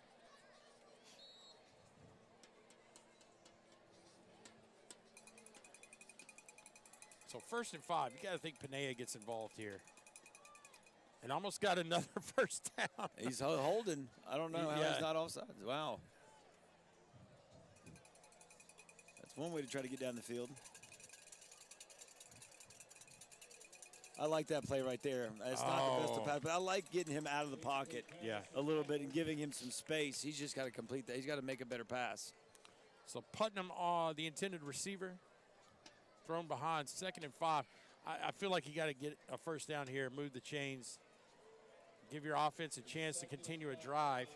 first and 5, you got to think Panea gets involved here. And almost got another first down. He's holding. I don't know how he's not offsides. Wow. That's one way to try to get down the field. I like that play right there. It's not the best of pass, but I like getting him out of the pocket a little bit and giving him some space. He's just got to complete that. He's got to make a better pass. So Putnam, the intended receiver, thrown behind, 2nd and 5. I feel like you got to get a first down here, move the chains, give your offense a chance to continue a drive.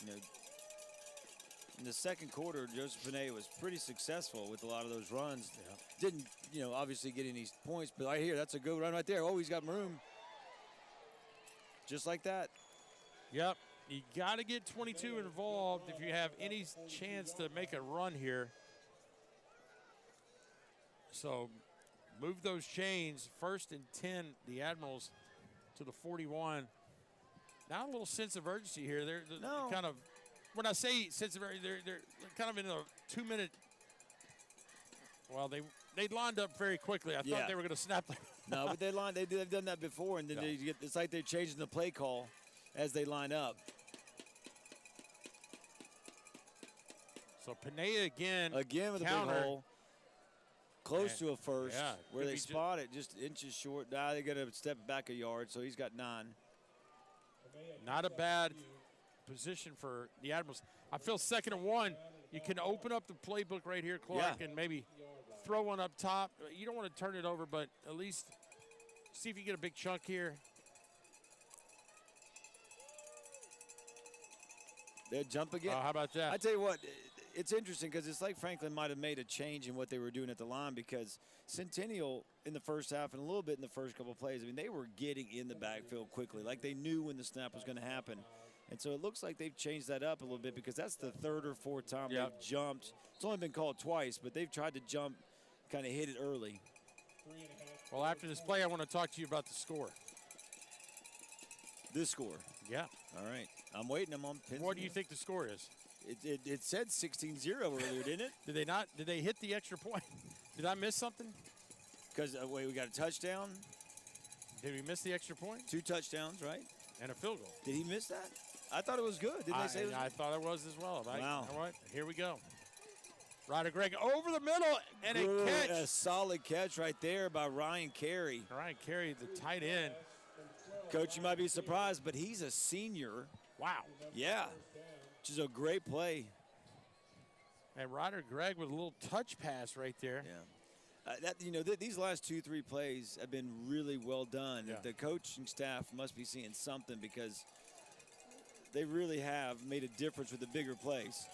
You know, in the second quarter, Joseph Panay was pretty successful with a lot of those runs. Yeah. Didn't, you know, obviously get any points, but right here, that's a good run right there. Oh, he's got room. Just like that. Yep. You got to get 22 involved if you have any chance to make a run here. So move those chains. 1st and 10, the Admirals to the 41. Now a little sense of urgency here. They're kind of, when I say sense of urgency, they're kind of in a 2-minute. Well, they lined up very quickly. I thought they were going to snap. No, but they've done that before, and then it's like they're changing the play call as they line up. So Panay again with a big hole. Close to a first, where they spot it, just inches short. Now they got to step back a yard, so he's got 9. Not a bad position for the Admirals. I feel 2nd and 1. You can open up the playbook right here, Clarke, and maybe throw one up top. You don't want to turn it over, but at least see if you get a big chunk here. They'll jump again. Oh, how about that? I tell you what, it's interesting because it's like Franklin might have made a change in what they were doing at the line, because Centennial in the first half and a little bit in the first couple of plays, I mean, they were getting in the backfield quickly. Like they knew when the snap was going to happen. And so it looks like they've changed that up a little bit, because that's the 3rd or 4th time they've jumped. It's only been called twice, but they've tried to jump, kind of hit it early. Well, after this play, I want to talk to you about the score. This score? Yeah. All right. I'm waiting. I'm on pins. What do you think the score is? It said 16-0 earlier, didn't it? Did they not? Did they hit the extra point? Did I miss something? Because, wait, we got a touchdown. Did we miss the extra point? 2 touchdowns, right? And a field goal. Did he miss that? I thought it was good. Didn't they say it was I thought it was as well. Wow. You know what? Here we go. Ryder Greg over the middle and a catch. A solid catch right there by Ryan Carey. Ryan Carey, the tight end. Coach, you might be surprised, but he's a senior. Wow. Yeah, which is a great play. And Ryder Greg with a little touch pass right there. Yeah. These last 2-3 plays have been really well done. Yeah. The coaching staff must be seeing something, because they really have made a difference with the bigger plays.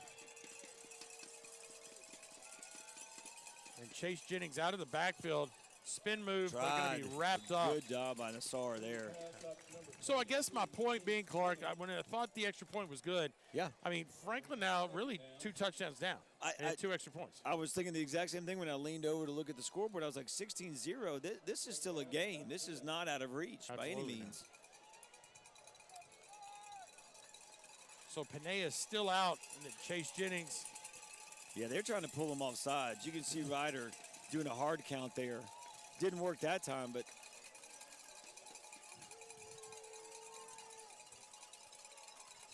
And Chase Jennings out of the backfield. Spin move, but going to be wrapped up. Good job by Nassar there. So I guess my point being, Clarke, when I thought the extra point was good, I mean, Franklin now really 2 touchdowns down and 2 extra points. I was thinking the exact same thing when I leaned over to look at the scoreboard. I was like, 16-0, this is still a game. This is not out of reach by any means. So Panay is still out, and Chase Jennings. Yeah, they're trying to pull him off sides. You can see Ryder doing a hard count there. Didn't work that time, but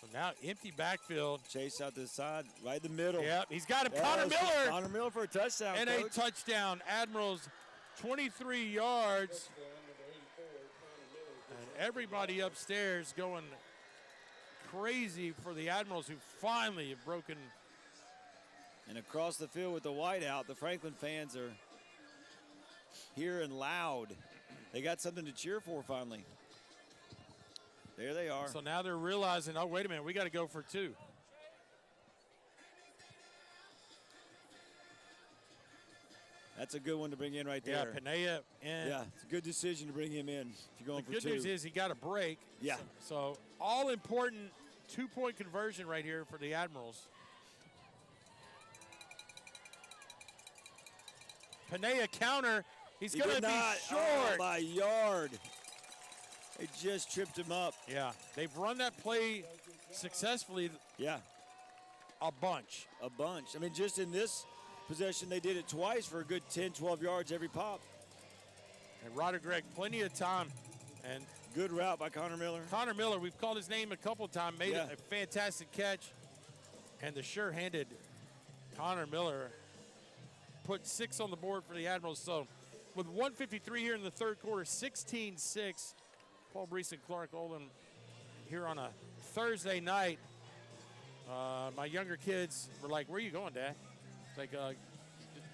so now empty backfield. Chase out to the side, right in the middle. Yep, he's got him. Connor Miller. Connor Miller for a touchdown, and Coach. a touchdown. Admirals 23 yards. And everybody upstairs going crazy for the Admirals, who finally have broken. And across the field with the whiteout, the Franklin fans are here and loud. They got something to cheer for finally. There they are. So now they're realizing, oh, wait a minute, we got to go for 2. That's a good one to bring in right there. Yeah, Panea. Yeah, it's a good decision to bring him in if you're going for 2. The good news is he got a break. Yeah. So all important 2-point conversion right here for the Admirals. Panea counter. He's going to be short. Oh, by a yard. They just tripped him up. Yeah, they've run that play successfully. Yeah. A bunch. A bunch. I mean, just in this possession, they did it twice for a good 10, 12 yards every pop. And Ryder Greg, plenty of time. And good route by Connor Miller. Connor Miller, we've called his name a couple of times, made a fantastic catch. And the sure-handed Connor Miller put 6 on the board for the Admirals. So with 1:53 here in the third quarter, 16-6. Paul Breece and Clarke Oldham here on a Thursday night. My younger kids were like, "Where are you going, Dad?" It's like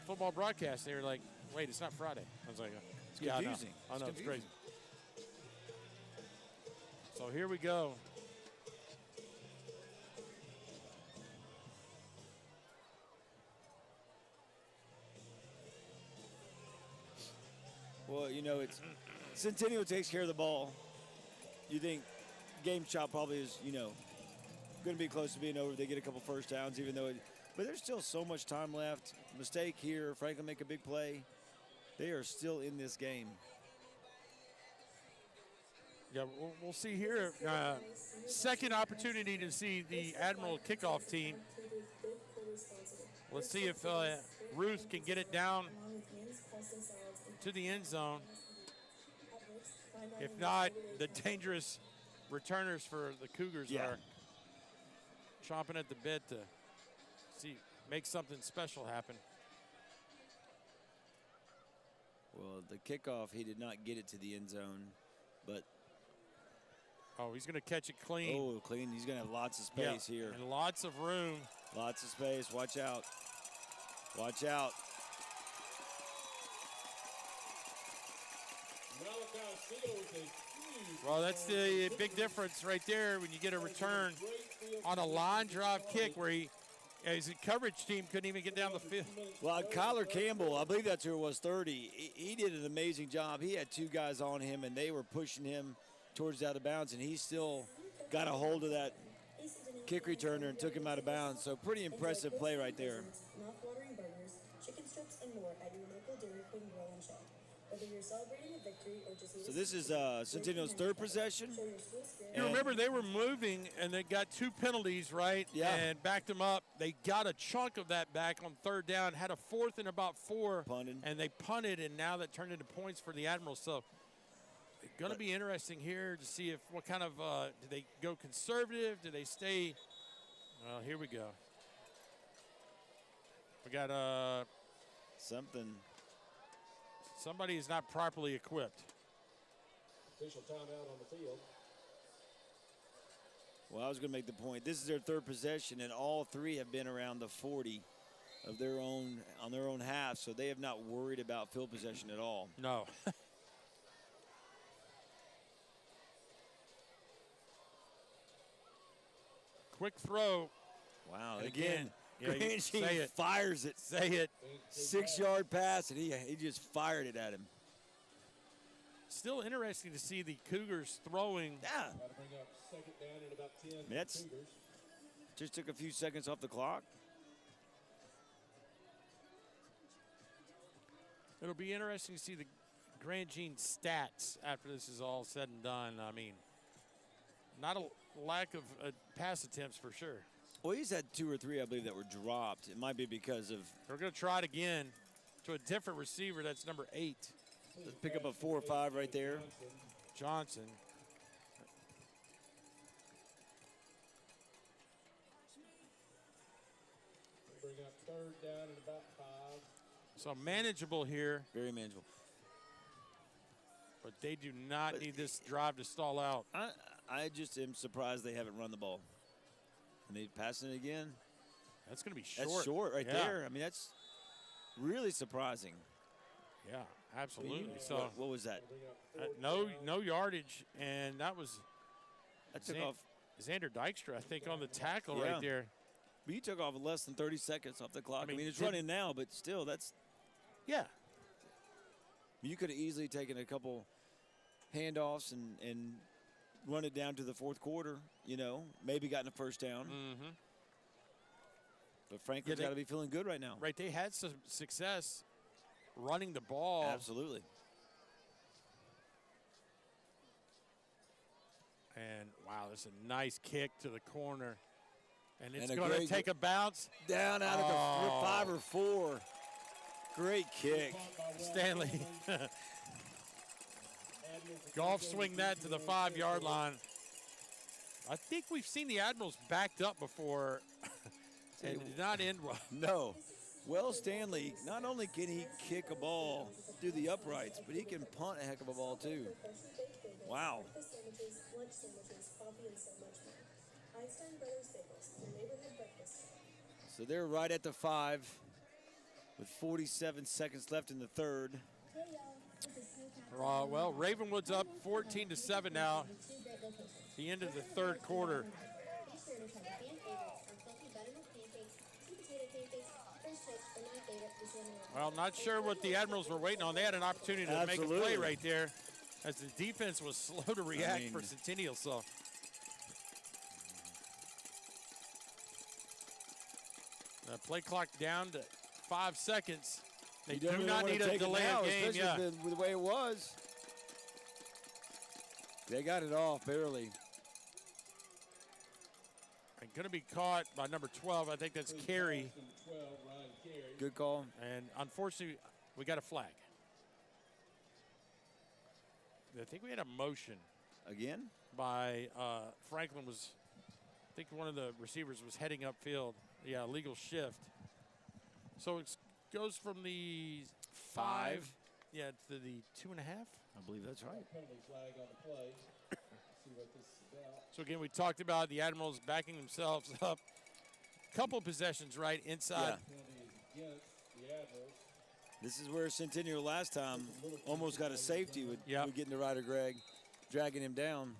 football broadcast. They were like, "Wait, it's not Friday." I was like, It's "Yeah, confusing. I know. It's confusing. crazy." So here we go. Well, you know, it's Centennial takes care of the ball. You think game shot probably is, you know, going to be close to being over. They get a couple first downs, even though but there's still so much time left. Mistake here. Franklin make a big play. They are still in this game. Yeah, we'll see here. Second opportunity to see the Admiral kickoff team. Let's see if Ruth can get it down to the end zone. If not, the dangerous returners for the Cougars are chomping at the bit to make something special happen. Well, the kickoff, he did not get it to the end zone, but he's going to catch it clean. Oh, clean. He's going to have lots of space here. And lots of room. Lots of space. Watch out. Watch out. Well, that's the big difference right there when you get a return on a line drive kick where his coverage team couldn't even get down the field. Well, Kyler Campbell, I believe that's who it was, 30. He did an amazing job. He had two guys on him, and they were pushing him towards out of bounds, and he still got a hold of that kick returner and took him out of bounds. So pretty impressive play right there. Mouth-watering burgers, chicken strips, and more at your local Dairy Queen Grill and Shop. Whether you're celebrating a victory or just need So this is Centennial's third possession. You remember they were moving, and they got two penalties, right? Yeah. And backed them up. They got a chunk of that back on third down, had a fourth and about 4. Punted. And they punted, and now that turned into points for the Admirals. So it's going to be interesting here to see what kind of do they go conservative? Do they stay? Well, here we go. We got somebody is not properly equipped. Official timeout on the field. Well, I was going to make the point. This is their third possession, and all three have been around the 40 of their own on their own half, so they have not worried about field possession at all. No. Quick throw. Wow, And again yeah, say it. Fires it. Say it. 6-yard pass, and he just fired it at him. Still interesting to see the Cougars throwing. Yeah. Got to bring up second down in about 10 for the That's Cougars. just took a few seconds off the clock. It'll be interesting to see the Grand Jean stats after this is all said and done. I mean, not a lack of pass attempts for sure. Well, he's had 2 or 3, I believe, that were dropped. It might be because of. We're going to try it again to a different receiver. That's number 8. Let's pick up a 4 or 5 right there. Johnson. Bring up third down in about 5. So manageable here, Very manageable. but they do not need this drive to stall out. I just am surprised they haven't run the ball. And they passing it again. That's going to be short. That's short right Yeah. there. I mean, that's really surprising. Yeah, absolutely. So What was that? no yardage, and that was That took off. Xander Dykstra, I think, on the tackle Yeah. right there. But you took off less than 30 seconds off the clock. I mean, it's did- running now, but still, that's. Yeah. You could have easily taken a couple handoffs and run it down to the fourth quarter, you know, maybe gotten a first down. Mm-hmm. But Franklin's got to be feeling good right now. Right, they had some success running the ball. Absolutely. And, wow, that's a nice kick to the corner. And it's And a going to great take a bounce. Down out of the 5 or 4. Great kick. Stanley. Golf swing that to the 5-yard line. I think we've seen the Admirals backed up before and it did not end well. No. Well, Stanley, not only can he kick a ball through the uprights, but he can punt a heck of a ball, too. Wow. Breakfast sandwiches, lunch sandwiches, coffee, and so much more. Einstein Brothers Bagels, your neighborhood breakfast. So they're right at the 5 with 47 seconds left in the third. Hey y'all, this is Snowcat. Well, Ravenwood's up 14-7 now. The end of the third quarter. Be sure to try the fan favorites, our fluffy buttermilk pancakes, sweet potato pancakes, French toast, but my favorite is lemon. Well, not sure what the Admirals were waiting on. They had an opportunity to make a play Absolutely. right there, as the defense was slow to react for Centennial. So the play clock down to 5 seconds. They do not need a delay of game. Yeah, with the way it was. They got it off barely. and going to be caught by number 12. I think that's Carey. Good call. And unfortunately, we got a flag. I think we had a motion Again? by Franklin was, I think one of the receivers was heading upfield. Yeah, legal shift. So it goes from the 5, yeah, to the 2.5. I believe that's right. Penalty flag on the play. See what this is about. So again, we talked about the Admirals backing themselves up. Couple possessions right inside. Penalty is against the Admirals. This is where Centennial last time almost got a safety with getting to Ryder Greg, dragging him down.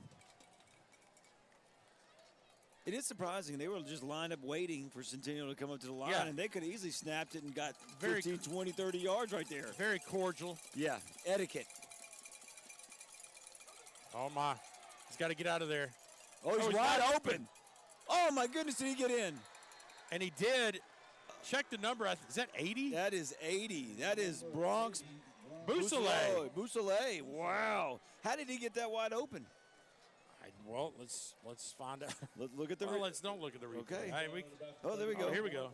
It is surprising. They were just lined up waiting for Centennial to come up to the line, and they could have easily snapped it and got 15, 20, 30 yards right there. Very cordial. Yeah, etiquette. Oh, my. He's got to get out of there. Oh, he's wide open. Oh, my goodness, did he get in? And he did. Check the number. Is that 80? That is 80. That is Bronx Boussolet. Boussolet. Wow. How did he get that wide open? Well, let's find out. Look at the well, let's don't look at the replay. Okay. Hey, oh, there we go. Oh, here we go.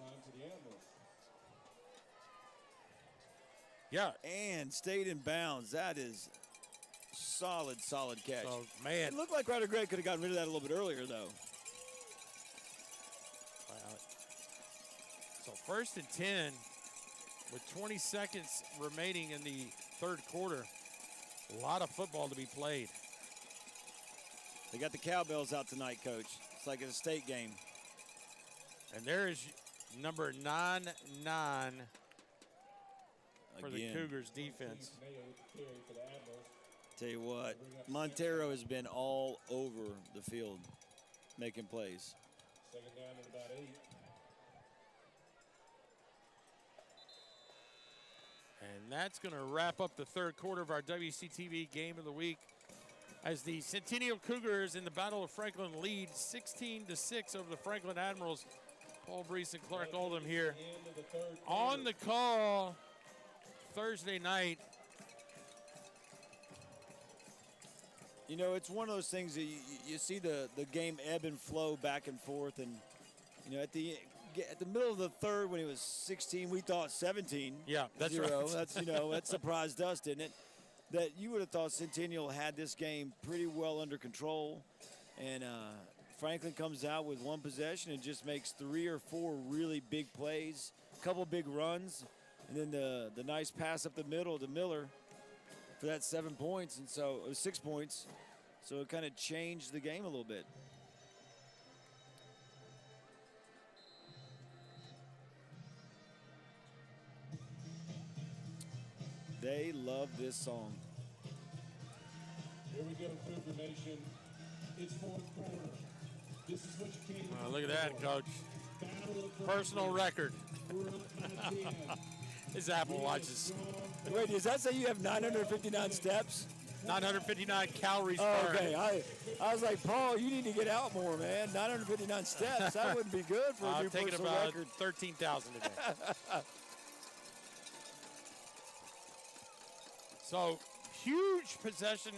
Yeah. And stayed in bounds. That is solid catch. Oh, man. It looked like Ryder Greg could have gotten rid of that a little bit earlier, though. So 1st and 10 with 20 seconds remaining in the third quarter. A lot of football to be played. They got the cowbells out tonight, Coach. It's like a state game. And there is number 9-9 for the Cougars defense. Tell you what, Montero has been all over the field making plays. Second down at about 8. And that's going to wrap up the third quarter of our WCTV Game of the Week as the Centennial Cougars in the Battle of Franklin lead 16-6 over the Franklin Admirals. Paul Breece and Clarke Oldham here on the call Thursday night. You know, it's one of those things that you see the game ebb and flow back and forth. And, you know, at the middle of the third when it was 16, we thought 17. Yeah, that's 0. right. That's, you know, that surprised us, didn't it? That you would have thought Centennial had this game pretty well under control. And Franklin comes out with one possession and just makes 3 or 4 really big plays, a couple big runs, and then the nice pass up the middle to Miller for that 7 points. And so it was 6 points. So it kind of changed the game a little bit. They love this song. Here we go, Cougar Nation. It's fourth quarter. This is what you came to. Look at that, Coach. Personal record. His Apple Watches. Wait, does that say you have 959 steps? 959 calories oh, burned. Okay, I was like, Paul, you need to get out more, man. 959 steps, that wouldn't be good for a new personal about record. 13,000 a day. So, huge possession.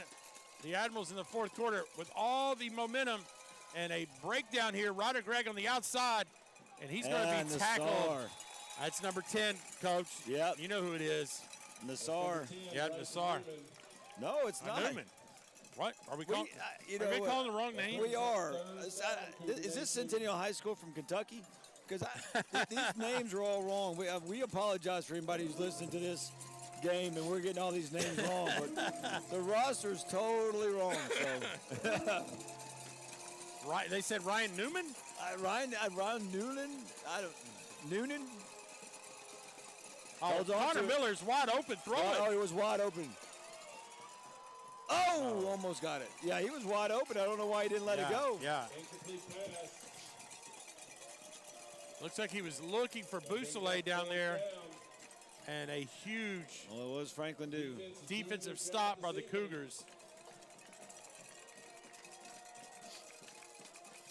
The Admirals in the fourth quarter with all the momentum and a breakdown here. Ryder Greg on the outside, and he's going to be tackled. Nassar. That's number 10, Coach. Yep. You know who it is. Nassar. Yeah, Nassar. No, it's not. Newman. What? Are we calling, are we calling the wrong name? We are. Is this Centennial High School from Kentucky? Because these names are all wrong. We apologize for anybody who's listening to this game and we're getting all these names wrong, but the roster's totally wrong. So. Right, they said Ryan Newman? Ryan Noonan? Noonan? Oh, Connor Miller's wide open. Throw it. Oh, he was wide open. Oh, almost got it. Yeah, he was wide open. I don't know why he didn't let it go. Yeah. Looks like he was looking for Bousselet down there. And a huge Well, what does Franklin do? defensive stop by the Cougars.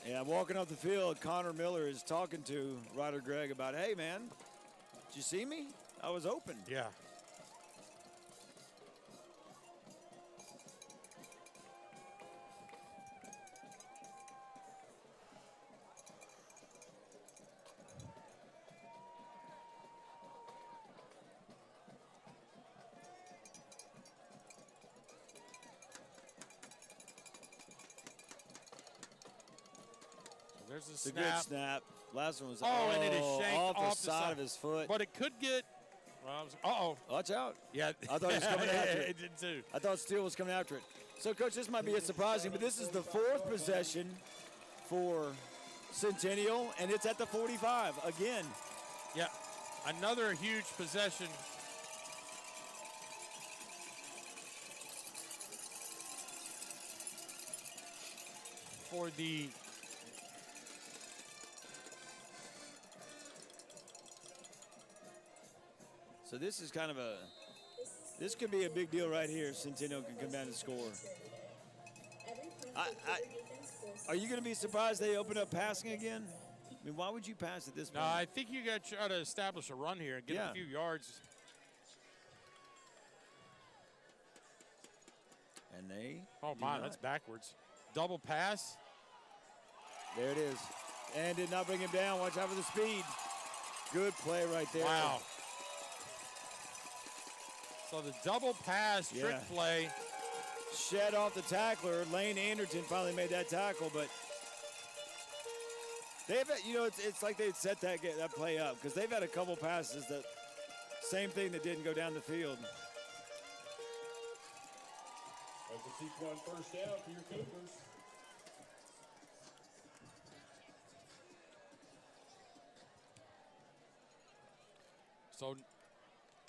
Yeah, walking off the field, Connor Miller is talking to Ryder Gregg about, hey, man, did you see me? I was open. Yeah. There's a It's a snap. good snap. Last one was and it is shanked off the off side of his foot. But it could get. Well, Watch out. Yeah. I thought he was coming after it. It did too. I thought Steele was coming after it. So, Coach, this might be surprising, but this is the 4th possession for Centennial, and it's at the 45 again. Yeah. Another huge possession. For the So this is kind of this could be a big deal right here if Centennial can come down and score. Are you going to be surprised they open up passing again? I mean, why would you pass at this point? No, I think you got to try to establish a run here and get a few yards. And they. Oh, my, that's backwards. Double pass. There it is. And did not bring him down. Watch out for the speed. Good play right there. Wow. So the double pass, trick play. Shed off the tackler. Lane Anderton finally made that tackle, but they've had, it's like they set that play up because they've had a couple passes that same thing that didn't go down the field. As a sequence first down for your Cougars. So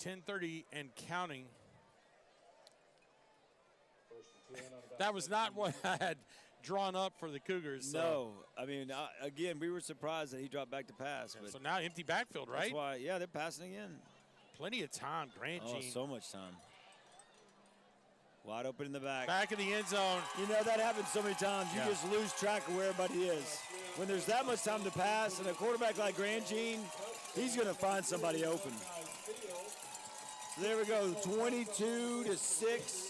10:30 and counting. That was not what I had drawn up for the Cougars. So. No, I mean, again, we were surprised that he dropped back to pass. Yeah, but so now empty backfield, right? That's why, they're passing again. Plenty of time, Grant Jean. So much time. Wide open in the back. Back of the end zone. That happens so many times. You just lose track of where everybody is. When there's that much time to pass, and a quarterback like Grant Jean, he's going to find somebody open. So there we go, 22-6.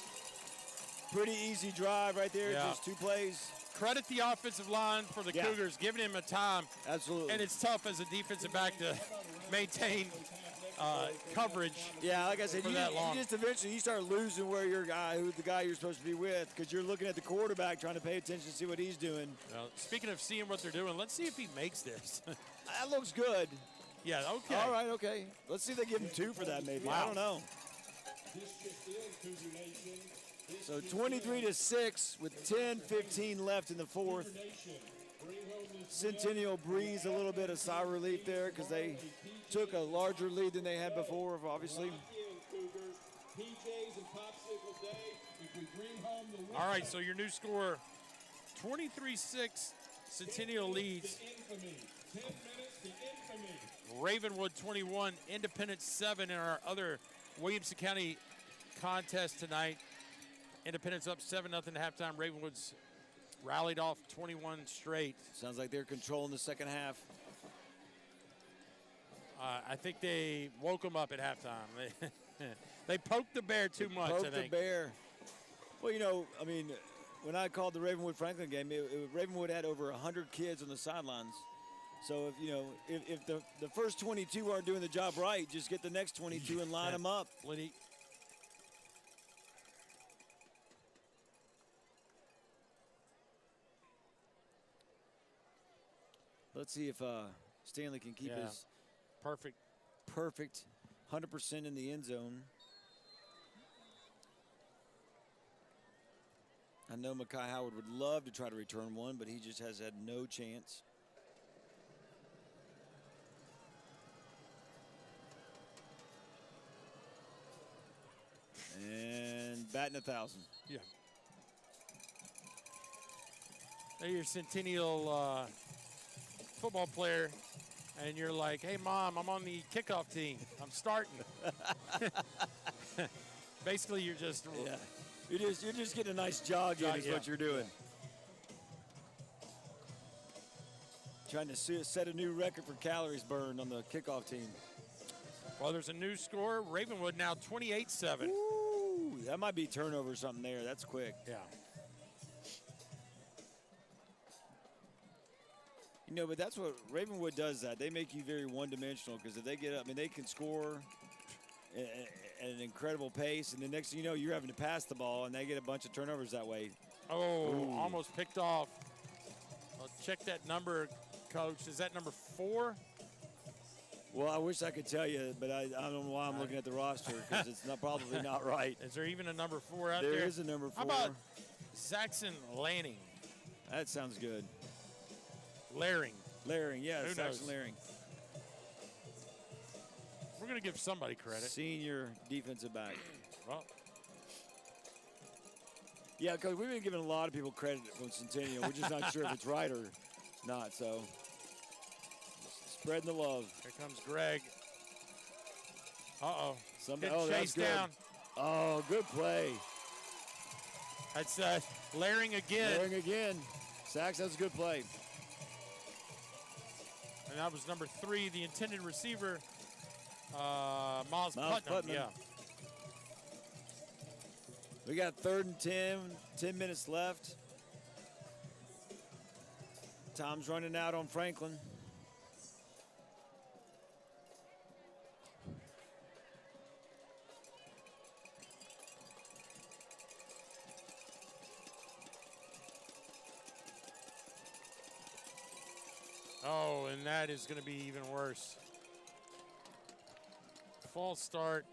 Pretty easy drive right there, just 2 plays. Credit the offensive line for the Cougars, giving him a time. Absolutely. And it's tough as a defensive back to maintain coverage. Yeah, like I said, you long. just eventually you start losing where the guy you're supposed to be with, because you're looking at the quarterback trying to pay attention to see what he's doing. Well, speaking of seeing what they're doing, let's see if he makes this. That looks good. Yeah, okay. All right, okay. Let's see if they give him 2 for that maybe. Wow. I don't know. So 23-6 with 10:15 left in the 4th. Centennial breathes a little bit of sigh of relief there because they took a larger lead than they had before, obviously. All right, so your new score, 23-6, Centennial leads. Ravenwood 21, Independence 7 in our other Williamson County contest tonight. Independence up 7-0 at halftime. Ravenwood's rallied off 21 straight. Sounds like they're controlling the second half. I think they woke them up at halftime. They poked the bear too much, I think. Poked the bear. Well, I mean, when I called the Ravenwood-Franklin game, Ravenwood had over 100 kids on the sidelines. So, if the first 22 aren't doing the job right, just get the next 22 and line them up. Plenty. Let's see if Stanley can keep his perfect 100% in the end zone. I know Mekhi Howard would love to try to return one, but he just has had no chance. And batting 1,000. Yeah. Now you're a Centennial football player, and you're like, hey, Mom, I'm on the kickoff team. I'm starting. Basically, you're just you're just getting a nice jog in is what you're doing. Trying to set a new record for calories burned on the kickoff team. Well, there's a new score. Ravenwood now 28-7. Ooh, that might be turnover or something there. That's quick. Yeah. You know, but that's what Ravenwood does. That they make you very one-dimensional because if they get up, I mean, they can score at an incredible pace, and the next thing you know, you're having to pass the ball, and they get a bunch of turnovers that way. Oh, Ooh. almost picked off. Well, check that number, Coach. Is that number 4? Well, I wish I could tell you, but I don't know why I'm looking at the roster because it's probably not right. Is there even a number 4 out there? There is a number 4. How about Saxon Lanning? That sounds good. Laring, yeah, Who Saxon knows? Laring. We're going to give somebody credit. Senior defensive back. Well, yeah, because we've been giving a lot of people credit from Centennial. We're just not sure if it's right or not, so spreading the love. here comes Greg. Uh-oh. Somebody, Get chased down. Oh, good play. That's Laring again. Laring again. Sax, that was a good play. And that was number 3, the intended receiver, Miles Putnam. Yeah. We got 3rd and 10 minutes left. Time's running out on Franklin. Oh, and that is going to be even worse. False start.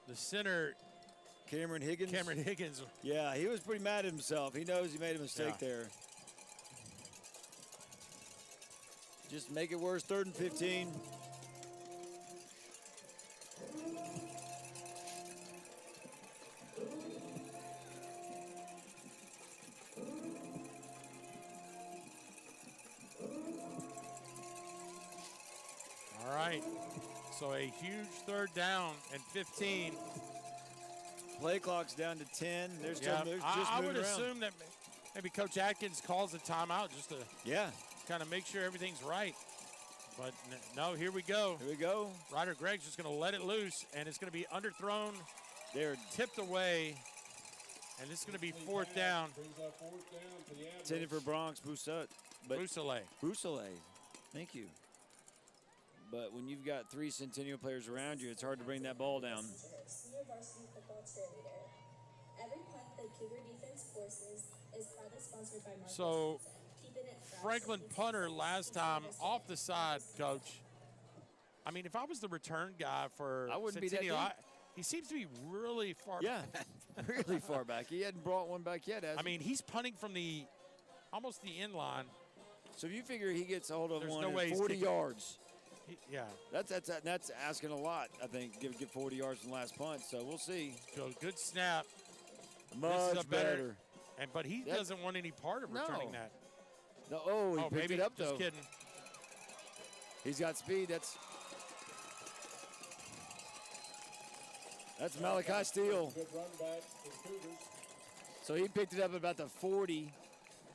The center, Cameron Higgins. Yeah, he was pretty mad at himself. He knows he made a mistake there. Just make it worse, 3rd and 15. All right. So a huge 3rd down and 15. Play clock's down to 10. They're just I moving would around. assume that maybe Coach Atkins calls a timeout just to kind of make sure everything's right. But no, here we go. Here we go. Ryder Gregg's just going to let it loose, and it's going to be underthrown. They're tipped away, and this is going to be 4th down. Intended for Bronx Boussault. Boussault. Thank you. But when you've got 3 Centennial players around you, it's hard to bring that ball down. Senior varsity football cheerleader. Every punt the Cougar defense forces is proudly sponsored by Marcus. So Franklin punter last time off the side, Coach. I mean, if I was the return guy for Centennial, he seems to be really far back. Really far back. He hadn't brought one back yet, has he? I mean, he's punting from almost the end line. So if you figure he gets a hold of one at 40 yards. Yeah. That's asking a lot, I think, get 40 yards in the last punt. So we'll see. So good snap. Much better. But he doesn't want any part of returning that. No, he picked it up, though. Just kidding. He's got speed. That's Malachi Steele. Good run back for Cougars. So he picked it up at about the 40,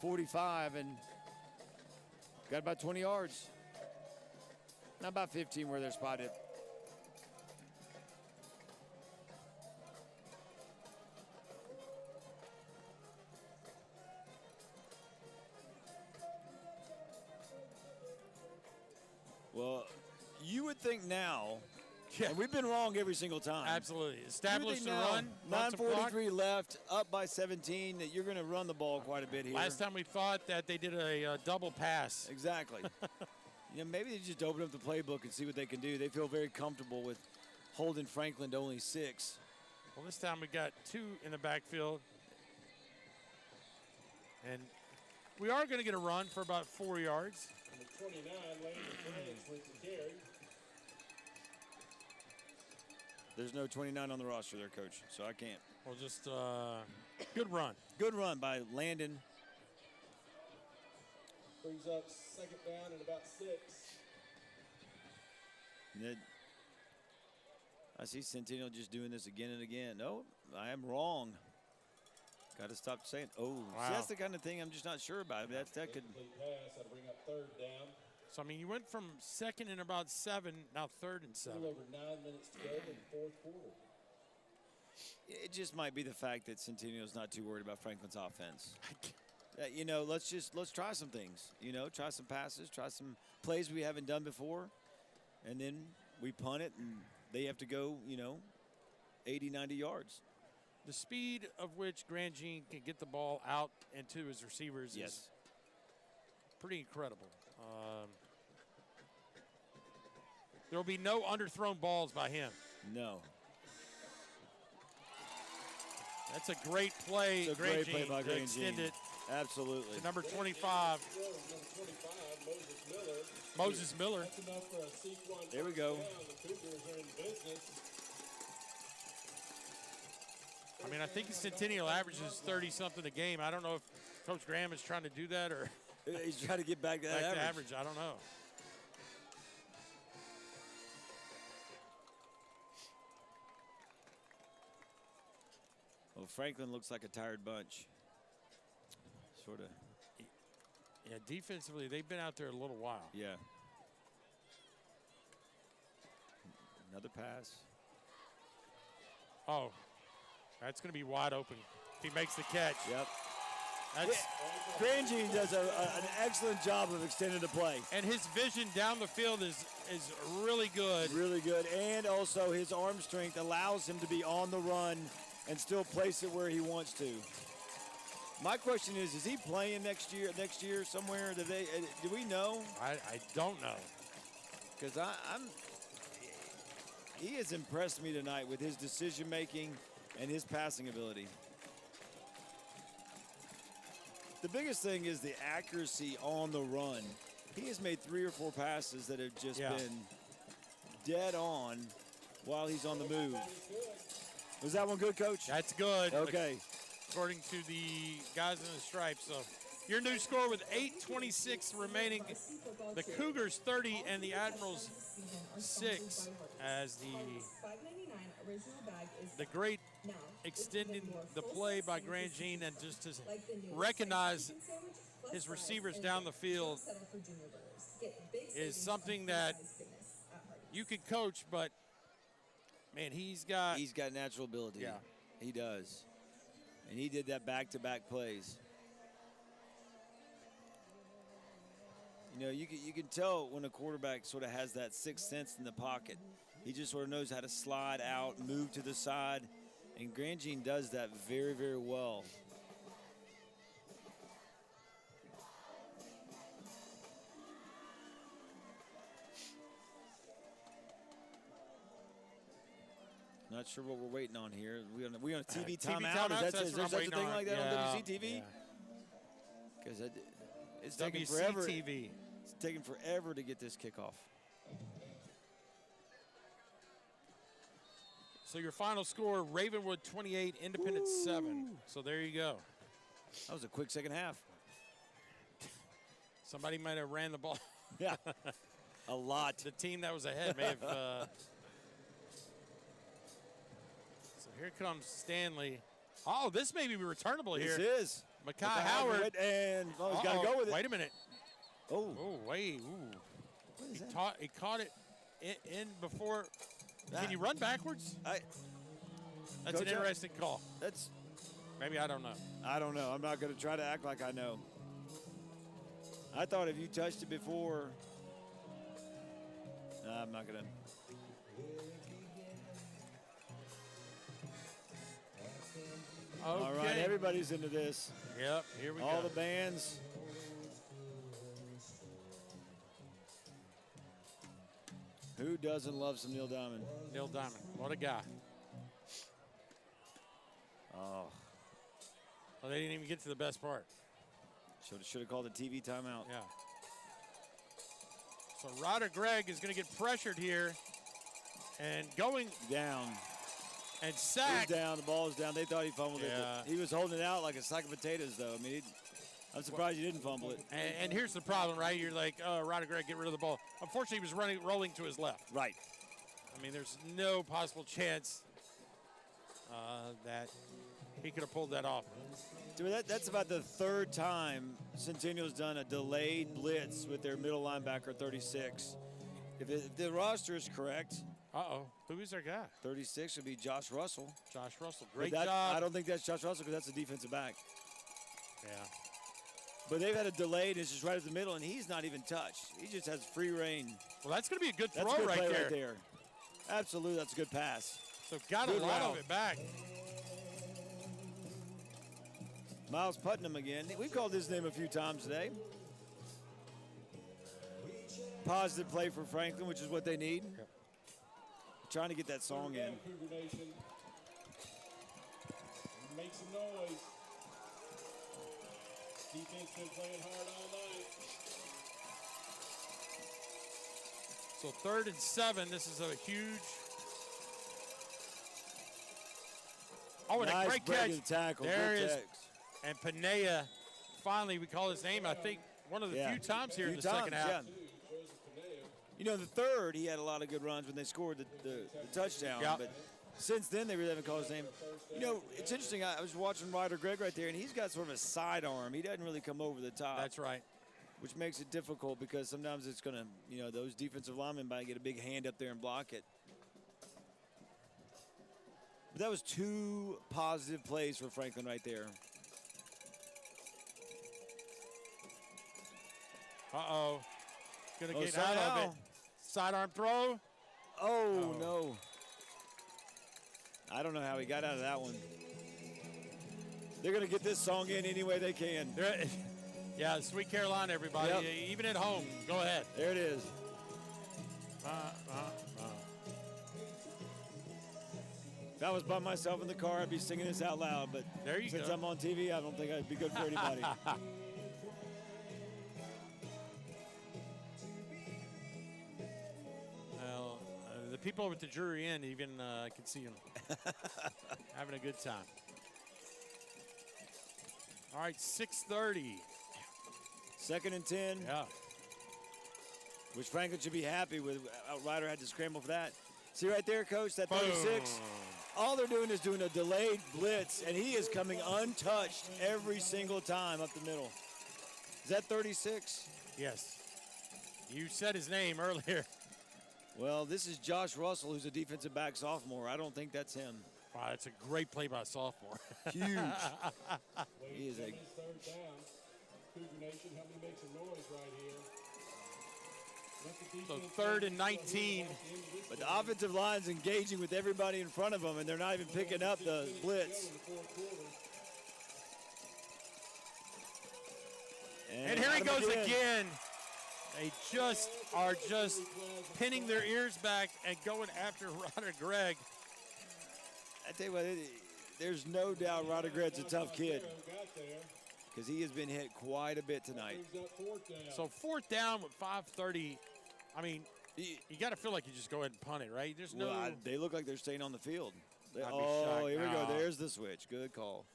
45, and got about 20 yards. Not about 15 where they're spotted. Well, you would think now, and we've been wrong every single time. Absolutely. Establish the run. 9:43 left, up by 17, that you're going to run the ball quite a bit here. Last time we thought that they did a double pass. Exactly. Maybe they just open up the playbook and see what they can do. They feel very comfortable with holding Franklin to only 6. Well, this time we got 2 in the backfield. And we are going to get a run for about 4 yards. Number 29, Landon Branch with the carry. There's no 29 on the roster there, Coach, so I can't. Well, just good run. Good run by Landon. Brings up second down and about 6. I see Centennial just doing this again and again. No, I am wrong. Got to stop saying, oh. Wow. See, that's the kind of thing I'm just not sure about. That could. Pass, that'll bring up third down. So, I mean, you went from second and about 7, now third and 7. A little over 9 minutes to go in the fourth quarter. It just might be the fact that Centennial's not too worried about Franklin's offense. You know, let's try some things. You know, try some passes, try some plays we haven't done before, and then we punt it, and they have to go, you know, 80, 90 yards. The speed of which Grand Jean can get the ball out and to his receivers is pretty incredible. There will be no underthrown balls by him. No. That's a great play. It's a great play by Grand extend Jean. it Absolutely. to number 25. Moses Miller. That's enough for a sequence. There we go. Down. The Cougars are in business. I mean, I think Centennial averages 30-something a game. I don't know if Coach Graham is trying to do that or He's trying to get back to that back average. to average. I don't know. Well, Franklin looks like a tired bunch. Sort of. Yeah, defensively, they've been out there a little while. Yeah. Another pass. Oh, that's going to be wide open if he makes the catch. Yep. That's, Grand Jean does an excellent job of extending the play. and his vision down the field is really good. Really good. And also his arm strength allows him to be on the run and still place it where he wants to. My question is he playing next year somewhere? Do we know? I don't know. Because he has impressed me tonight with his decision making and his passing ability. The biggest thing is the accuracy on the run. He has made 3 or 4 passes that have just been dead on while he's on the move. Was that one good, Coach? That's good. Okay. According to the guys in the stripes. So your new score with 8:26 remaining. The Cougars 30 and the Admirals 6 as the great extending the play by Grand Jean and just to recognize his receivers down the field is something that you could coach, but man, he's got natural ability. Yeah. He does. And he did that back-to-back plays. You know, you can tell when a quarterback sort of has that sixth sense in the pocket. He just sort of knows how to slide out, move to the side, and Grand Jean does that very, very well. Not sure what we're waiting on here. We on a TV timeout? Is there such a thing like that on WCTV? Because it's taking forever. WCTV. It's taking forever to get this kickoff. So your final score, Ravenwood 28, Independence 7. So there you go. That was a quick second half. Somebody might have ran the ball. Yeah, a lot. The team that was ahead may have. So here comes Stanley. Oh, this may be returnable here. This is. Makai Howard. And he's got to go with it. Wait a minute. Oh. Oh, wait. Ooh. What is that? He caught it in before. Can you run backwards? That's Coach, an interesting call. That's. Maybe I don't know. I don't know. I'm not going to try to act like I know. I thought if you touched it before. Nah, I'm not going to. Okay. All right, everybody's into this. Yep, here we go. All the bands. Who doesn't love some Neil Diamond? Neil Diamond, what a guy. Oh. Well, they didn't even get to the best part. Should have called a TV timeout. Yeah. So Ryder Gregg is going to get pressured here and going Down. and sacked. He's down. The ball's down. They thought he fumbled it. Yeah. But he was holding it out like a sack of potatoes, though. I mean, I'm surprised he didn't fumble it. And here's the problem, right? You're like, oh, Ryder Gregg, get rid of the ball. Unfortunately, he was rolling to his left. Right. I mean, there's no possible chance that he could have pulled that off. Dude, that's about the third time Centennial's done a delayed blitz with their middle linebacker, 36. If the roster is correct, who is our guy? 36 would be Josh Russell. Josh Russell, But great job. I don't think that's Josh Russell because that's a defensive back. Yeah. But they've had a delay, and it's just right at the middle, and he's not even touched. He just has free reign. Well, that's going to be a good That's throw a good right play there. right there. Absolutely, that's a good pass. So got Good a lot route. of it back. Miles Putnam again. We've called his name a few times today. Positive play for Franklin, which is what they need. Yep. Trying to get that song in. Cougar Nation. Make some noise. Defense been playing hard all night. So 3rd and 7. This is a huge. Oh, and Nice a great breaking catch. tackle. There Good is. text. And Panea, finally, we call his name, I think, one of the few times here in the second half. Yeah. You know, the third, he had a lot of good runs when they scored the touchdown. Yeah. But since then, they really haven't called his name. You know, it's interesting. I was watching Ryder Gregg right there, and he's got sort of a sidearm. He doesn't really come over the top. That's right. Which makes it difficult because sometimes it's going to, you know, those defensive linemen might get a big hand up there and block it. But that was 2 positive plays for Franklin right there. Uh-oh. Going to Oh, get out of it. Sidearm throw. Oh, no. I don't know how he got out of that one. They're going to get this song in any way they can. Yeah, Sweet Carolina, everybody. Yep. Even at home, go ahead. There it is. If I was by myself in the car, I'd be singing this out loud. But There you since go. I'm on TV, I don't think I'd be good for anybody. Well, the people over at the Jury Inn even can see them having a good time. All right, 6:30. 2nd and 10, Yeah. which Franklin should be happy with. Ryder had to scramble for that. See right there, Coach, that 36? Boom. All they're doing is doing a delayed blitz, and he is coming untouched every single time up the middle. Is that 36? Yes. You said his name earlier. Well, this is Josh Russell, who's a defensive back sophomore. I don't think that's him. Wow, that's a great play by a sophomore. Huge. He is a... It's 3rd down. Cougar Nation, help me make some noise right here. So 3rd and 19. But the offensive line's engaging with everybody in front of them, and they're not even picking up the blitz. And here he goes again. They just are pinning their ears back and going after Ryder Gregg. I tell you what, there's no doubt Ryder Gregg's a tough kid because he has been hit quite a bit tonight. So 4th down with 5:30. I mean, you got to feel like you just go ahead and punt it, right? There's no. Well, they look like they're staying on the field. I'd be Oh, shocked. here we go. No. There's the switch. Good call.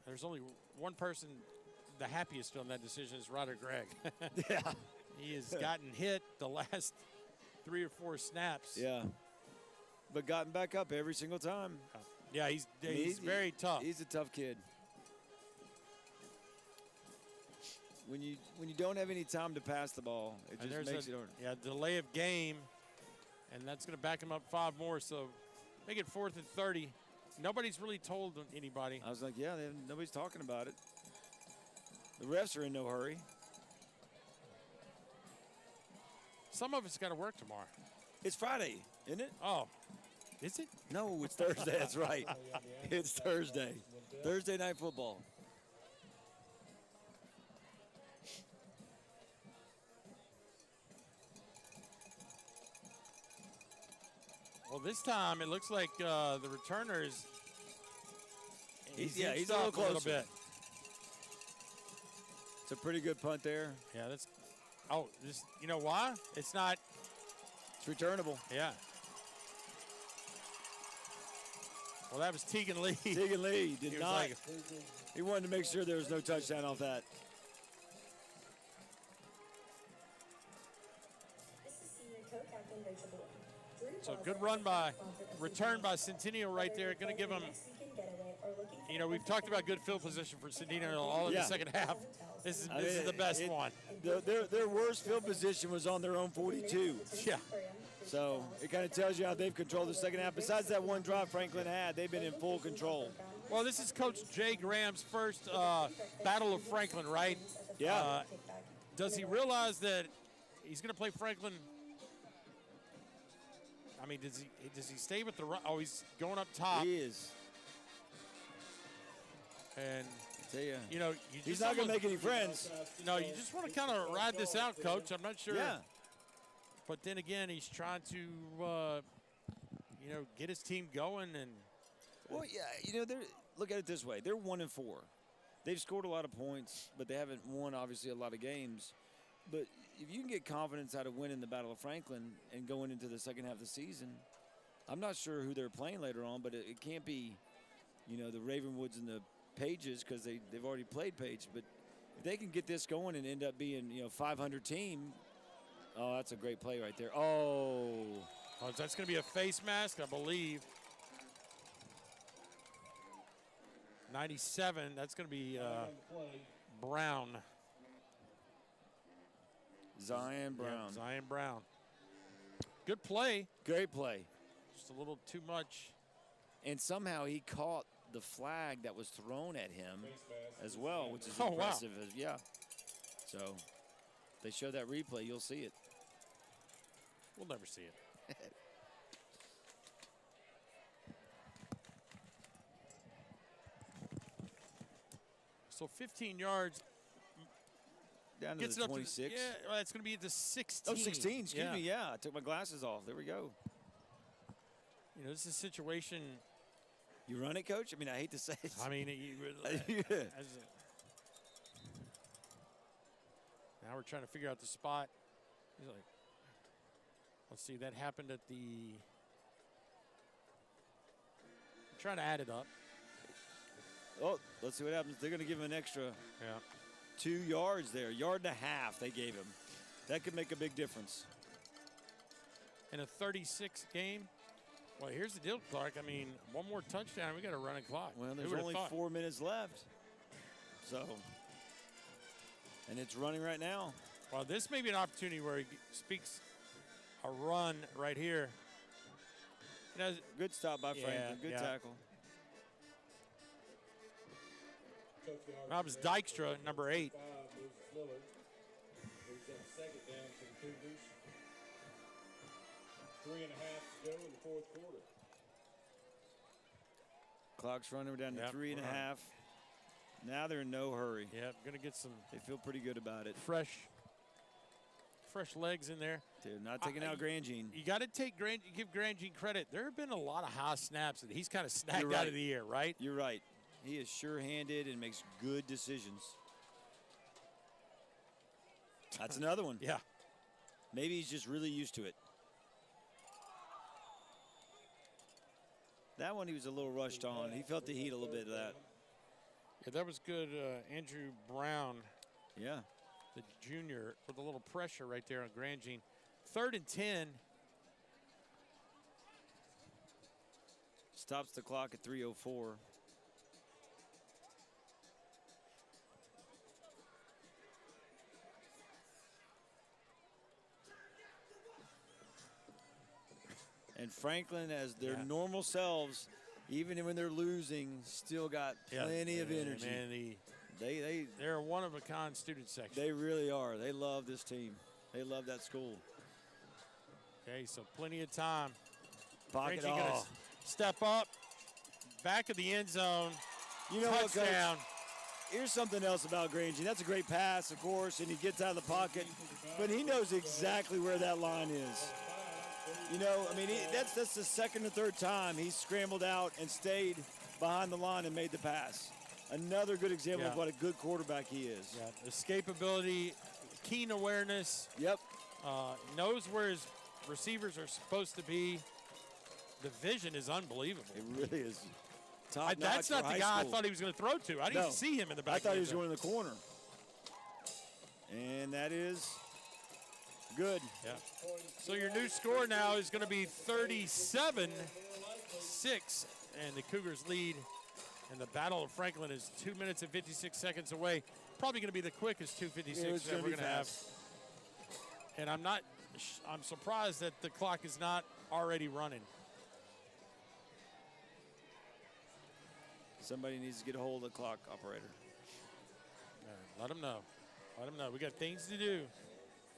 There's only one person the happiest on that decision is Ryder Gregg. Yeah. He has gotten hit the last 3 or 4 snaps. Yeah. But gotten back up every single time. Yeah, he's very tough. He's a tough kid. When you don't have any time to pass the ball, it And just there's makes it hard. Yeah, delay of game, and that's going to back him up 5 more. So make it 4th and 30. Nobody's really told anybody. I was like, yeah, nobody's talking about it. The refs are in no hurry. Some of us got to work tomorrow. It's Friday, isn't it? Oh, is it? No, it's Thursday. That's right. It's Thursday. Thursday night football. Well, this time it looks like the returner is He's inched a little up closer. bit. It's a pretty good punt there. Yeah, that's. Oh, this. You know why? It's not. It's returnable. Yeah. Well, that was Tegan Lee. Tegan Lee did He was not. like- He wanted to make sure there was no touchdown off that. This is senior co-captain Rachel Boyd. So good run by, return by Centennial right there. Going to give them, you know, we've talked about good field position for Centennial all in the second half. This is the best one. Their worst field position was on their own 42. Yeah. So it kind of tells you how they've controlled the second half. Besides that one drive Franklin had, they've been in full control. Well, this is Coach Jay Graham's first Battle of Franklin, right? Yeah. Does he realize that he's going to play Franklin? I mean, does he stay with the run? Oh, he's going up top. He is. And I tell you know, he's not going to make any friends. No, you just want to kind of ride this out, Coach. I'm not sure. Yeah. But then again, he's trying to, you know, get his team going. And Well, yeah, you know, look at it this way. They're 1-4. They've scored a lot of points, but they haven't won, obviously, a lot of games. But if you can get confidence out of winning the Battle of Franklin and going into the second half of the season, I'm not sure who they're playing later on, but it can't be, you know, the Ravenwoods and the Pages because they've already played Page. But if they can get this going and end up being, you know, 500 team, oh, that's a great play right there. Oh, that's going to be a face mask, I believe. 97, that's going to be Brown. Zion Brown. Yeah, Zion Brown. Good play. Great play. Just a little too much. And somehow he caught the flag that was thrown at him as well, which is impressive. Wow. Yeah. So if they show that replay, you'll see it. We'll never see it. So 15 yards. Down to Gets the it up 26. Yeah, well, it's going to be at the 16. Oh, 16, excuse me, yeah. I took my glasses off. There we go. You know, this is a situation. You run it, Coach? I mean, I hate to say it. I mean, Yeah. Now we're trying to figure out the spot. He's like, let's see, that happened at the. I'm trying to add it up. Oh, let's see what happens. They're going to give him an extra 2 yards there. 1.5 yards they gave him. That could make a big difference. In a 36 game. Well, here's the deal, Clarke. I mean, one more touchdown, we got a running clock. Well, there's only 4 minutes left. So, and it's running right now. Well, this may be an opportunity where he speaks a run right here. You know, good stop by Franklin. Good tackle. That was Dykstra, number 8. Second down for the Cougars. 3.5 to go in the fourth quarter. Clock's running. We're down to 3.5. Now they're in no hurry. Yep, going to get some. They feel pretty good about it. Fresh legs in there. Dude, not taking out Grandjean. You got to give Grandjean credit. There have been a lot of high snaps that he's kind of snagged out of the air, right? You're right. He is sure-handed and makes good decisions. That's another one. Yeah. Maybe he's just really used to it. That one he was a little rushed on. He felt the heat a little bit of that. Yeah, that was good. Andrew Brown. Yeah. The junior with a little pressure right there on Grandjean. 3rd and 10. Stops the clock at 3:04. And Franklin, as their normal selves, even when they're losing, still got plenty of energy. Man, they're a one-of-a-kind student section. They really are. They love this team. They love that school. Okay, so plenty of time. Pocket gonna step up, back of the end zone. You know what, Coach? Touchdown. Here's something else about Grandjean. That's a great pass, of course, and he gets out of the pocket, but he knows exactly where that line is. You know, I mean, that's the second or third time he's scrambled out and stayed behind the line and made the pass. Another good example Yeah. of what a good quarterback he is. Yeah, escapability, keen awareness. Yep. Knows where his receivers are supposed to be. The vision is unbelievable. It really is. Top That's notch not for the high guy school. I thought he was going to throw to. I didn't even see him in the back. I thought he was there. going in the corner. And that is good. Yeah. So your new score now is going to be 37-6, and the Cougars lead. And the Battle of Franklin is 2 minutes and 56 seconds away. Probably going to be the quickest 2:56 that we're going to have. And I'm surprised that the clock is not already running. Somebody needs to get a hold of the clock operator. Let them know. Let them know. We got things to do.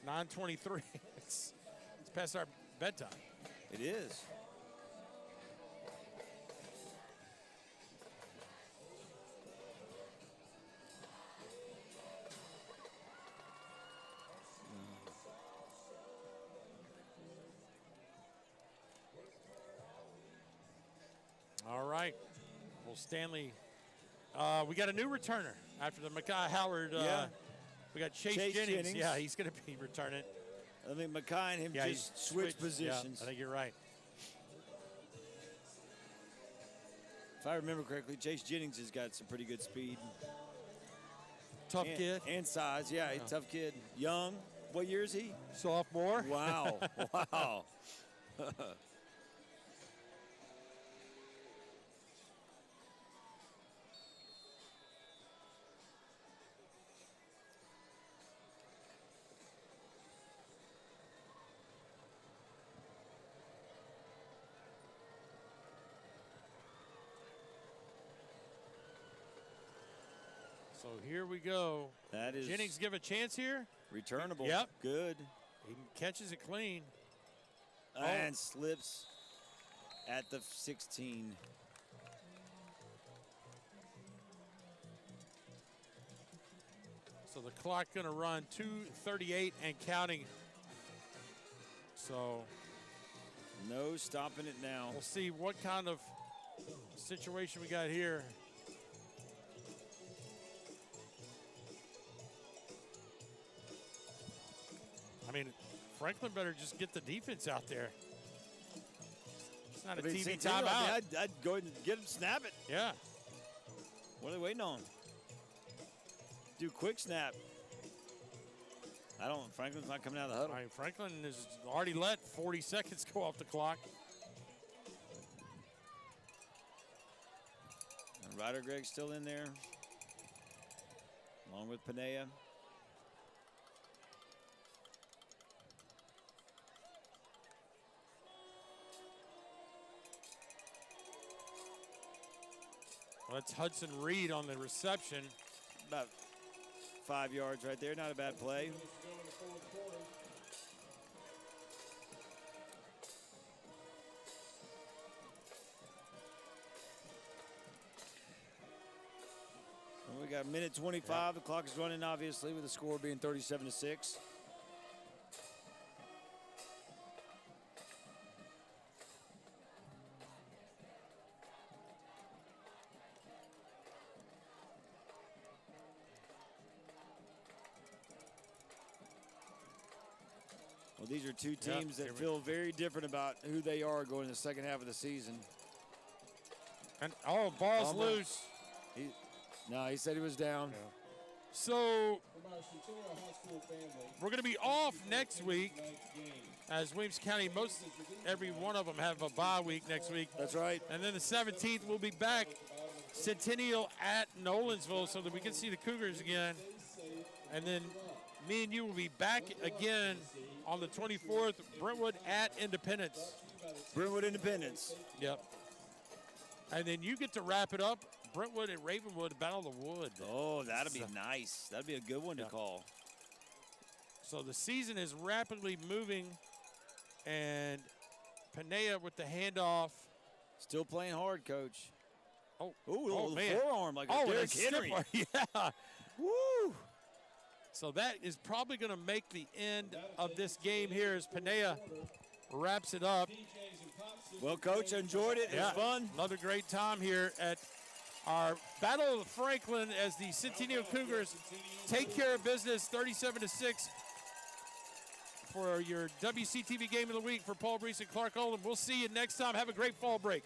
9:23. It's past our bedtime. It is. All right. Well, Stanley, we got a new returner after the Mackay Howard. Yeah. We got Chase Jennings. Yeah, he's going to be returning. I think Mackay and him just switched positions. Yeah, I think you're right. If I remember correctly, Chase Jennings has got some pretty good speed. Tough kid. And size. Yeah, he's a tough kid. Young. What year is he? Sophomore. Wow. Wow. So here we go. That is Jennings give a chance here. returnable. Yep. Good. He catches it clean. And slips at the 16. So the clock going to run 2:38 and counting. So no stopping it now. we'll see what kind of situation we got here. I mean, Franklin better just get the defense out there. It's not a TV Centennial, timeout. I'd go ahead and get him, snap it. Yeah. What are they waiting on? Do quick snap. Franklin's not coming out of the huddle. I mean, Franklin has already let 40 seconds go off the clock. And Ryder Gregg's still in there, along with Panea. Well, that's Hudson Reed on the reception. About 5 yards right there. Not a bad play. And we got a minute 25. The clock is running, obviously, with the score being 37-6. Well, these are two teams that feel very different about who they are going in the second half of the season. And ball's loose. He said he was down. Yeah. So we're going to be off next week, as Williamson County, every one of them have a bye week next week. That's right. And then the 17th, we'll be back, Centennial at Nolensville, so that we can see the Cougars again. And then me and you will be back again on the 24th, Brentwood at Independence. Brentwood Independence. Yep. And then you get to wrap it up, Brentwood and Ravenwood, Battle of the Wood. Oh, that'll be nice. That'd be a good one to call. So the season is rapidly moving, and Panea with the handoff. Still playing hard, Coach. Oh, man. Forearm like a Derrick Henry. Yeah. Woo! So that is probably going to make the end of this game here as Panea wraps it up. Well, Coach, I enjoyed it. It was fun. Another great time here at our Battle of Franklin as the Centennial Cougars take care of business 37-6 for your WCTV Game of the Week for Paul Breece and Clarke Oldham. We'll see you next time. Have a great fall break.